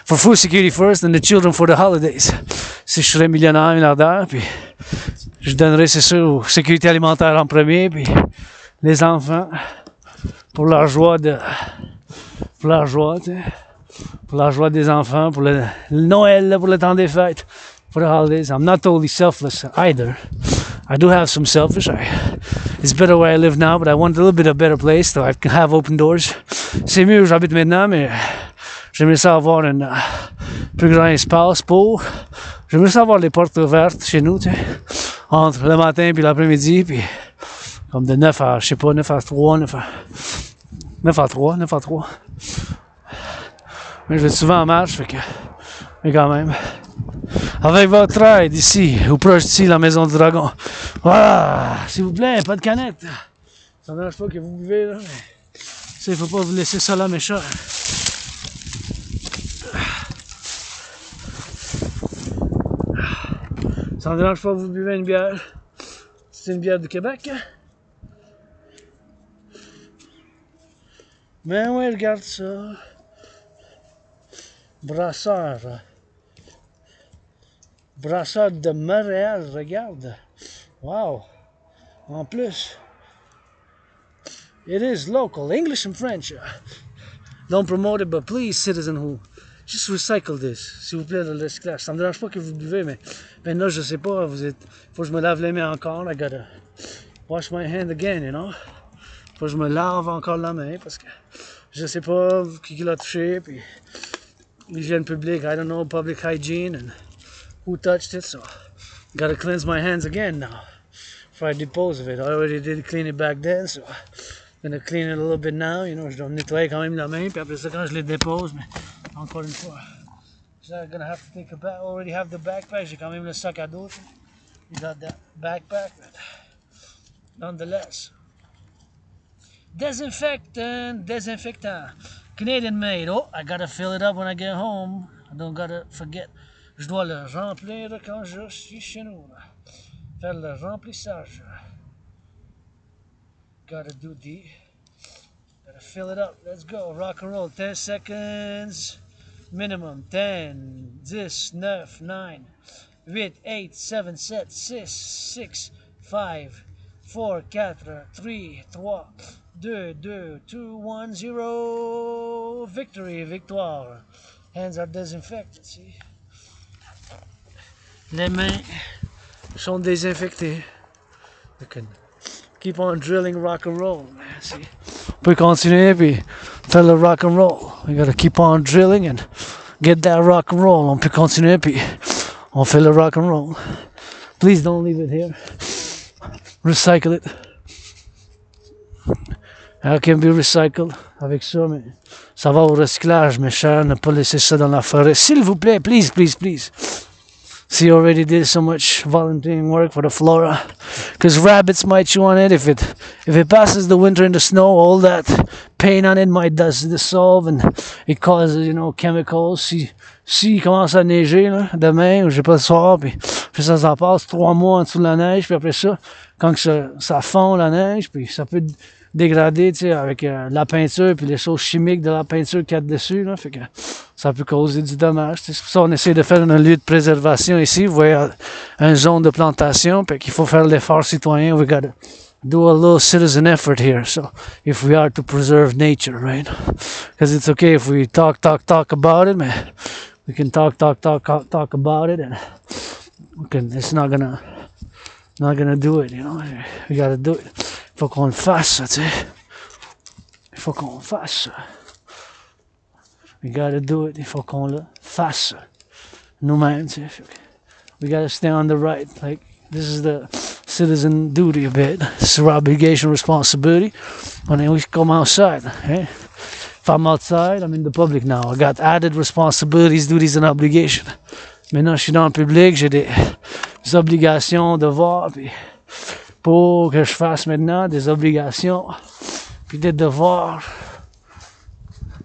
food security first and the children for the holidays. Si je serais milliardaire, puis je donnerais, c'est sûr, sécurité alimentaire en premier, puis les enfants pour la joie, tu sais, pour la joie des enfants, pour le Noël, pour le temps des fêtes, for the holidays. I'm not totally selfless either. I do have some selfish. It's better where I live now, but I want a little bit of a better place, so I can have open doors. C'est mieux où j'habite maintenant, mais j'aimerais ça avoir un plus grand espace pour... J'aimerais ça avoir les portes ouvertes chez nous, tu sais, entre le matin puis l'après-midi, puis comme de 9 à, je sais pas, 9 à 3, 9 à 3. Mais je vais souvent en marche, fait que... Mais quand même... Avec votre aide ici, ou proche d'ici, la maison du dragon. Voilà, s'il vous plaît, pas de canette. Ça ne dérange pas que vous buvez, là, mais il ne faut pas vous laisser ça là, mes chers. Ça ne dérange pas que vous buvez une bière. C'est une bière du Québec. Mais ouais, regarde ça. Brasseur. Brasseur de Montréal, regarde. Wow. En plus. It is local, English and French. Don't promote it, but please, citizen who, just recycle this. S'il vous plaît, de le recyclage. Ça me dérange pas que vous buvez, mais maintenant, je sais pas, faut que je me lave les mains encore. I gotta wash my hand again, you know. Faut que je me lave encore la main, parce que je sais pas qui l'a touché, puis l'hygiène publique, I don't know, public hygiene, and who touched it, so gotta cleanse my hands again now before I dispose of it. I already did clean it back then, so I'm gonna clean it a little bit now, you know, je dois nettoyer quand même la main, puis après ça quand je les dépose, mais encore une fois, I'm gonna have to take a back, already have the backpack, j'ai quand même le sac à dos, you got that backpack, but nonetheless. Desinfectant, Canadian made, oh, I gotta fill it up when I get home, I don't gotta forget. Je dois le remplir quand je suis chez nous. Faire le remplissage. Gotta fill it up. Let's go. Rock and roll. 10 seconds. Minimum. 10, 10, 9, 9, 8, 8, 7, 7, 6, 6, 5, 4, 4, 3, 3, 2, 2, 2, 1, 0. Victory, victoire. Hands are disinfected, see? Les mains sont désinfectées. We can keep on drilling rock and roll, man. See? On peut continuer puis faire le rock and roll. We gotta keep on drilling and get that rock and roll. On peut continuer puis on fait le rock and roll. Please don't leave it here. Recycle it. It can be recycled avec ça, mais ça va au recyclage, mes chers. Ne pas laisser ça dans la forêt. S'il vous plaît, please, please, please. See, you already did so much volunteering work for the flora, because rabbits might chew on it. If it passes the winter in the snow, all that paint on it might dissolve and it causes, you know, chemicals. Si il commence à neiger là, demain ou je sais pas le soir, puis ça passe 3 mois en dessous de la neige, puis après ça, quand que ça fond la neige, puis ça peut dégrader, tu sais, avec la peinture, puis les choses chimiques de la peinture qu'il y a dessus, là, fait que ça peut causer du dommage. C'est pour ça qu'on essaie de faire un lieu de préservation ici. Vous voyez un zone de plantation, puis qu'il faut faire l'effort citoyen. We gotta do a little citizen effort here. So if we are to preserve nature, right? Because it's okay if we talk about it, man. We can talk about it, and it's not gonna do it, you know. We gotta do it. Il faut qu'on le fasse, tu sais. Il faut qu'on le fasse. We gotta do it. Il faut qu'on le fasse. Nous-mêmes, tu sais. We gotta stay on the right. Like, this is the citizen duty a bit. It's our obligation, responsibility. And then we come outside, eh? If I'm outside, I'm in the public now. I got added responsibilities, duties, and obligations. Maintenant, je suis dans le public, j'ai des obligations, devoirs, puis pour que je fasse maintenant des obligations, puis des devoirs,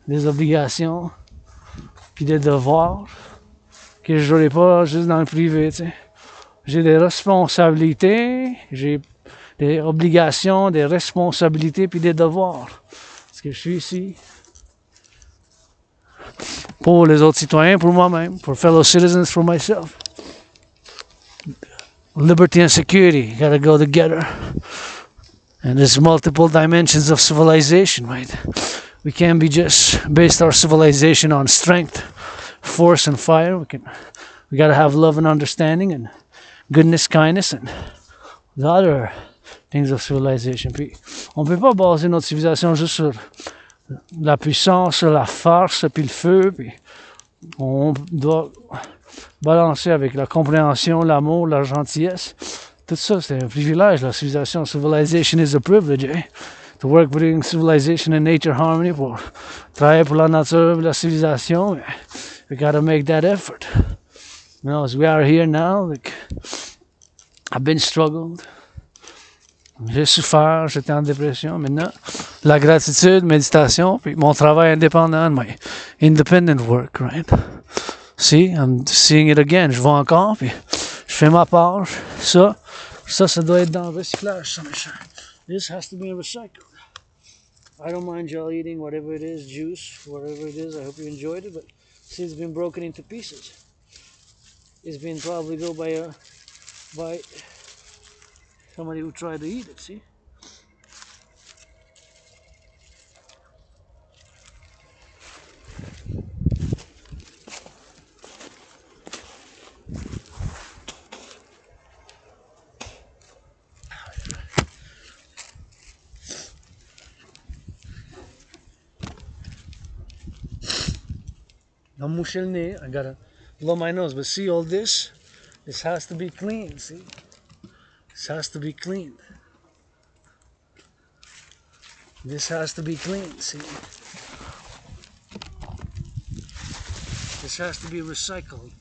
des obligations, puis des devoirs que je n'aurai pas juste dans le privé, tu sais. J'ai des responsabilités, j'ai des obligations, des responsabilités, puis des devoirs. Parce que je suis ici pour les autres citoyens, pour moi-même, for fellow citizens, for myself. Liberty and security gotta go together. And there's multiple dimensions of civilization, right? We can't be just based our civilization on strength, force, and fire. We gotta have love and understanding and goodness, kindness, and the other things of civilization. Puis, on peut pas baser notre civilisation juste sur la puissance, sur la force, puis le feu. Puis, on doit balancer avec la compréhension, l'amour, la gentillesse. Tout ça, c'est un privilège, la civilisation. Civilization is a privilege, eh? To work within civilization and nature harmony, pour travailler pour la nature et la civilisation. We gotta make that effort. You know, as we are here now, like, I've been struggled. J'ai souffert, j'étais en dépression. Maintenant, la gratitude, méditation, puis mon travail indépendant, my independent work, right? See, I'm seeing it again. Je vois encore, puis je fais ma part. Ça doit être dans le recyclage, ça, mes chers. This has to be recycled. I don't mind y'all eating whatever it is, juice, whatever it is. I hope you enjoyed it, but see, it's been broken into pieces. It's been probably go by somebody who tried to eat it, see? I'm moucher le nez. I gotta blow my nose, but see all this? This has to be clean, see? This has to be clean. This has to be clean, see? This has to be recycled.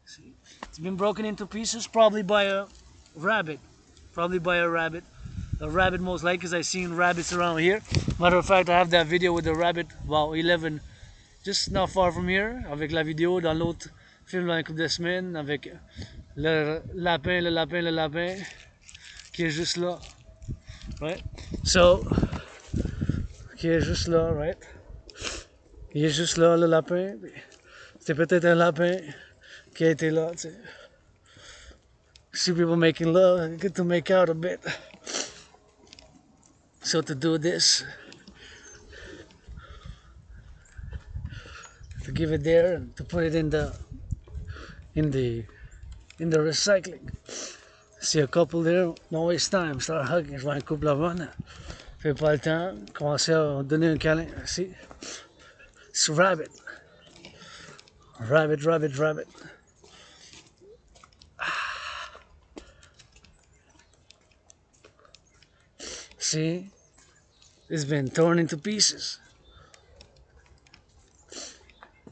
See? It's been broken into pieces, probably by a rabbit. Probably by a rabbit. A rabbit most likely, because I've seen rabbits around here. Matter of fact, I have that video with the rabbit, about 11, just not far from here, avec la vidéo dans l'autre film dans une couple de semaines, avec le lapin, qui est juste là, right? So, qui est juste là, right? Il est juste là, le lapin. C'était peut-être un lapin qui a été là, tu sais. See people making love, get to make out a bit. So to do this, to give it there and to put it in the recycling. See a couple there, don't waste time, start hugging. Je vois un couple avant, fait pas le temps, commencer à donner un câlin. See, it's rabbit. See, it's been torn into pieces.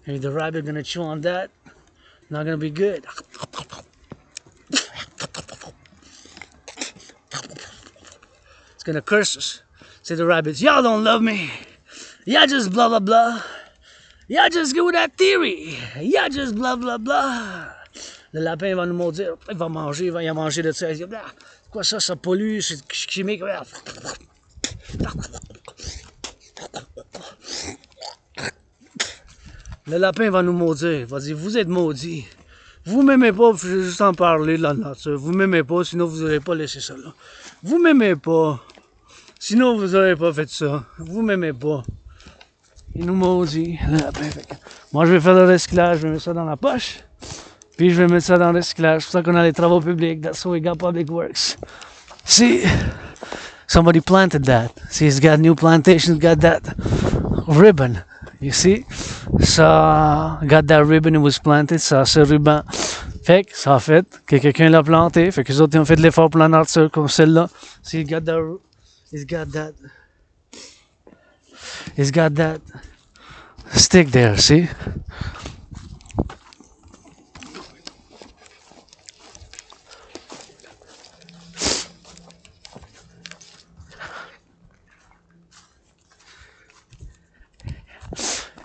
Maybe the rabbit gonna chew on that. Not gonna be good. It's gonna curse us. Say the rabbits, y'all don't love me. Y'all just blah blah blah. Y'all just go with that theory. Y'all just blah blah blah. Le lapin va nous maudire. Il va manger, il va y manger de ça. Il dit, ah, quoi ça pollue, c'est chimique. Le lapin va nous maudire. Il va dire, vous êtes maudits. Vous m'aimez pas, je vais juste en parler de la nature. Vous m'aimez pas, sinon vous n'aurez pas laissé ça là. Vous m'aimez pas, sinon vous n'aurez pas fait ça. Vous m'aimez pas. Il nous maudit, le lapin. Moi, je vais faire le recyclage, je vais mettre ça dans la poche. Puis je vais mettre ça dans le recyclage. C'est pour ça qu'on a les travaux publics. That's how we got public works. See, somebody planted that. See, he's got new plantations, got that ribbon. You see? So, got that ribbon, it was planted. Ça, ce ruban. Fait que, ça a fait que quelqu'un l'a planté. Fait que les autres, ils ont fait de l'effort pour la nature comme celle-là. See, he's got that stick there, see?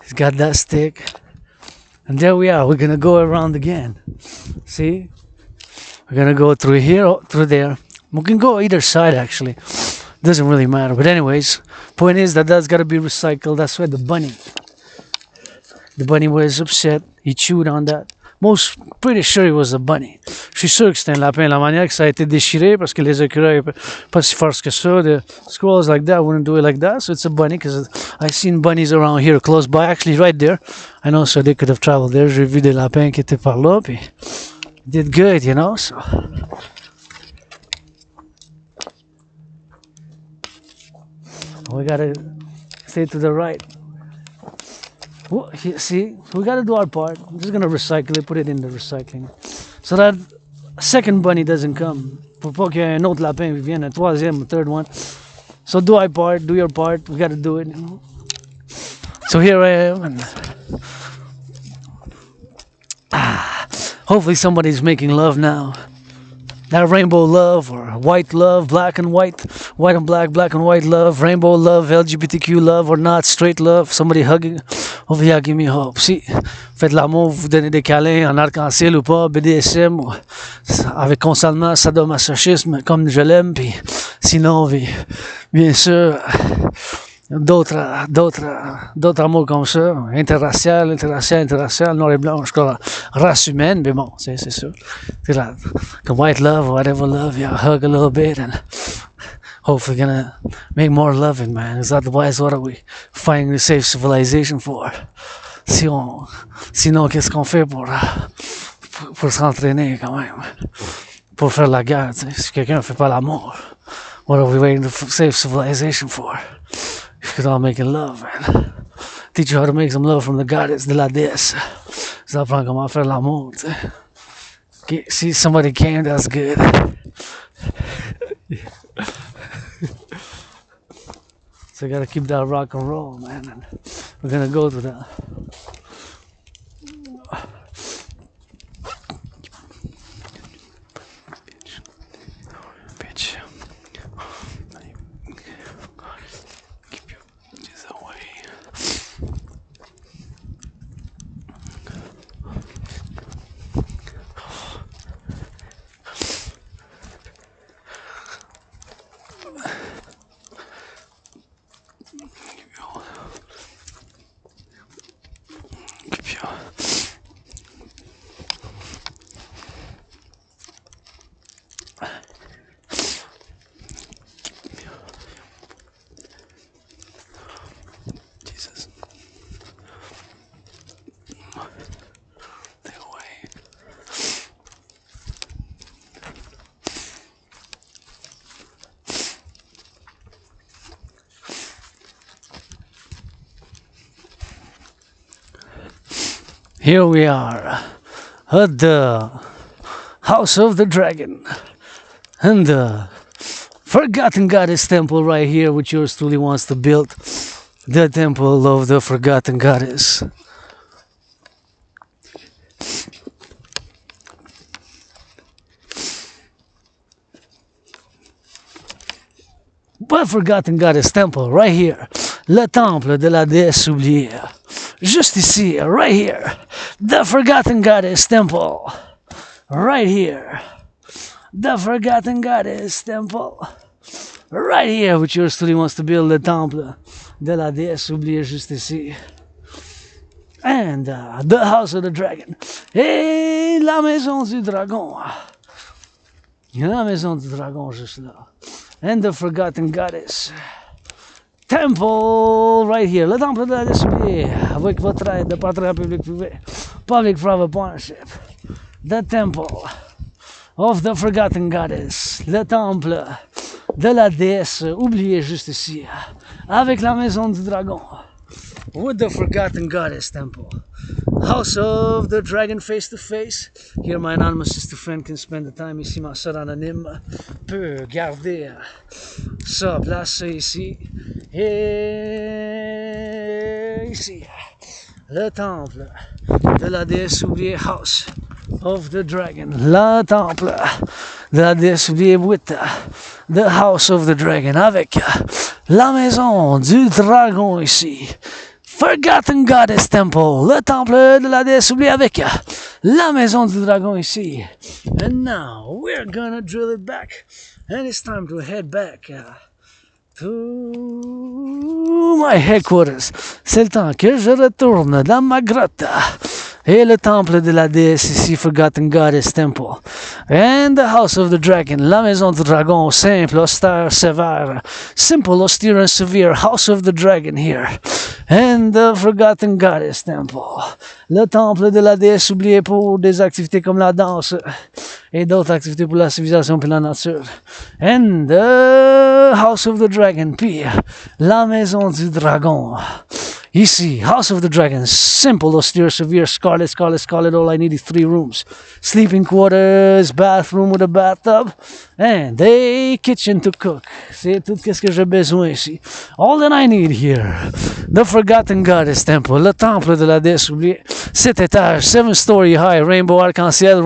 He's got that stick. And there we are. We're gonna go around again. See? We're gonna go through here, through there. We can go either side actually. Doesn't really matter. But anyways, point is that's gotta be recycled. That's why the bunny was upset. He chewed on that. Most pretty sure it was a bunny. Je suis sûr que c'était un lapin. La manière que ça a été déchiré parce que les écureuils pas si forts que ça. The squirrels like that wouldn't do it like that. So it's a bunny because I've seen bunnies around here close by. Actually right there. I know, so they could have traveled there. J'ai vu des lapins qui étaient par là. Puis did good, you know. So. We gotta stay to the right. Well, see, we gotta do our part. I'm just gonna recycle it, put it in the recycling. So that second bunny doesn't come. Pour pas qu'il y ait un autre lapin qui vienne, un troisième, a third one. So do our part, do your part. We gotta do it. You know? So here I am, and hopefully somebody's making love now. That rainbow love, or white love, black and white, white and black and white love, rainbow love, LGBTQ love, or not, straight love, somebody hugging. Over here, give me hope. Si, faites l'amour, vous donnez des câlins en arc-en-ciel ou pas, BDSM, ou avec consentement, sadomasochisme, comme je l'aime, puis sinon, bien sûr, d'autres amours comme ça, interracial, noir et blanc, jusqu'à race humaine, mais bon, c'est sûr. C'est là, comme white love, whatever love, yeah, hug a little bit, and hopefully gonna make more loving, man. Because otherwise, what are we fighting the safe civilization for? Sinon, qu'est-ce qu'on fait pour s'entraîner quand même? Pour faire la guerre, tu sais? Si quelqu'un ne fait pas l'amour, what are we waiting for safe civilization for? If we're all making love, man. Teach you how to make some love from the goddess de la déesse. Ça apprend comment faire l'amour, tu sais? See somebody came, that's good. So I gotta keep that rock and roll, man. And we're gonna go to that. Bitch. Keep your bitches away. Here we are at the House of the Dragon and the Forgotten Goddess Temple right here, which yours truly wants to build the Temple of the Forgotten Goddess. But Forgotten Goddess Temple right here, le temple de la déesse oubliée. Just ici, right here, the Forgotten Goddess Temple. right here. The Forgotten Goddess Temple. Right here, which your study wants to build le temple de la déesse oubliée juste ici. And the House of the Dragon. Et la maison du dragon. Il y a la maison du dragon juste là. And the Forgotten Goddess Temple right here. Le temple de la déesse oubliée. Avec votre aide de partenariat public-privé. Public-private partnership. The temple of the Forgotten Goddess. Le temple de la déesse oubliée juste ici. Avec la maison du dragon. With the Forgotten Goddess Temple. House of the Dragon face to face. Here my anonymous sister friend can spend the time ici. Ma soeur anonyme peut garder sa place ici. Et ici, le temple de la déesse oubliée. House of the Dragon. Le temple de la déesse oubliée with the House of the Dragon. Avec la maison du dragon ici. Forgotten Goddess Temple, le temple de la déesse oubliée avec la maison du dragon ici. And now we're gonna drill it back. And it's time to head back to my headquarters. C'est le temps que je retourne dans ma grotte. Et le temple de la déesse ici, Forgotten Goddess Temple. And the House of the Dragon, la maison du dragon, simple, austère, sévère. Simple, austere and severe, House of the Dragon here. And the Forgotten Goddess Temple. Le temple de la déesse oubliée pour des activités comme la danse et d'autres activités pour la civilisation et la nature. And the House of the Dragon, puis la maison du dragon. Ici, House of the Dragon, simple, austere, severe, scarlet. All I need is 3 rooms. Sleeping quarters, bathroom with a bathtub, and a kitchen to cook. C'est tout ce que j'ai besoin ici. All that I need here. The Forgotten Goddess Temple, le temple de la déesse oubliée. 7 étages, 7-story high, rainbow arc-en-ciel.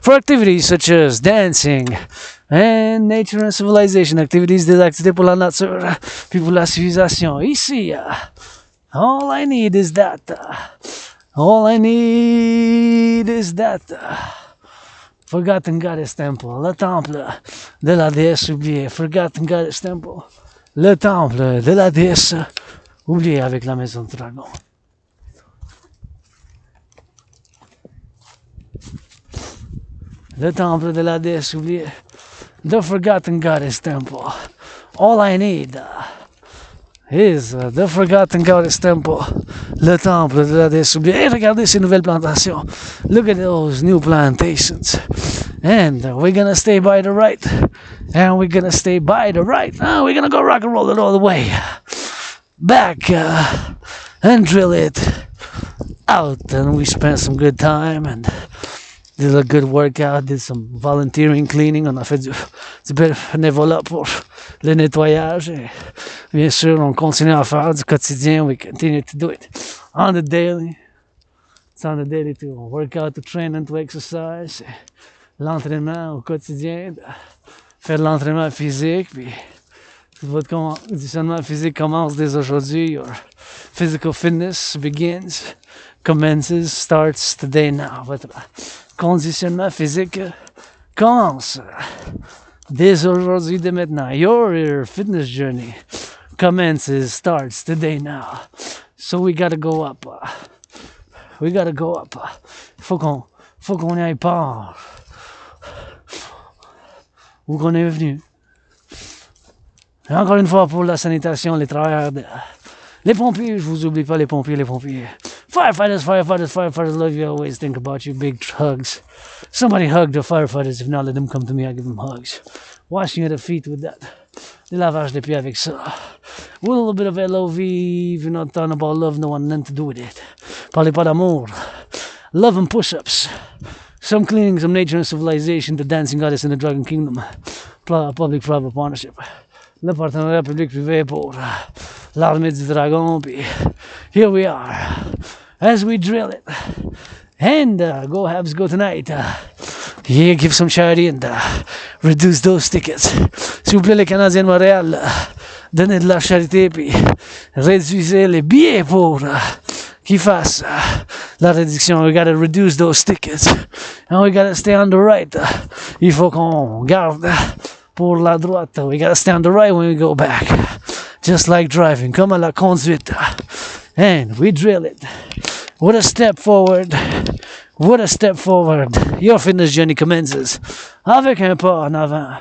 For activities such as dancing, and nature and civilization, activities, des activités pour la nature, puis pour la civilisation. Ici, all I need is that. Forgotten Goddess Temple, le temple de la déesse oubliée. Forgotten Goddess Temple, le temple de la déesse oubliée avec la maison du dragon. Le temple de la déesse oubliée. The Forgotten Goddess Temple. All I need is the Forgotten Goddess Temple. Le temple de la déesse oubliée. Et regardez ces nouvelles plantations. Look at those new plantations. And we're gonna stay by the right. And we're gonna stay by the right. We're gonna go rock and roll it all the way back and drill it out. And we spent some good time and did a good workout, did some volunteering cleaning. On a fait du bénévolat pour le nettoyage. Et bien sûr, on continue à faire du quotidien. We continue to do it on the daily. It's on the daily to work out, to train and to exercise. L'entraînement au quotidien, faire de l'entraînement physique. Puis votre conditionnement physique commence dès aujourd'hui. Your physical fitness starts today now. Votre conditionnement physique commence dès aujourd'hui, dès maintenant. Your fitness journey starts today now. So we gotta go up. Faut qu'on y aille par où qu'on est venu. Et encore une fois pour la sanitation, les travailleurs, les pompiers, je vous oublie pas les pompiers. Firefighters love you, always think about you, big hugs. Somebody hug the firefighters, if not, let them come to me, I give them hugs. Washing of the feet with that. Le lavage des pieds avec ça. With a little bit of LOV, if you're not talking about love, no one nothing to do with it. Parlez pas d'amour. Love and push-ups. Some cleaning, some nature and civilization, the dancing goddess in the Dragon Kingdom. Public-private partnership. Le partenariat public-privé pour l'armée du dragon. Puis here we are, as we drill it. And go Habs, go tonight. Yeah, give some charity and reduce those tickets. S'il vous plaît, les Canadiens de Montréal, donnez de la charité puis réduisez les billets pour qu'ils fassent la réduction. We gotta reduce those tickets. And we gotta stay on the right. Il faut qu'on garde pour la droite. We gotta stay on the right when we go back. Just like driving, comme à la conduite. And we drill it. What a step forward. What a step forward. Your fitness journey commences. Avec un pas en avant.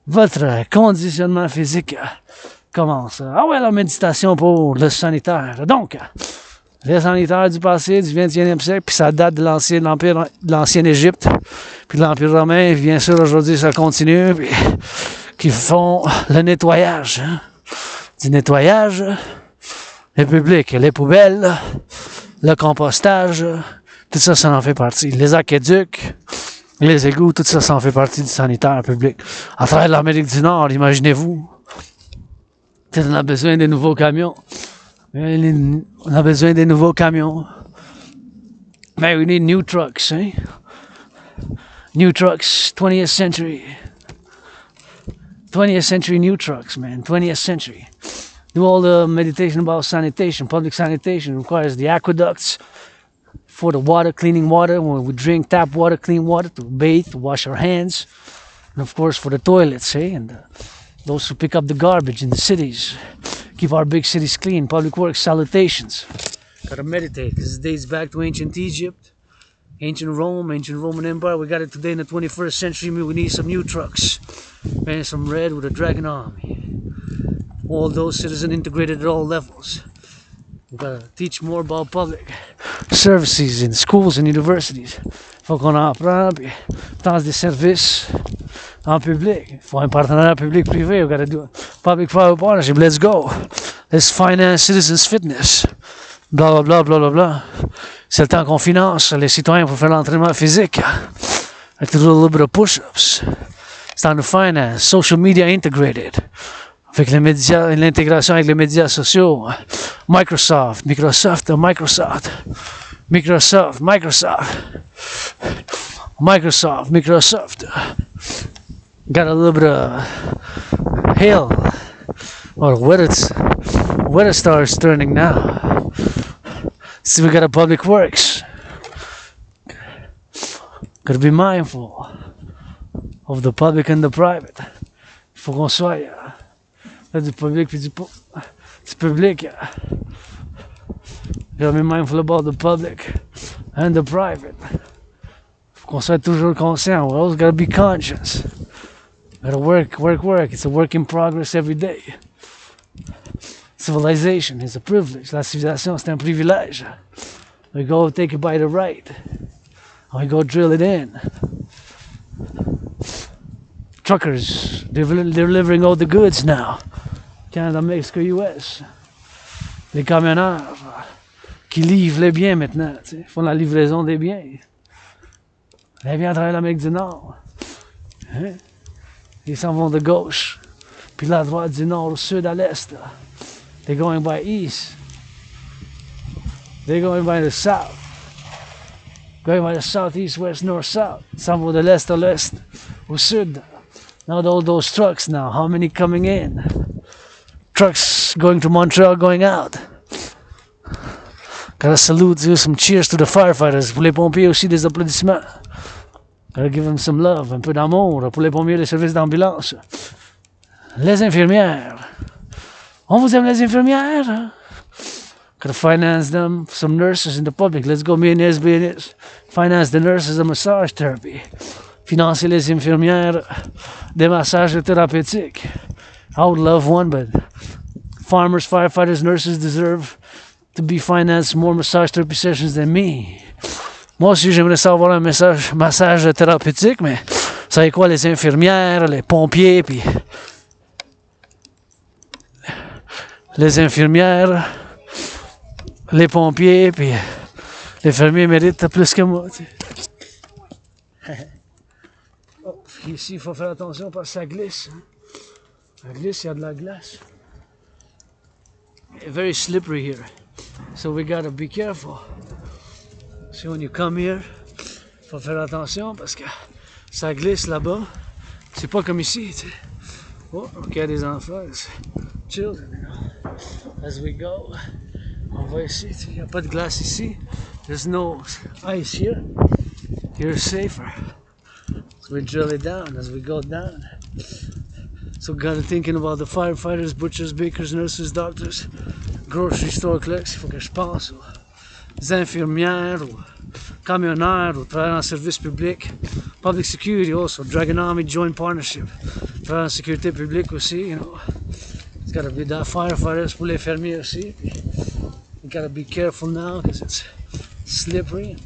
Votre conditionnement physique commence. Ah ouais, la méditation pour le sanitaire. Donc, les sanitaires du passé, du 21e siècle, puis ça date de l'ancienne Égypte, puis de l'Empire romain, bien sûr, aujourd'hui, ça continue, puis qui font le nettoyage. Hein? Du nettoyage, les publics, les poubelles, le compostage, tout ça, ça en fait partie. Les aqueducs, les égouts, tout ça, ça en fait partie du sanitaire public. À travers l'Amérique du Nord, imaginez-vous, on a besoin de nouveaux camions. On a besoin de nouveaux camions. Mais we need new trucks, hein? New trucks, 20th century. 20th century new trucks, man. 20th century. Do all the meditation about sanitation. Public sanitation requires the aqueducts for the water, cleaning water. When we drink tap water, clean water, to bathe, to wash our hands. And of course for the toilets, eh? And those who pick up the garbage in the cities. Keep our big cities clean. Public works, salutations. Gotta meditate, because it dates back to ancient Egypt, ancient Rome, ancient Roman Empire. We got it today in the 21st century. We need some new trucks. And some red with a dragon army. All those citizens integrated at all levels. We gotta teach more about public services in schools and universities. Faut qu'on en apprenne, puis dans des services en public. Faut un partenariat public-privé. We gotta do a public-private partnership. Let's go. Let's finance citizens' fitness. Blah, blah, blah, blah, blah, blah. C'est le temps qu'on finance les citoyens pour faire l'entraînement physique. Like to do a little bit of push-ups. It's time to finance. Social media integrated. Avec les médias, l'intégration avec les médias sociaux. Microsoft. Got a little bit of hail. Or weather starts turning now. See, we got a public works. Gotta be mindful of the public and the private. Il faut qu'on soit du public puis du public. Gotta be mindful about the public and the private. Faut qu'on soit toujours conscient. We always gotta be conscious. Gotta work. It's a work in progress every day. Civilization is a privilege. La civilisation, c'est un privilège. We go take it by the right. We go drill it in. Truckers, they're delivering all the goods now. Canada, Mexico, US. Les camionneurs qui livrent les biens maintenant. Ils font la livraison des biens. Les biens à travers l'Amérique du Nord. Hein? Ils s'en vont de gauche. Puis la droite, du nord au sud à l'est. They're going by east. They're going by the south. Going by the south, east, west, north, south. Some vont de l'est à l'est, au sud. Now all those trucks now, how many coming in? Trucks going to Montreal, going out. Gotta salute, do some cheers to the firefighters. Pour les pompiers aussi, des applaudissements. Gotta give them some love, un peu d'amour. Pour les pompiers, les services d'ambulance. Les infirmières. On vous aime les infirmières? Gotta finance them, some nurses in the public. Let's go, business. Finance the nurses a massage therapy. Financer les infirmières des massages thérapeutiques. I would love one, but farmers, firefighters, nurses deserve to be financed more massage therapy sessions than me. Moi aussi, j'aimerais savoir un massage thérapeutique, mais vous savez quoi, les infirmières, les pompiers, puis les infirmières, les pompiers, puis les fermiers méritent plus que moi. Tu sais. Oh, ici, il faut faire attention parce que ça glisse. Hein. Ça glisse, il y a de la glace. It's very slippery here, so we gotta be careful. So when you come here, il faut faire attention parce que ça glisse là-bas. C'est pas comme ici, tu sais. Oh, ok, il y a des enfants. Children, you know. As we go. On va ici, il n'y a pas de glace ici. there's no ice here. You're safer. So we drill it down as we go down. So got to thinking about the firefighters, butchers, bakers, nurses, doctors, grocery store clerks. Il faut que je pense aux infirmières, aux camionneurs, aux travailleurs en service public, public security also, Dragon Army joint partnership, travailleurs en sécurité publique aussi, you know. It's got to be that firefighters pour les fermiers aussi. You got to be careful now because it's slippery.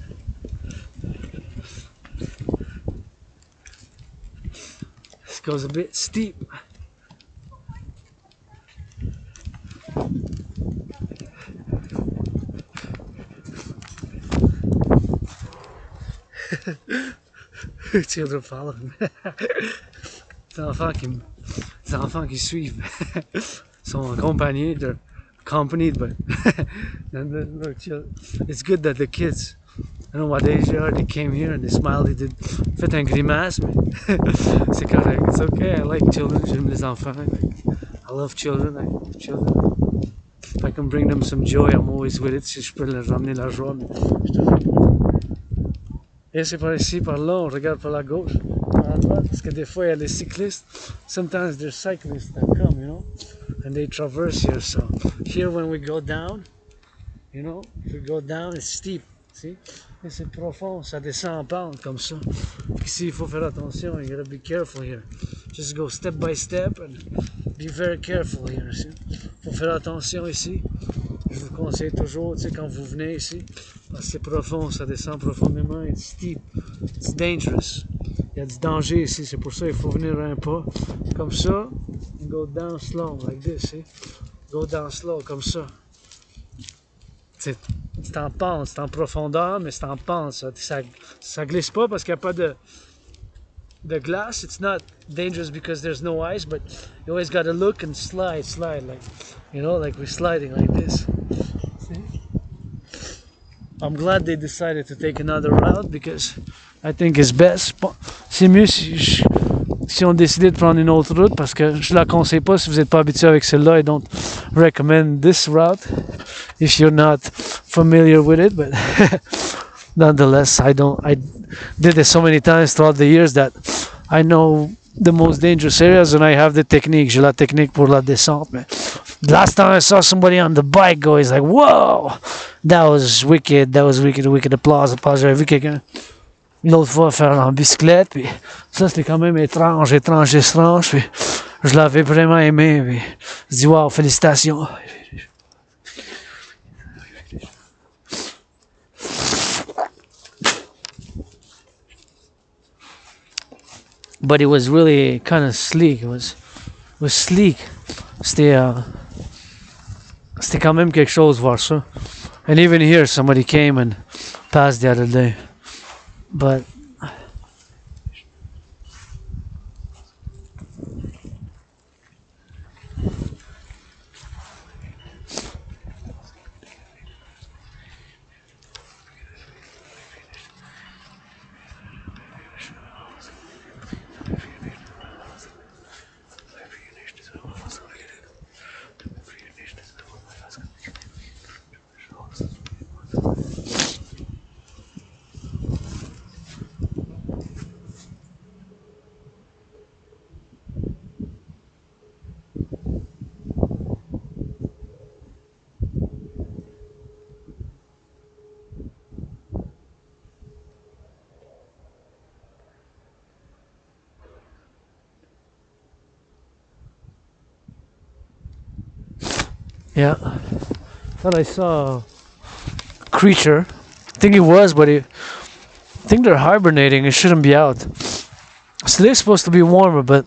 This goes a bit steep. Children follow me. Les enfants qui suivent sont accompagnés, they're accompanied, but it's good that the kids, I don't know what age they are, they came here and they smiled, they did fait un grimace, mais c'est correct, it's okay, I like children, j'aime les enfants, I love children, if I can bring them some joy, I'm always with it, si je peux leur ramener la joie, mais je te fais. Et c'est par ici, par là, on regarde par la gauche, par la droite, parce que des fois il y a des cyclistes, sometimes there's cyclists that come, you know, and they traverse here, so here when we go down, you know, if we go down, it's steep, see, et c'est profond, ça descend en pente comme ça, ici il faut faire attention, you gotta be careful here, just go step by step and be very careful here, see, faut faire attention ici, je vous conseille toujours, tu sais, quand vous venez ici, parce que c'est profond, ça descend profondément, it's steep, it's dangerous, il y a du danger ici, c'est pour ça qu'il faut venir un pas, comme ça, and go down slow, like this, see, go down slow, comme ça. C'est en pente, c'est en profondeur, mais c'est en pente, ça glisse pas parce qu'il n'y a pas de glace, it's not dangerous because there's no ice, but you always got to look and slide, like, you know, like we're sliding like this. See? I'm glad they decided to take another route because I think it's best. C'est mieux si on décidait de prendre une autre route parce que je la conseille pas si vous n'êtes pas habitué avec celle-là. I don't recommend this route if you're not familiar with it, but nonetheless, I did it so many times throughout the years that I know the most dangerous areas and I have the technique. J'ai la technique pour la descente. Mais last time I saw somebody on the bike go, he's like, whoa, that was wicked. Applause. J'avais vu quelqu'un une autre fois faire en bicyclette, puis ça c'était quand même étrange, puis je l'avais vraiment aimé, puis je dis wow, félicitations. But it was really kind of sleek. It was sleek. C'était quand même quelque chose voir ça. And even here, somebody came and passed the other day. But yeah, thought I saw a creature. I think it was, but I think they're hibernating. It shouldn't be out. So they're supposed to be warmer, but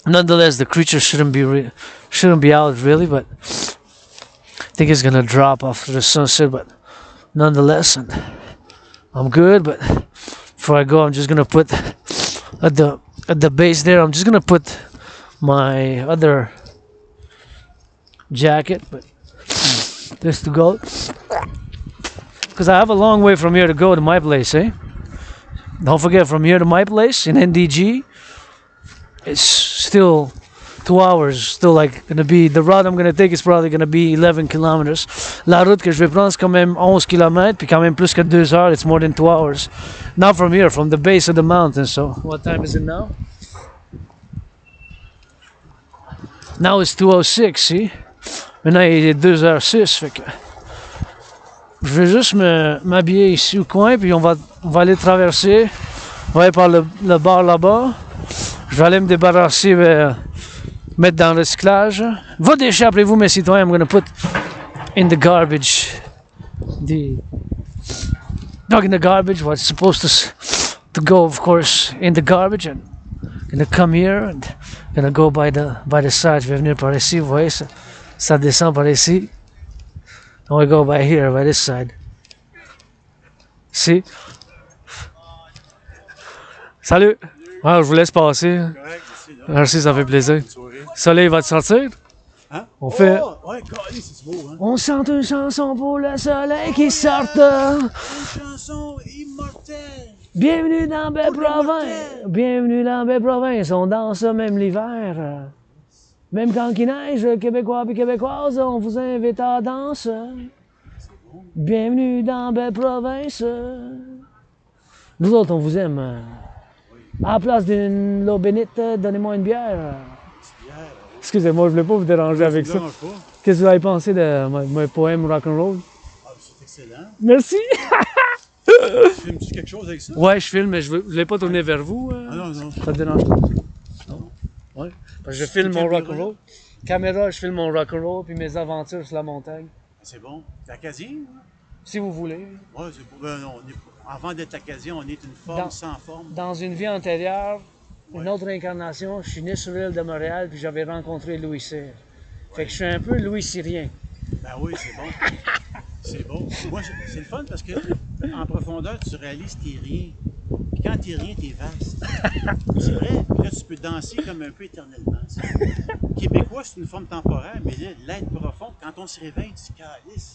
nonetheless, the creature shouldn't be out really. But I think it's gonna drop after the sunset. But nonetheless, and I'm good. But before I go, I'm just gonna put at the base there. I'm just gonna put my other jacket, but just to go, because I have a long way from here to go to my place, eh? Don't forget, from here to my place in NDG, it's still 2 hours. Still like gonna be the route I'm gonna take is probably gonna be 11 kilometers. La route que je vais prendre c'est quand même 11 kilomètres, puis quand même plus que 2 heures. It's more than 2 hours. Not from here, from the base of the mountain. So what time is it now? Now it's 2:06. See? Maintenant il est 2h06. Fait que je vais juste m'habiller ici au coin, puis on va aller traverser. On va aller par le bar là-bas. Je vais aller me débarrasser, mettre dans le recyclage. Vos déchets, appelez-vous mes citoyens, I'm gonna put in the garbage. Not in the garbage, what's supposed to go, of course, in the garbage. And gonna come here and gonna go by the side. Je vais venir par ici, vous voyez, ça descend par ici. I'm gonna go by here, by this side. See? Salut! Ah, je vous laisse passer. Correct, Merci, ça fait plaisir. bonne soirée. Le soleil va te sortir? Hein? On fait. Oh, ouais, calé, c'est beau, hein? On chante une chanson pour le soleil qui sorte. Une chanson immortelle. Bienvenue dans Belle Pour les Province. mortels. Bienvenue dans Belle Province. On danse ça même l'hiver. Même quand il neige, Québécois et Québécoises, on vous invite à danser. Bienvenue dans Belle Province. Nous autres, on vous aime. À la place d'une eau bénite, donnez-moi une bière. Excusez-moi, je voulais pas vous déranger avec ça. Dérange pas. Qu'est-ce que vous avez pensé de mon poème Rock&Roll? Ah, c'est excellent. Merci! Filmes-tu quelque chose avec ça? Ouais, je filme, mais je voulais pas tourner vers vous. Ah non, non. Ça te dérange pas? Non? Ouais. Parce que je filme mon caméra? Rock&Roll. Caméra, je filme mon Rock&Roll puis mes aventures sur la montagne. C'est bon. T'es acadien, hein? Si vous voulez. Ouais, c'est pour. Ben non, avant d'être acadien, on est une forme Dans- sans forme. Dans une vie antérieure, une Ouais. autre incarnation, je suis né sur l'île de Montréal puis j'avais rencontré Louis Cyr. Fait que je suis un peu Louis Cyrien. Ben oui, c'est bon. C'est bon. Moi, c'est le fun parce que en profondeur, tu réalises que t'es rien. Puis quand t'es rien, t'es vaste. C'est vrai. Puis là, tu peux danser comme un peu éternellement. Ça. Québécois, c'est une forme temporaire, mais là, l'être profond, quand on se réveille, tu calisses.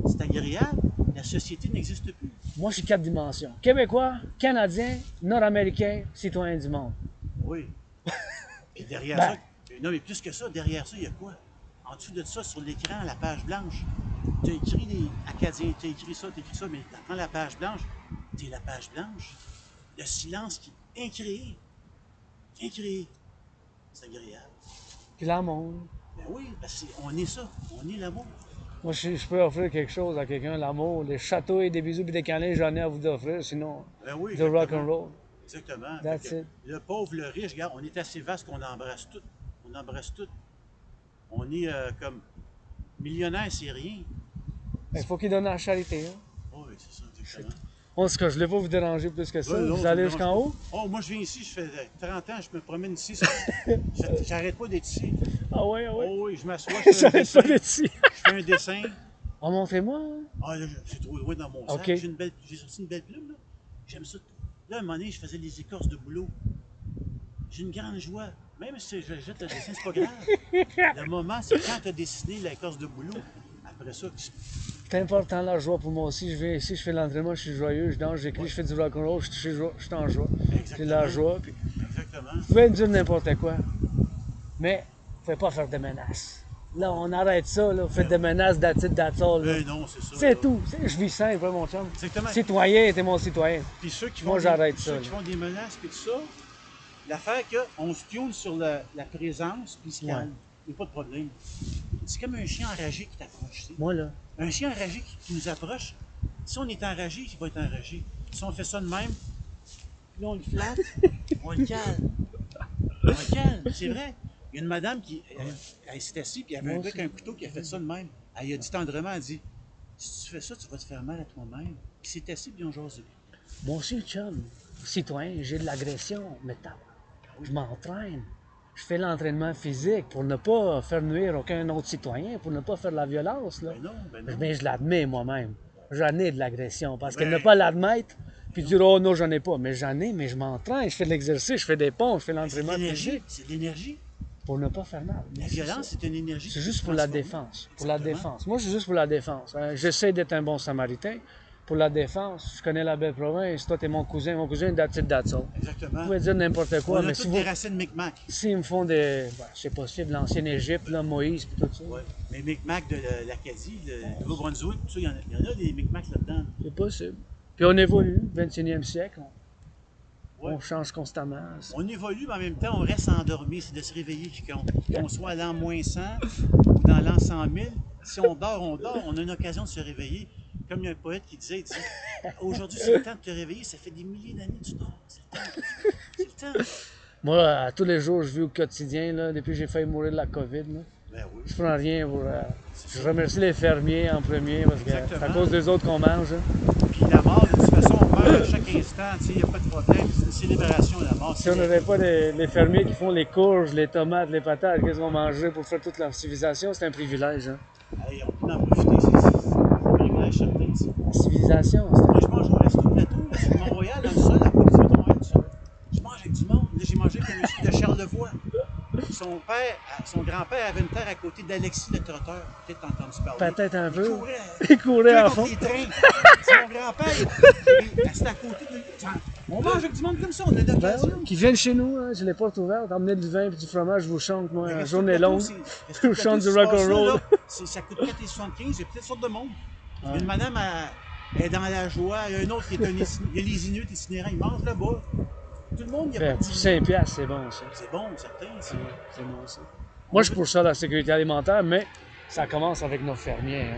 C'est agréable. La société n'existe plus. Moi, je suis 4 dimensions. Québécois, Canadien, Nord-Américain, citoyen du monde. Oui. Puis derrière Ben. ça, non, mais plus que ça, derrière ça, il y a quoi? En dessous de ça, sur l'écran, la page blanche, tu as écrit les Acadiens, tu as écrit ça, mais tu prends la page blanche, tu es la page blanche. Le silence qui est incréé. Incréé. C'est agréable. Puis l'amour. Ben oui, parce qu'on est ça. On est l'amour. Moi, je peux offrir quelque chose à quelqu'un, l'amour, des chatouilles, des bisous et des câlins, j'en ai à vous offrir, sinon, Ben oui, de rock'n'roll. Exactement. That's Fait que it. le pauvre, le riche, regarde, on est assez vaste qu'on embrasse tout. On embrasse tout. On est comme millionnaire, c'est rien. Il faut qu'il donne à la charité. Hein? Oui, c'est ça, exactement. En tout cas, je ne voulais pas vous déranger plus que ça. Ouais, non, vous ça allez me jusqu'en dérange haut? pas. Oh, moi, je viens ici, je fais 30 ans, je me promène ici. J'arrête pas d'être ici. Ah ouais, ah ouais. Oh oui, je m'assois, je fais un J'arrête dessin. pas d'être ici. Je fais un dessin. Oh, montrez-moi. Hein. Ah, là, c'est trop loin dans mon sac. Ok. J'ai sorti une belle plume, là. J'aime ça. Là, à un moment donné, je faisais des écorces de boulot. J'ai une grande joie. Même si je jette le dessin, c'est pas grave. Le moment, c'est quand tu as dessiné l'écorce de boulot. Après ça, C'est important la joie pour moi aussi. Je viens ici, je fais l'entraînement, je suis joyeux, je danse, j'écris, je fais du rock'n'roll, je suis en joie. C'est la joie. Puis, exactement. vous pouvez me dire n'importe quoi, mais vous ne pouvez pas faire de menaces. Là, on arrête ça, là. Vous faites des menaces, that's it, that's all. Là. Ben non, c'est ça. C'est là. tout. Je vis simple, hein, mon chum. Exactement. Citoyen, t'es mon citoyen. Puis ceux qui Moi, font j'arrête des, ça, ceux qui là. font des menaces puis tout ça, l'affaire qu'on se tune sur la présence puis il se calme. Il n'y a pas de problème. C'est comme un chien enragé qui t'approche. Tu sais. Moi, là. Un chien enragé qui nous approche, si on est enragé, il va être enragé. Si on fait ça de même, puis là on le flatte, on le calme. On le calme, c'est vrai. Il y a une madame qui elle s'est assise, puis il y avait un gars avec un couteau qui a fait ça de même. Elle a dit tendrement, elle dit, si tu fais ça, tu vas te faire mal à toi-même. Puis il s'est assis, puis ils ont jasé. Moi aussi, chum, citoyen, j'ai de l'agression, mais je m'entraîne. Je fais l'entraînement physique pour ne pas faire nuire aucun autre citoyen, pour ne pas faire de la violence. Là. Ben non. Mais je l'admets moi-même. J'en ai de l'agression. Parce que Ben- ne pas l'admettre, puis dire oh non, j'en ai pas. Mais j'en ai, mais je m'entraîne, je fais de l'exercice, je fais des ponts, je fais C'est de l'entraînement l'énergie, physique c'est de l'énergie. pour ne pas faire mal. La violence, c'est une énergie. C'est qui juste peut pour la transformer. défense. Pour la Exactement. défense. Moi, je suis juste pour la défense. Hein. J'essaie d'être un bon samaritain. pour la défense. Je connais la belle province. Toi, t'es mon cousin, that's it, that's all. Exactement. Vous pouvez dire n'importe On quoi, a mais toutes si des vous, racines Micmac. s'ils me font des, je sais pas si c'est de l'ancienne Égypte, là, Moïse, puis tout ça, Ouais. Mais Micmac de l'Acadie, le Nouveau-Brunswick, tout ça, il y en a des Micmac là-dedans. c'est possible. Puis on évolue, 21e siècle, Ouais. on change constamment. On évolue, mais en même temps, on reste endormi. C'est de se réveiller qui compte. Qu'on soit à l'an moins 100 ou dans l'an 100 000, si on dort, on dort. On a une occasion de se réveiller. Comme il y a un poète qui disait, il dit, aujourd'hui, c'est le temps de te réveiller. Ça fait des milliers d'années que tu dors. C'est le temps. C'est le temps. Moi, à tous les jours, je vis au quotidien, là, depuis que j'ai failli mourir de la COVID. Là. Ben oui. Je prends rien pour. Je remercie les fermiers en premier parce que c'est à cause des autres qu'on mange. Hein. Puis la mort, de toute façon, on meurt à chaque instant. Il n'y a pas de problème. C'est une célébration, la mort. Si on n'avait pas les fermiers qui font les courges, les tomates, les patates, qu'est-ce qu'on mangerait pour faire toute leur civilisation, c'est un privilège. Hein. Allez, on peut en profiter. C'est un privilège certain. Ça. La civilisation, c'est Moi, je mange au resto plateau, là, sur Mont-Royal, dans le sol, à côté de Mont-Royal, tout seul. Je mange avec du monde. Là, j'ai mangé avec un monsieur de Charlevoix. Son grand-père avait une terre à côté d'Alexis le trotteur. Peut-être t'as entendu parler. peut-être un peu. courait. Il courait à Contre fond. les trains. Son grand-père, c'était à côté de lui. On mange avec du monde comme ça, on a Ben l'occasion. oui, qui viennent chez nous, hein, j'ai les portes ouvertes, emmenez du vin et du fromage, je vous chante, moi, Le la resto journée plateau, longue. c'est- Je chante du resto plateau, rock and roll. ça, là, ça coûte 4,75, il y a plein de sortes de monde. Il y a une madame, elle est dans la joie, il y a un autre qui est un il y a les Inuits itinérants, ils mangent là-bas. Tout le monde, il y a Ben, pas de pour 5 piastres, c'est bon, ça. C'est bon, certain. C'est bon, ça. Moi, je suis pour ça, la sécurité alimentaire, mais ça commence avec nos fermiers. Hein.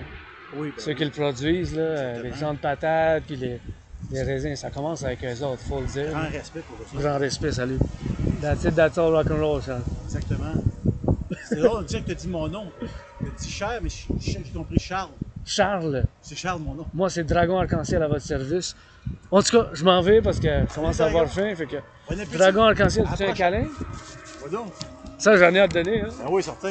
Oui, ben, Ceux qui le produisent, là, Exactement. les gens de patates, puis les raisins, ça commence avec eux autres, faut le dire. grand respect pour ça. Grand respect, salut. That's it, that's all, rock and roll, ça. Exactement. C'est drôle de dire que tu as dit mon nom. Tu as dit Cher, mais j'ai compris Charles. Charles, C'est Charles, mon nom. moi, c'est Dragon Arc-en-Ciel à votre service. En tout cas, je m'en vais parce que je commence à avoir faim, fait que... Bon appétit. Dragon Arc-en-Ciel, tu fais un Approche. câlin? Va donc. Ça, j'en ai à te donner, hein. Ah oui, certain.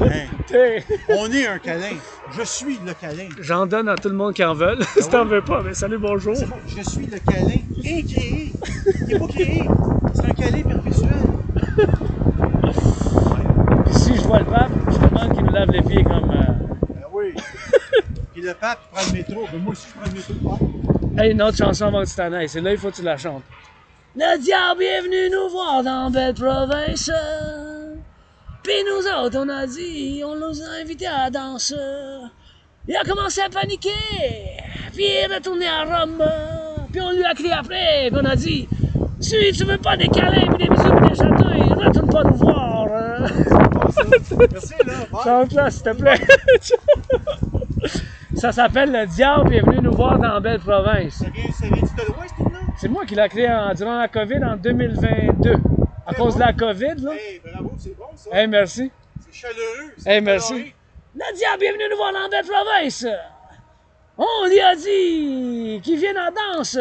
Hey, Hey, on est un câlin. Je suis le câlin. j'en donne à tout le monde qui en veulent. Si t'en veux pas, mais salut, bonjour. C'est bon, je suis le câlin incréé. Il n'est pas créé. C'est un câlin perpétuel. Puis si je vois le pape, je demande qu'il nous lave les pieds comme... Ben oui. Puis le pape prend le métro. Ben moi aussi, je prends le métro. Hey, une autre chanson avant que tu t'en ailles. C'est là, il faut que tu la chantes. Le diable est venu nous voir dans belle province. Puis nous autres, on a dit, on nous a invités à la danse. Il a commencé à paniquer. Puis il est retourné à Rome. Puis on lui a crié après. Puis on a dit, si tu veux pas des câlins, puis des bisous, puis des chatouilles, retourne pas nous voir. Merci, là. Bye. Chante-la, s'il te plaît. Ça s'appelle Le diable est venu nous voir dans belle province. Ça vient-tu de l'Ouest, tout là? C'est moi qui l'ai créé durant la COVID en 2022. À cause de la COVID, là. Hey, bravo, c'est bon, ça. Hey, merci. C'est chaleureux. Hey, merci. Le diable est venu nous voir dans belle province. On lui a dit qu'il vienne en danse.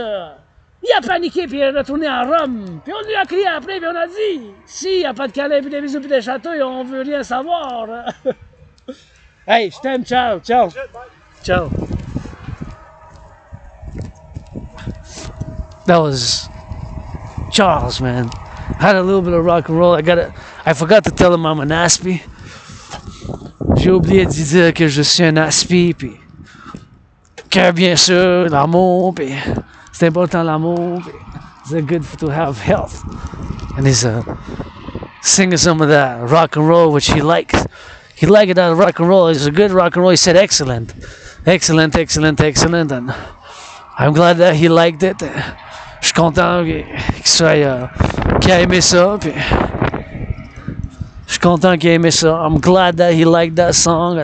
Il a paniqué puis il est retourné à Rome. Puis on lui a crié après puis on a dit, s'il n'y a pas de câlins puis des bisous puis des chatouilles, on veut rien savoir. Hey, je t'aime, ciao, ciao. Ciao. That was Charles, man. Had a little bit of rock and roll. I forgot to tell him I'm an Aspie. J'ai oublié de dire que je suis un Aspie, puis que bien sûr, l'amour, puis c'est important l'amour, puis it's good to have health. And he's singing some of that rock and roll, which he liked. He liked that rock and roll. It's a good rock and roll. He said excellent. Excellent, excellent, excellent. And I'm glad that he liked it. Je suis content qu'il a aimé ça. Puis je suis content qu'il a aimé ça. I'm glad that he liked that song.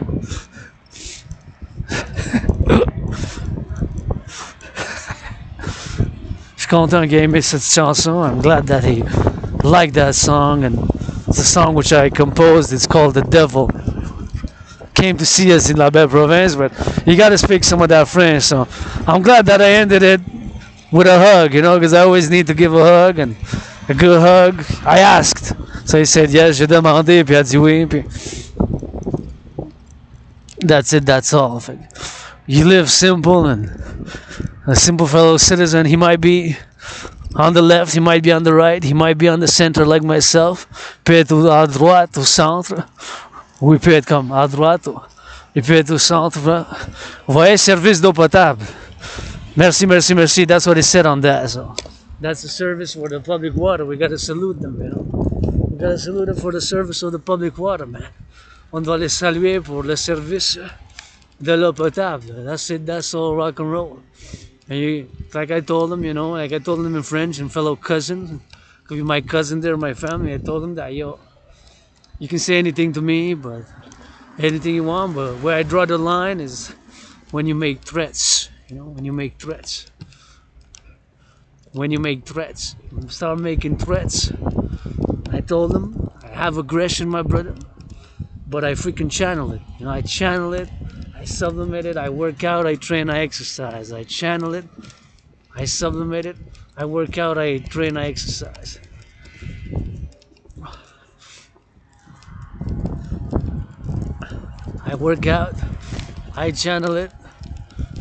Je suis content qu'il a aimé cette chanson. I'm glad that he liked that song. And it's a song which I composed. It's called The Devil. Came to see us in La Belle Province, but you got to speak some of that French. So I'm glad that I ended it with a hug, you know, because I always need to give a hug, and a good hug. I asked, so he said yes. J'ai demandé, puis il a dit oui, puis that's it. That's all. You live simple, and a simple fellow citizen. He might be on the left, he might be on the right, he might be on the center like myself. Peut être à droite, au centre. Oui, peut être comme à droite Et puis être au centre, voilà. Voyez, service d'eau potable. Merci, merci, merci. That's what it said on that. So that's the service for the public water. We gotta salute them, you know. We gotta salute them for the service of the public water, man. On doit les saluer pour le service de l'eau potable. That's it. That's all rock and roll. And you, like I told them, you know, like I told them in French and fellow cousins, could be my cousin there, my family. I told them that, yo, you can say anything to me, but anything you want, but where I draw the line is when you make threats, you know, when you make threats. When you make threats, start making threats. I told them, I have aggression, my brother, but I freaking channel it. You know, I channel it, I sublimate it, I work out, I train, I exercise. I channel it, I sublimate it, I work out, I train, I exercise. I work out, I channel it,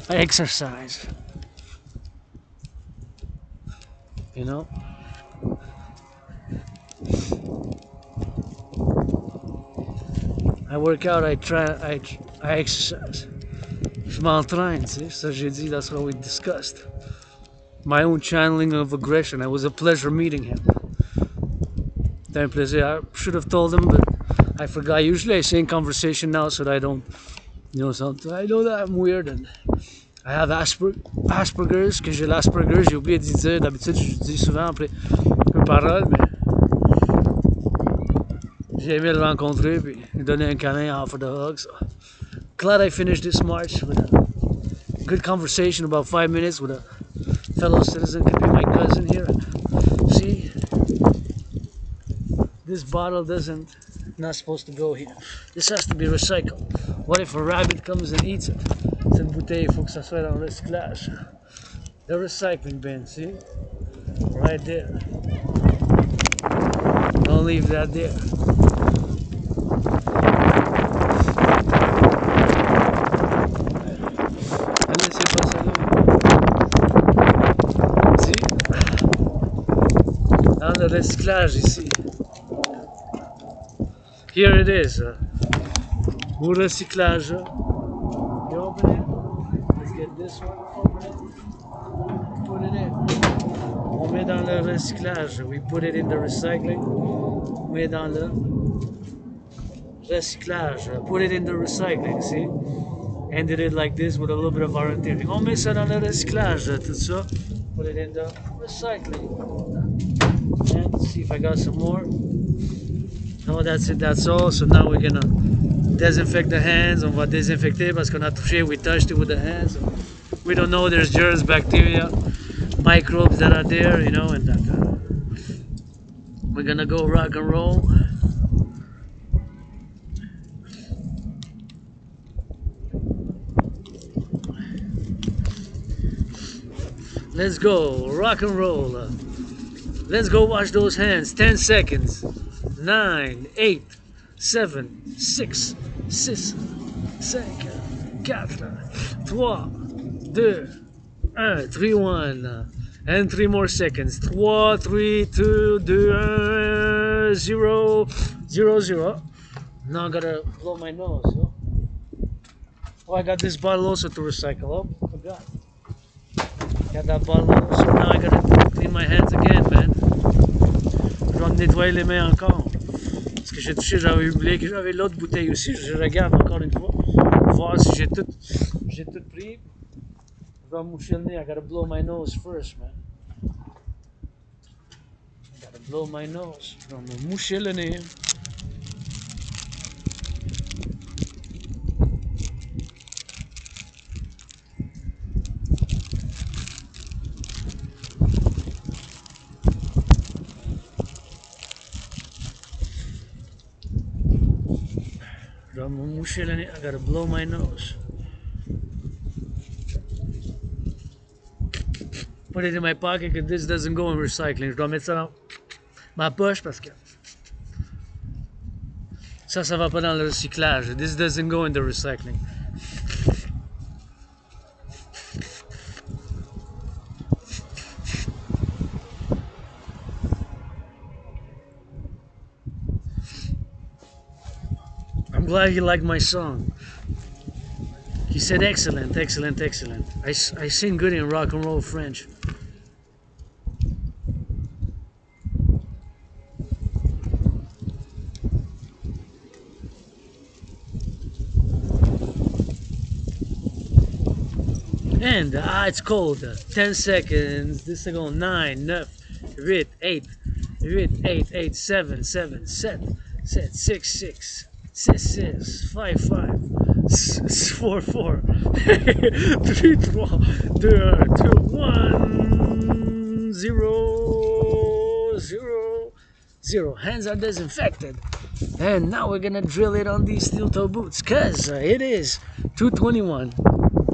I exercise. You know? I work out, I exercise. Je m'entraîne, tu sais, ça j'ai dit, that's what we discussed. My own channeling of aggression. It was a pleasure meeting him. C'était un plaisir. I should have told him, but I forgot. Usually I say in conversation now so that I don't, you know, something. I know that I'm weird and I have Asperger's, que j'ai l'Asperger's, j'ai oublié d'y dire. D'habitude, je dis souvent après une parole, mais j'ai aimé le rencontrer puis lui donner un câlin, offer the hug. So. Glad I finished this march with a good conversation, about 5 minutes with a fellow citizen, could be my cousin here. See, this bottle not supposed to go here. This has to be recycled. What if a rabbit comes and eats it? Cette bouteille, il faut que ça soit dans le recyclage. The recycling bin, see? Right there. Don't leave that there. Dans le recyclage ici. Here it is. Au recyclage. You open it. Let's get this one. Open it. Put it in. On met dans le recyclage. We put it in the recycling. On met dans le recyclage. Put it in the recycling. See? Ended it like this with a little bit of orienteering. On met ça dans le recyclage. Tout ça. Put it in the recycling. And see if I got some more. No, that's it, that's all. So now we're gonna disinfect the hands. On va désinfecter parce qu'on a touché, we touched it with the hands. We don't know there's germs, bacteria, microbes that are there, you know, and that. We're gonna go rock and roll. Let's go, rock and roll. Let's go wash those hands. 10 seconds. 9, 8, 7, 6, 6, 5, 4, 3, 2, 1, 3, 1. And 3 more seconds. 3, 3, 2, 2, 1, 0, 0, 0. Now I gotta blow my nose. Oh, I got this bottle also to recycle. Oh, forgot. Got that bottle also. Now I gotta clean my hands again, man. Je vais me nettoyer les mains encore. Parce que j'ai touché, j'avais oublié que j'avais l'autre bouteille aussi. Je regarde encore une fois. Voir si j'ai tout pris. Je vais me moucher le nez. I gotta blow my nose first, man. I gotta blow my nose. Je vais me moucher le nez. I gotta blow my nose. Put it in my pocket because this doesn't go in recycling. Je dois mettre ça dans ma poche parce que ça va pas dans le recyclage. This doesn't go in the recycling. I'm glad you like my song. said excellent, excellent, excellent. I sing good in rock and roll French. And it's cold. 10 seconds. This is going 9, 9, 8, 8, 8, 8, 7, 7, 7, 6, 6, 6, 6, 5, 5, 4, 4, 3, 2, 1, 0, 0, 0. Hands are disinfected. And now we're gonna drill it on these steel toe boots, cause it is 2:21.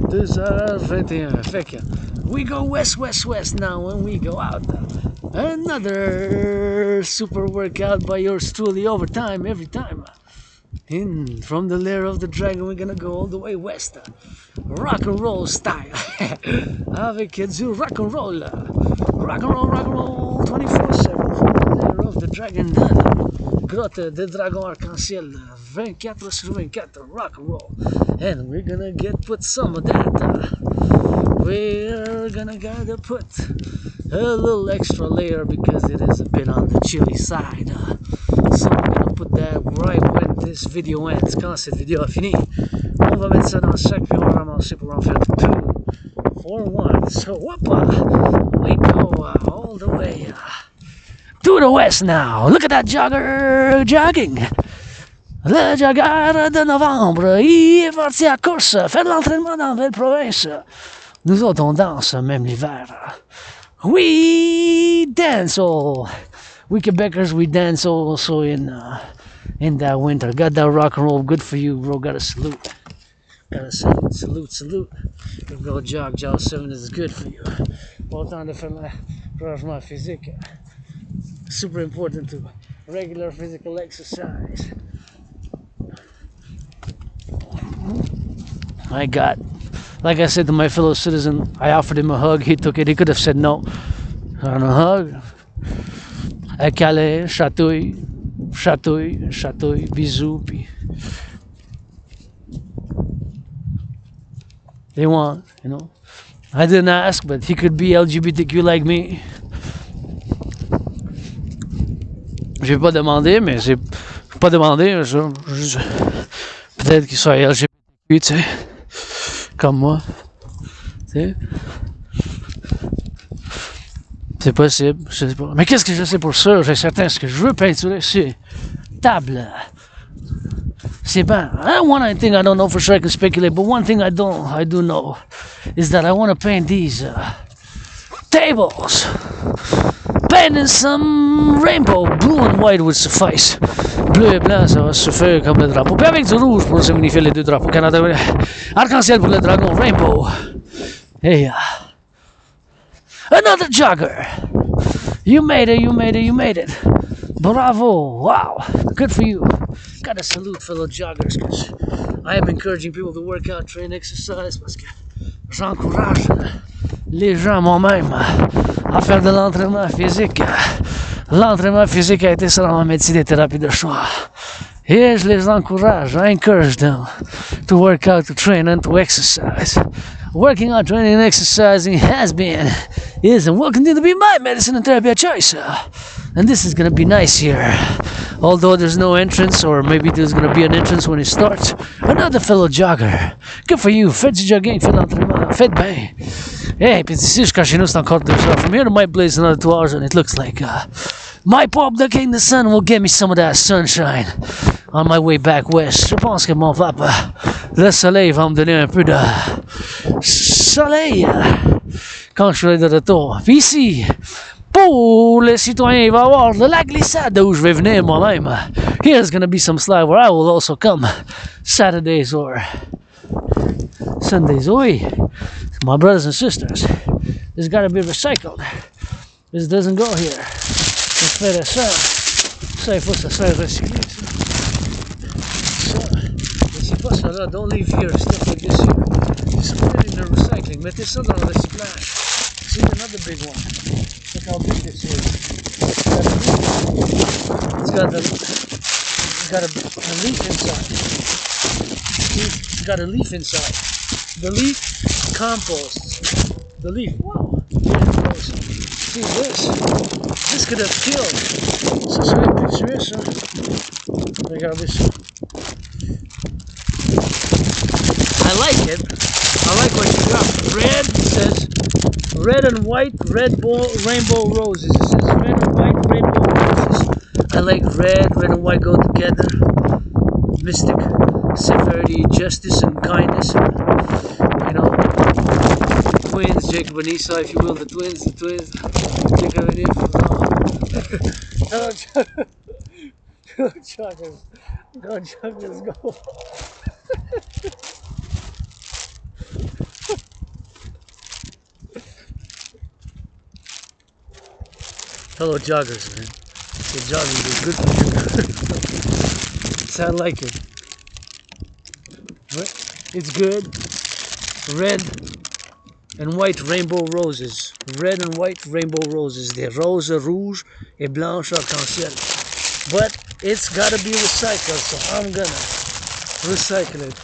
2h21. Fait que we go west, west, west now when we go out. Another super workout by yours truly, overtime every time. In from the lair of the dragon, we're gonna go all the way west. Rock and roll style. Avec du rock and roll. Rock and roll 24/7 from the lair of the dragon. Grotte des dragons arc-en-ciel, 24/24, rock and roll. And we're gonna put some of that. We're gonna gotta put a little extra layer because it is a bit on the chilly side. So we're gonna put that right when this video ends. Quand cette vidéo a fini, on va mettre ça dans le sac puis on va ramasser pour en faire 2 for 1. So whoopa, we go all the way to the west now. Look at that jogger jogging. Le jogger de novembre, il est parti à course, faire de l'entraînement dans la belle province. Nous autres, on danse, même l'hiver. We dance all. We Quebecers, we dance also in that winter. Got that rock and roll, good for you, bro. Gotta salute. Gotta salute. You go jog 7 is good for you. Autant de faire l'entraînement physique. Super important to regular physical exercise. Like I said to my fellow citizen, I offered him a hug, he took it, he could have said no. On a hug, à câlin, chatouille, bisous, puis they want, you know. I didn't ask, but he could be LGBTQ like me. J'ai pas demandé, mais j'ai pas demandé. Peut-être qu'il soit LGBTQ, tu sais, comme moi. Tu sais. C'est possible, je sais pas. Mais qu'est-ce que je sais pour sûr? J'ai certain ce que je veux peinturer, c'est table. C'est bien. One thing I don't know for sure, I can speculate, but one thing I do know is that I want to paint these tables. Painting some rainbow, blue and white would suffice. Bleu et blanc, ça va suffire comme le drapeau. Puis avec du rouge pour signifier les deux drapeaux. Canada, arc-en-ciel pour le dragon, rainbow. Hey, another jogger. You made it. Bravo, wow, good for you. Gotta salute fellow joggers, because I am encouraging people to work out, train, exercise, parce que j'encourage les gens moi-même à faire de l'entraînement physique. L'entraînement physique a été selon ma médecine et thérapie de choix. Et je les encourage, I encourage them to work out, to train and to exercise. Working out, training and exercising has been, is and will continue to be my medicine and therapy of choice. And this is going to be nice here. Although there's no entrance, or maybe there's going to be an entrance when it starts. Another fellow jogger. Good for you. Faites du jogging, faites l'entraînement, faites bien. Hey, puis ici jusqu'à chez nous, c'est encore 2 heures. From here to my place, another 2 hours, and it looks like my pop ducking the sun will get me some of that sunshine on my way back west. Je pense que mon papa, le soleil va me donner un peu de soleil quand je serai de retour. Puis ici, pour les citoyens, il va y avoir de la glissade où je vais venir moi-même. Here's gonna be some slide where I will also come Saturdays or Sundays. Oui, my brothers and sisters, this gotta be recycled. This doesn't go here. Je ferai ça. Ça, il faut que ça soit recyclé. Ça. Et c'est pas ça là. Don't leave here stuff like this here. It's put it in the recycling. Mettez ça dans le recyclage. See another big one. Look how big this is. It's got a leaf inside. See? It's got a leaf inside. The leaf compost. The leaf. Wow. Compost. See this? This could have killed. Ça serait pu tuer ça. Regardez ça. I like it. I like what you got. Red, it says red and white, rainbow roses. It says red and white, rainbow roses. I like red and white go together. Mystic, severity, justice, and kindness. You know, twins, Jacob and Esau, if you will, the twins. Jacob and Esau. Hello, Chuckers. Go, Chuckers, go. Hello, joggers, man. The jogging is good for you. So I like it. It's good. Red and white rainbow roses. Red and white rainbow roses. Des roses rouges et blanches arc-en-ciel. But it's gotta be recycled, so I'm gonna recycle it.